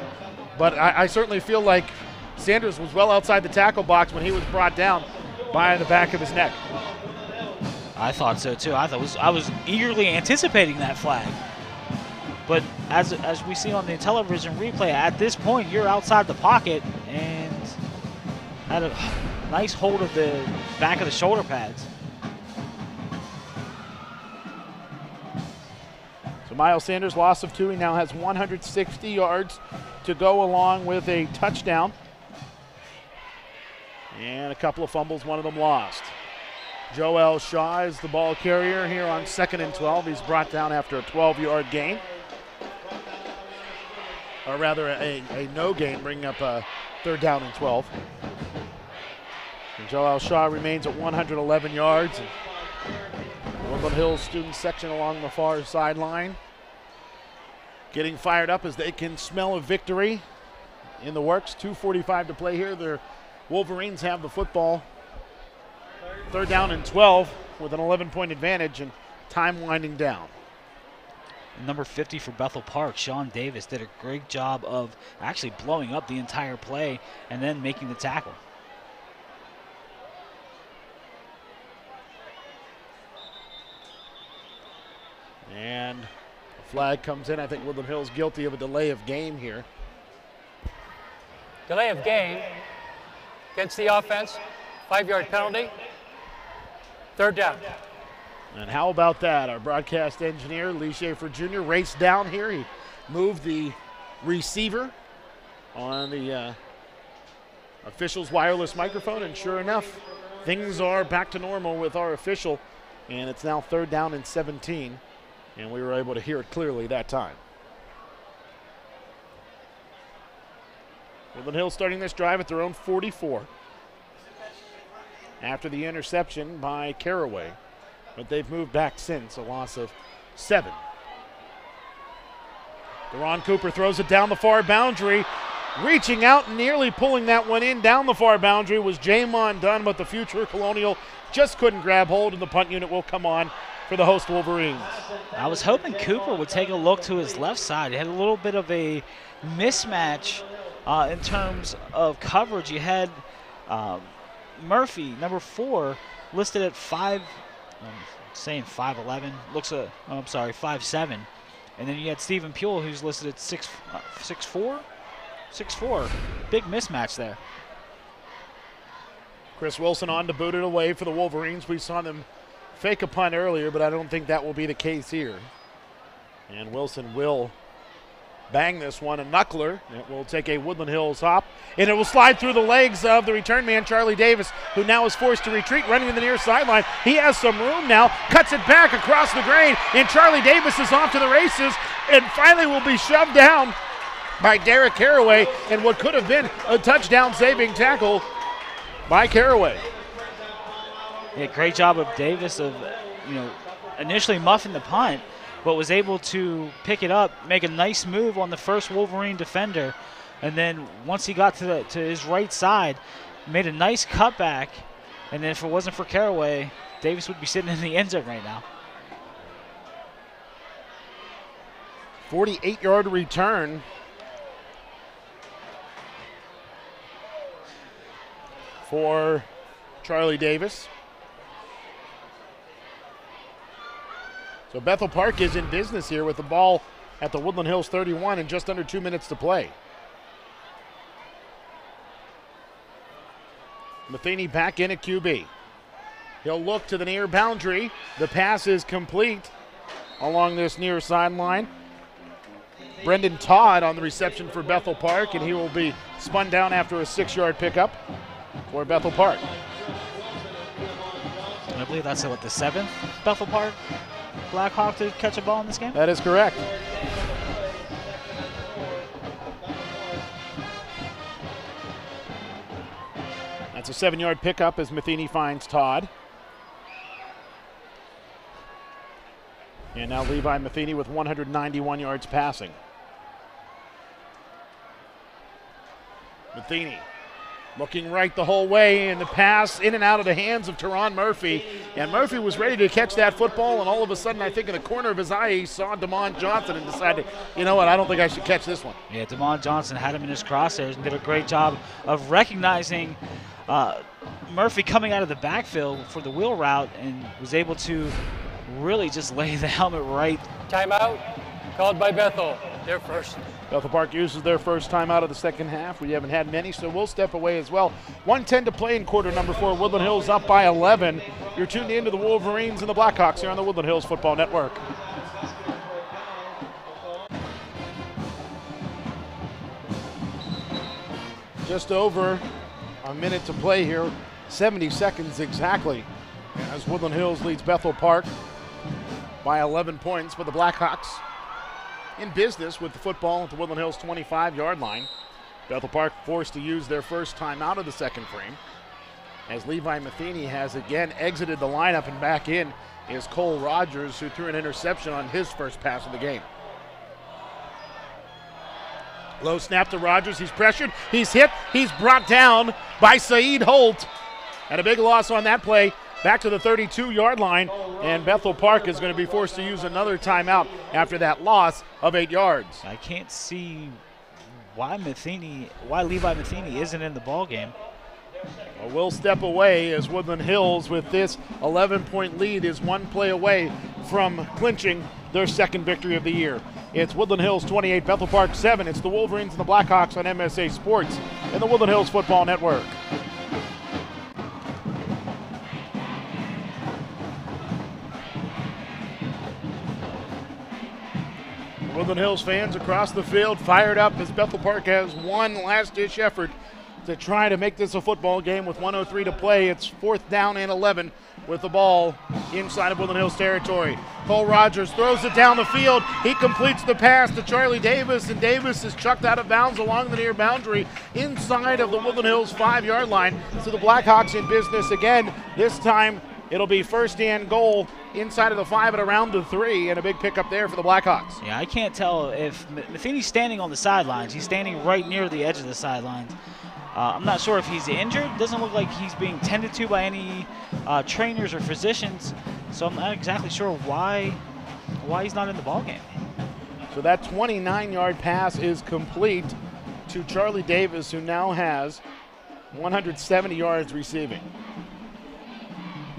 but I certainly feel like Sanders was well outside the tackle box when he was brought down by the back of his neck. I thought so too. I was eagerly anticipating that flag. But as we see on the television replay, at this point you're outside the pocket and had a nice hold of the back of the shoulder pads. So Miles Sanders, loss of 2. He now has 160 yards to go along with a touchdown. And a couple of fumbles, one of them lost. Joel Shaw is the ball carrier here on 2nd and 12. He's brought down after a 12-yard gain. Or rather a no gain, bringing up a 3rd down and 12. And Joel Shaw remains at 111 yards. Woodland Hills student section along the far sideline getting fired up as they can smell a victory in the works. 2:45 to play here. They're Wolverines have the football. 3rd down and 12 with an 11-point advantage and time winding down. Number 50 for Bethel Park, Sean Davis, did a great job of actually blowing up the entire play and then making the tackle. And a flag comes in. I think Woodland Hills guilty of a delay of game here. Delay of game against the offense, 5-yard penalty, 3rd down. And how about that? Our broadcast engineer, Lee Schaefer Jr., raced down here. He moved the receiver on the official's wireless microphone, and sure enough, things are back to normal with our official, and it's now 3rd down and 17, and we were able to hear it clearly that time. Woodland Hills starting this drive at their own 44 after the interception by Caraway. But they've moved back since, a loss of 7. Deron Cooper throws it down the far boundary. Reaching out and nearly pulling that one in down the far boundary was Jamon Dunn, but the future Colonial just couldn't grab hold, and the punt unit will come on for the host Wolverines. I was hoping Cooper would take a look to his left side. He had a little bit of a mismatch in terms of coverage. You had Murphy, number 4, listed at 5. I'm saying 5'11", looks at, oh, I'm sorry, 5'7", and then you had Stephen Puel, who's listed at 6'4", big mismatch there. Chris Wilson on to boot it away for the Wolverines. We saw them fake a punt earlier, but I don't think that will be the case here. And Wilson will bang this one, a knuckler. It will take a Woodland Hills hop, and it will slide through the legs of the return man, Charlie Davis, who now is forced to retreat, running to the near sideline. He has some room now, cuts it back across the grain, and Charlie Davis is off to the races, and finally will be shoved down by Derek Caraway, and what could have been a touchdown-saving tackle by Caraway. Yeah, great job of Davis of, initially muffing the punt, but was able to pick it up, make a nice move on the first Wolverine defender, and then once he got to his right side, made a nice cutback, and then if it wasn't for Caraway, Davis would be sitting in the end zone right now. 48-yard return for Charlie Davis. So Bethel Park is in business here with the ball at the Woodland Hills 31 and just under 2 minutes to play. Matheny back in at QB. He'll look to the near boundary. The pass is complete along this near sideline. Brendan Todd on the reception for Bethel Park, and he will be spun down after a 6-yard pickup for Bethel Park. I believe that's the 7th Bethel Park Black Hawk to catch a ball in this game? That is correct. That's a 7-yard pickup as Matheny finds Todd. And now Levi Matheny with 191 yards passing. Matheny looking right the whole way, and the pass in and out of the hands of Teron Murphy. And Murphy was ready to catch that football, and all of a sudden, I think in the corner of his eye, he saw DeMond Johnson and decided, you know what, I don't think I should catch this one. Yeah, DeMond Johnson had him in his crosshairs and did a great job of recognizing Murphy coming out of the backfield for the wheel route and was able to really just lay the helmet right. Timeout called by Bethel. Their first. Bethel Park uses their first timeout of the second half. We haven't had many, so we'll step away as well. 1:10 to play in quarter number 4. Woodland Hills up by 11. You're tuned in to the Wolverines and the Black Hawks here on the Woodland Hills Football Network. Just over a minute to play here. 70 seconds exactly as Woodland Hills leads Bethel Park by 11 points, but the Black Hawks in business with the football at the Woodland Hills 25-yard line. Bethel Park forced to use their first timeout of the second frame as Levi Matheny has again exited the lineup, and back in is Cole Rogers, who threw an interception on his first pass of the game. Low snap to Rogers. He's pressured. He's hit. He's brought down by Saeed Holt. And a big loss on that play. Back to the 32-yard line. And Bethel Park is going to be forced to use another timeout after that loss of 8 yards. I can't see why Levi Matheny isn't in the ball game. Well, we'll step away as Woodland Hills with this 11-point lead is one play away from clinching their second victory of the year. It's Woodland Hills 28, Bethel Park 7. It's the Wolverines and the Black Hawks on MSA Sports and the Woodland Hills Football Network. Woodland Hills fans across the field fired up as Bethel Park has one last-ditch effort to try to make this a football game with 1:03 to play. It's 4th down and 11 with the ball inside of Woodland Hills territory. Cole Rogers throws it down the field. He completes the pass to Charlie Davis, and Davis is chucked out of bounds along the near boundary inside of the Woodland Hills 5-yard line. So the Blackhawks in business again. This time it'll be first and goal inside of the 5 at around the 3, and a big pickup there for the Blackhawks. Yeah, I can't tell if Matheny's standing on the sidelines. He's standing right near the edge of the sidelines. I'm not sure if he's injured. Doesn't look like he's being tended to by any trainers or physicians. So I'm not exactly sure why he's not in the ball game. So that 29-yard pass is complete to Charlie Davis, who now has 170 yards receiving.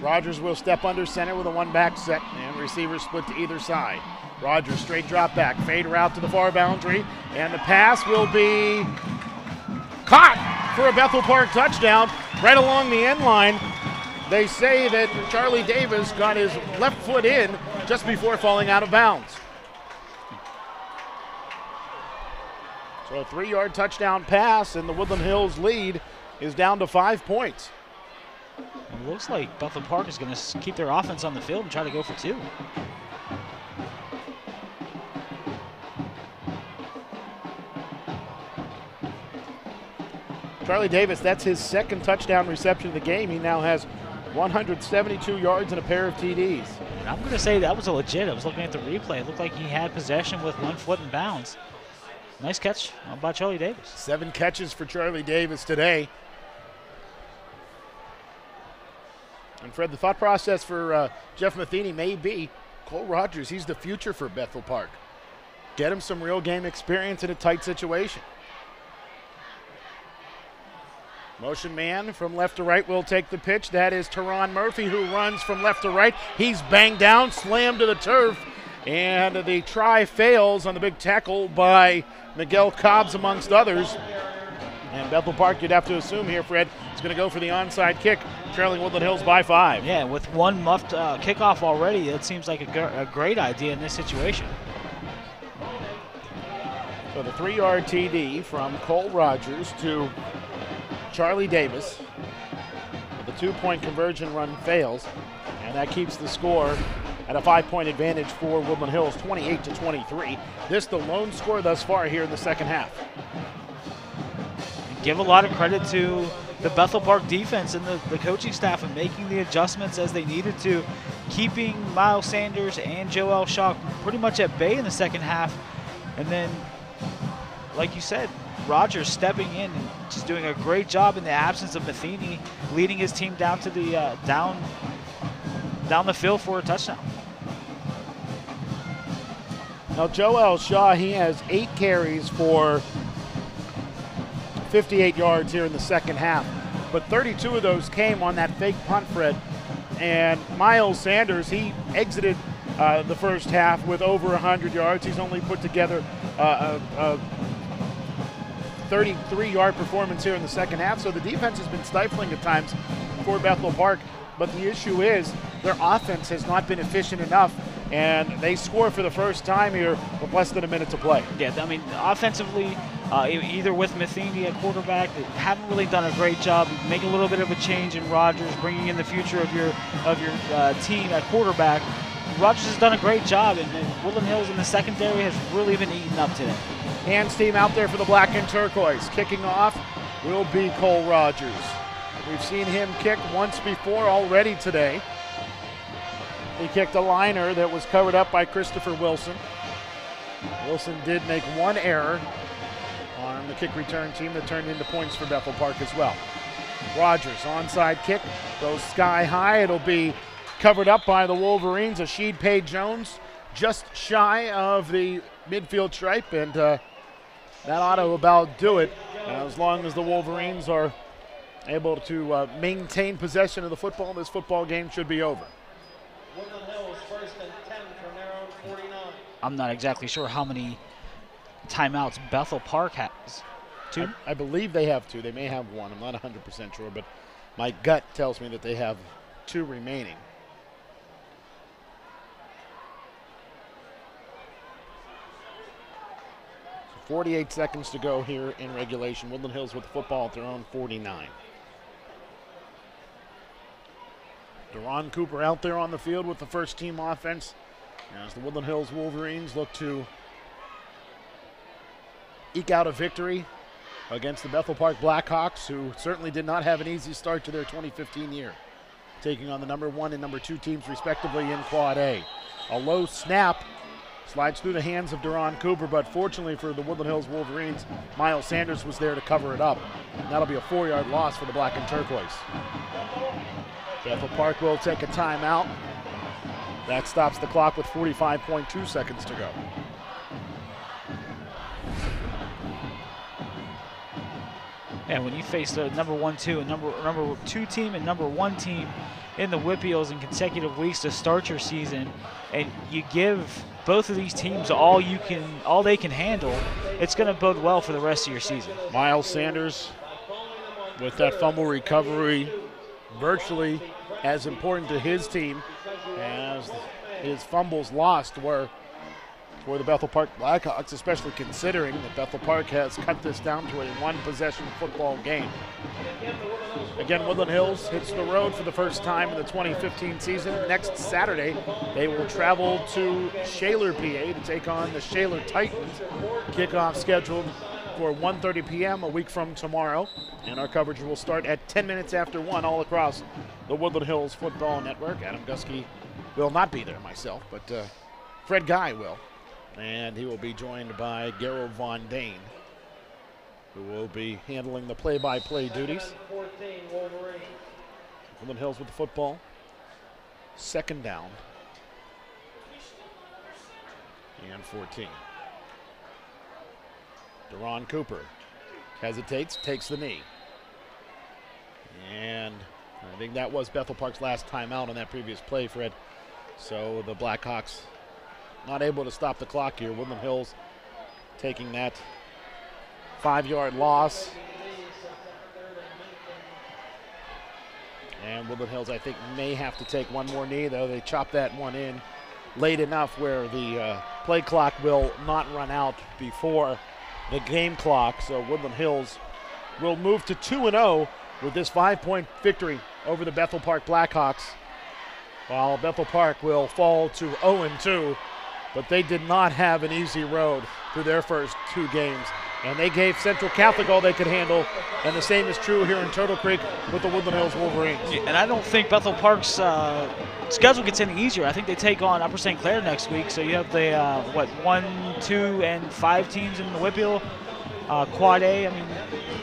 Rogers will step under center with a one-back set, and receivers split to either side. Rogers straight drop back, fade route to the far boundary, and the pass will be caught for a Bethel Park touchdown right along the end line. They say that Charlie Davis got his left foot in just before falling out of bounds. So a 3-yard touchdown pass, and the Woodland Hills lead is down to 5 points. It looks like Bethel Park is going to keep their offense on the field and try to go for 2. Charlie Davis, that's his second touchdown reception of the game. He now has 172 yards and a pair of TDs. And I'm going to say that was a legit. I was looking at the replay. It looked like he had possession with 1 foot in bounds. Nice catch by Charlie Davis. 7 catches for Charlie Davis today. And Fred, the thought process for Jeff Matheny may be Cole Rogers. He's the future for Bethel Park. Get him some real game experience in a tight situation. Motion man from left to right will take the pitch. That is Teron Murphy, who runs from left to right. He's banged down, slammed to the turf, and the try fails on the big tackle by Miguel Cobbs, amongst others. And Bethel Park, you'd have to assume here, Fred, is going to go for the onside kick, trailing Woodland Hills by 5. Yeah, with one muffed kickoff already, that seems like a great idea in this situation. So the 3-yard TD from Cole Rogers to Charlie Davis. The 2-point conversion run fails, and that keeps the score at a 5-point advantage for Woodland Hills, 28-23. This the lone score thus far here in the second half. Give a lot of credit to the Bethel Park defense and the coaching staff and making the adjustments as they needed to, keeping Miles Sanders and Joel Shaw pretty much at bay in the second half. And then, like you said, Rogers stepping in and just doing a great job in the absence of Matheny, leading his team down to the down the field for a touchdown. Now Joel Shaw, he has 8 carries for 58 yards here in the second half, but 32 of those came on that fake punt, Fred. And Miles Sanders, he exited the first half with over 100 yards. He's only put together a 33-yard performance here in the second half, so the defense has been stifling at times for Bethel Park, but the issue is their offense has not been efficient enough, and they score for the first time here with less than a minute to play. Yeah, I mean, offensively, either with Matheny at quarterback, they haven't really done a great job. Make a little bit of a change in Rogers, bringing in the future of your team at quarterback. Rogers has done a great job, and Woodland Hills in the secondary has really been eaten up today. Hands team out there for the black and turquoise. Kicking off will be Cole Rogers. We've seen him kick once before already today. He kicked a liner that was covered up by Christopher Wilson. Wilson did make one error from the kick return team that turned into points for Bethel Park as well. Rogers, onside kick, goes sky high. It'll be covered up by the Wolverines. Asheed Pay-Jones just shy of the midfield stripe, and that ought to about do it. As long as the Wolverines are able to maintain possession of the football, this football game should be over. Woodland Hills, 1st and 10 from their own 49. I'm not exactly sure how many timeouts Bethel Park has. 2? I believe they have 2. They may have 1. I'm not 100% sure, but my gut tells me that they have 2 remaining. So 48 seconds to go here in regulation. Woodland Hills with the football at their own 49. Deron Cooper out there on the field with the first team offense as the Woodland Hills Wolverines look to eke out a victory against the Bethel Park Black Hawks, who certainly did not have an easy start to their 2015 year, taking on the number 1 and number 2 teams respectively in Quad A. A low snap slides through the hands of Deron Cooper, but fortunately for the Woodland Hills Wolverines, Miles Sanders was there to cover it up. And that'll be a 4-yard loss for the Black and Turquoise. Bethel Park will take a timeout. That stops the clock with 45.2 seconds to go. And when you face the number 1, 2, and number 2 team and number 1 team in the WPIALs in consecutive weeks to start your season, and you give both of these teams all they can handle, it's going to bode well for the rest of your season. Miles Sanders with that fumble recovery, virtually as important to his team as his fumbles lost were for the Bethel Park Blackhawks, especially considering that Bethel Park has cut this down to a 1-possession football game. Again, Woodland Hills hits the road for the first time in the 2015 season. Next Saturday, they will travel to Shaler, PA to take on the Shaler Titans. Kickoff scheduled for 1:30 p.m. a week from tomorrow. And our coverage will start at 10 minutes after 1 all across the Woodland Hills Football Network. Adam Gusky will not be there, myself, but Fred Guy will. And he will be joined by Garrow Von Dane, who will be handling the play-by-play duties. 14, Wolverine. Woodland Hills with the football. 2nd down. And 14. Deron Cooper hesitates, takes the knee. And I think that was Bethel Park's last timeout on that previous play, Fred. So the Blackhawks not able to stop the clock here. Woodland Hills taking that 5-yard loss. And Woodland Hills, I think, may have to take one more knee, though. They chopped that one in late enough where the play clock will not run out before the game clock. So Woodland Hills will move to 2-0 with this 5-point victory over the Bethel Park Blackhawks, while Bethel Park will fall to 0-2. But they did not have an easy road through their first 2 games. And they gave Central Catholic all they could handle. And the same is true here in Turtle Creek with the Woodland Hills Wolverines. And I don't think Bethel Park's schedule gets any easier. I think they take on Upper St. Clair next week. So you have the, 1, 2, and 5 teams in the WPIAL. Quad A, I mean,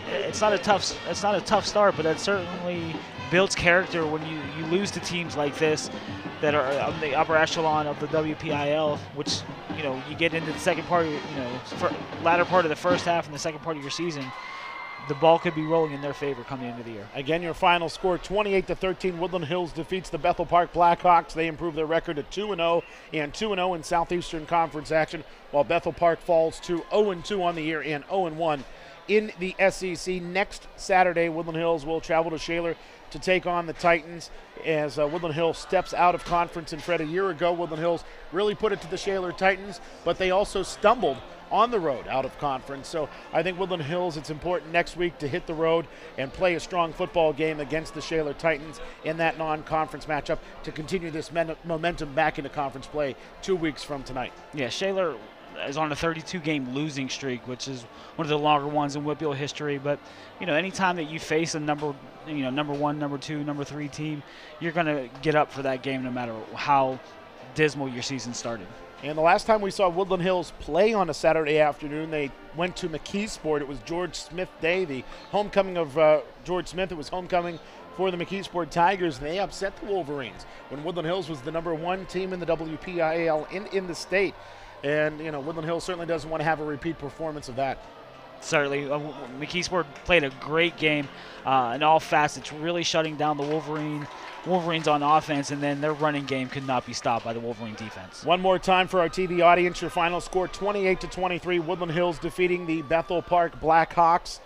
it's not a tough start, but that certainly builds character when you lose to teams like this that are on the upper echelon of the WPIAL, which, you get into the second part of, latter part of the first half and the second part of your season, the ball could be rolling in their favor come the end of the year. Again, your final score, 28-13. Woodland Hills defeats the Bethel Park Blackhawks. They improve their record to 2-0 and 2-0 in Southeastern Conference action, while Bethel Park falls to 0-2 on the year and 0-1 in the SEC. Next Saturday, Woodland Hills will travel to Shaler to take on the Titans as Woodland Hills steps out of conference. And Fred, a year ago, Woodland Hills really put it to the Shaler Titans, but they also stumbled on the road out of conference. So I think Woodland Hills, it's important next week to hit the road and play a strong football game against the Shaler Titans in that non-conference matchup to continue this momentum back into conference play 2 weeks from tonight. Yeah, Shaler is on a 32-game losing streak, which is one of the longer ones in WPIAL history. But anytime that you face a number 1, number 2, number 3 team, you're going to get up for that game no matter how dismal your season started. And the last time we saw Woodland Hills play on a Saturday afternoon, they went to McKeesport. It was George Smith Day, the homecoming of George Smith. It was homecoming for the McKeesport Tigers, and they upset the Wolverines when Woodland Hills was the #1 team in the WPIAL in the state. And, you know, Woodland Hills certainly doesn't want to have a repeat performance of that. Certainly, McKeesport played a great game in all facets, really shutting down the Wolverines on offense, and then their running game could not be stopped by the Wolverine defense. One more time for our TV audience, your final score 28-23, Woodland Hills defeating the Bethel Park Black Hawks.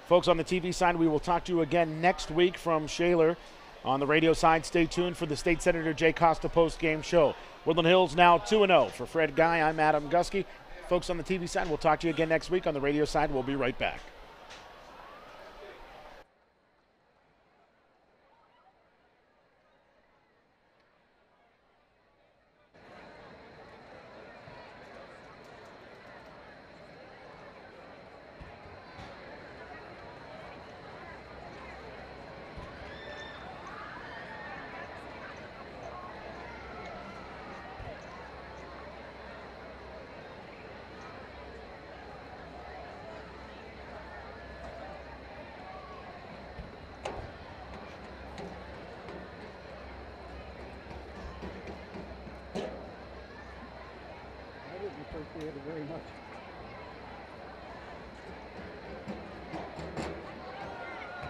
Folks, on the TV side, we will talk to you again next week from Shaler. On the radio side, stay tuned for the State Senator Jay Costa post-game show. Woodland Hills now 2-0. For Fred Guy, I'm Adam Gusky. Folks on the TV side, we'll talk to you again next week. On the radio side, we'll be right back. Appreciate it very much.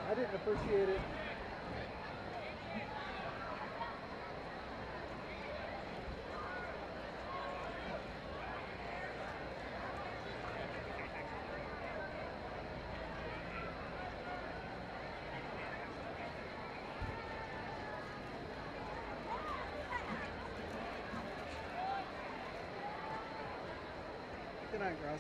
I didn't appreciate it. Good night, Russ.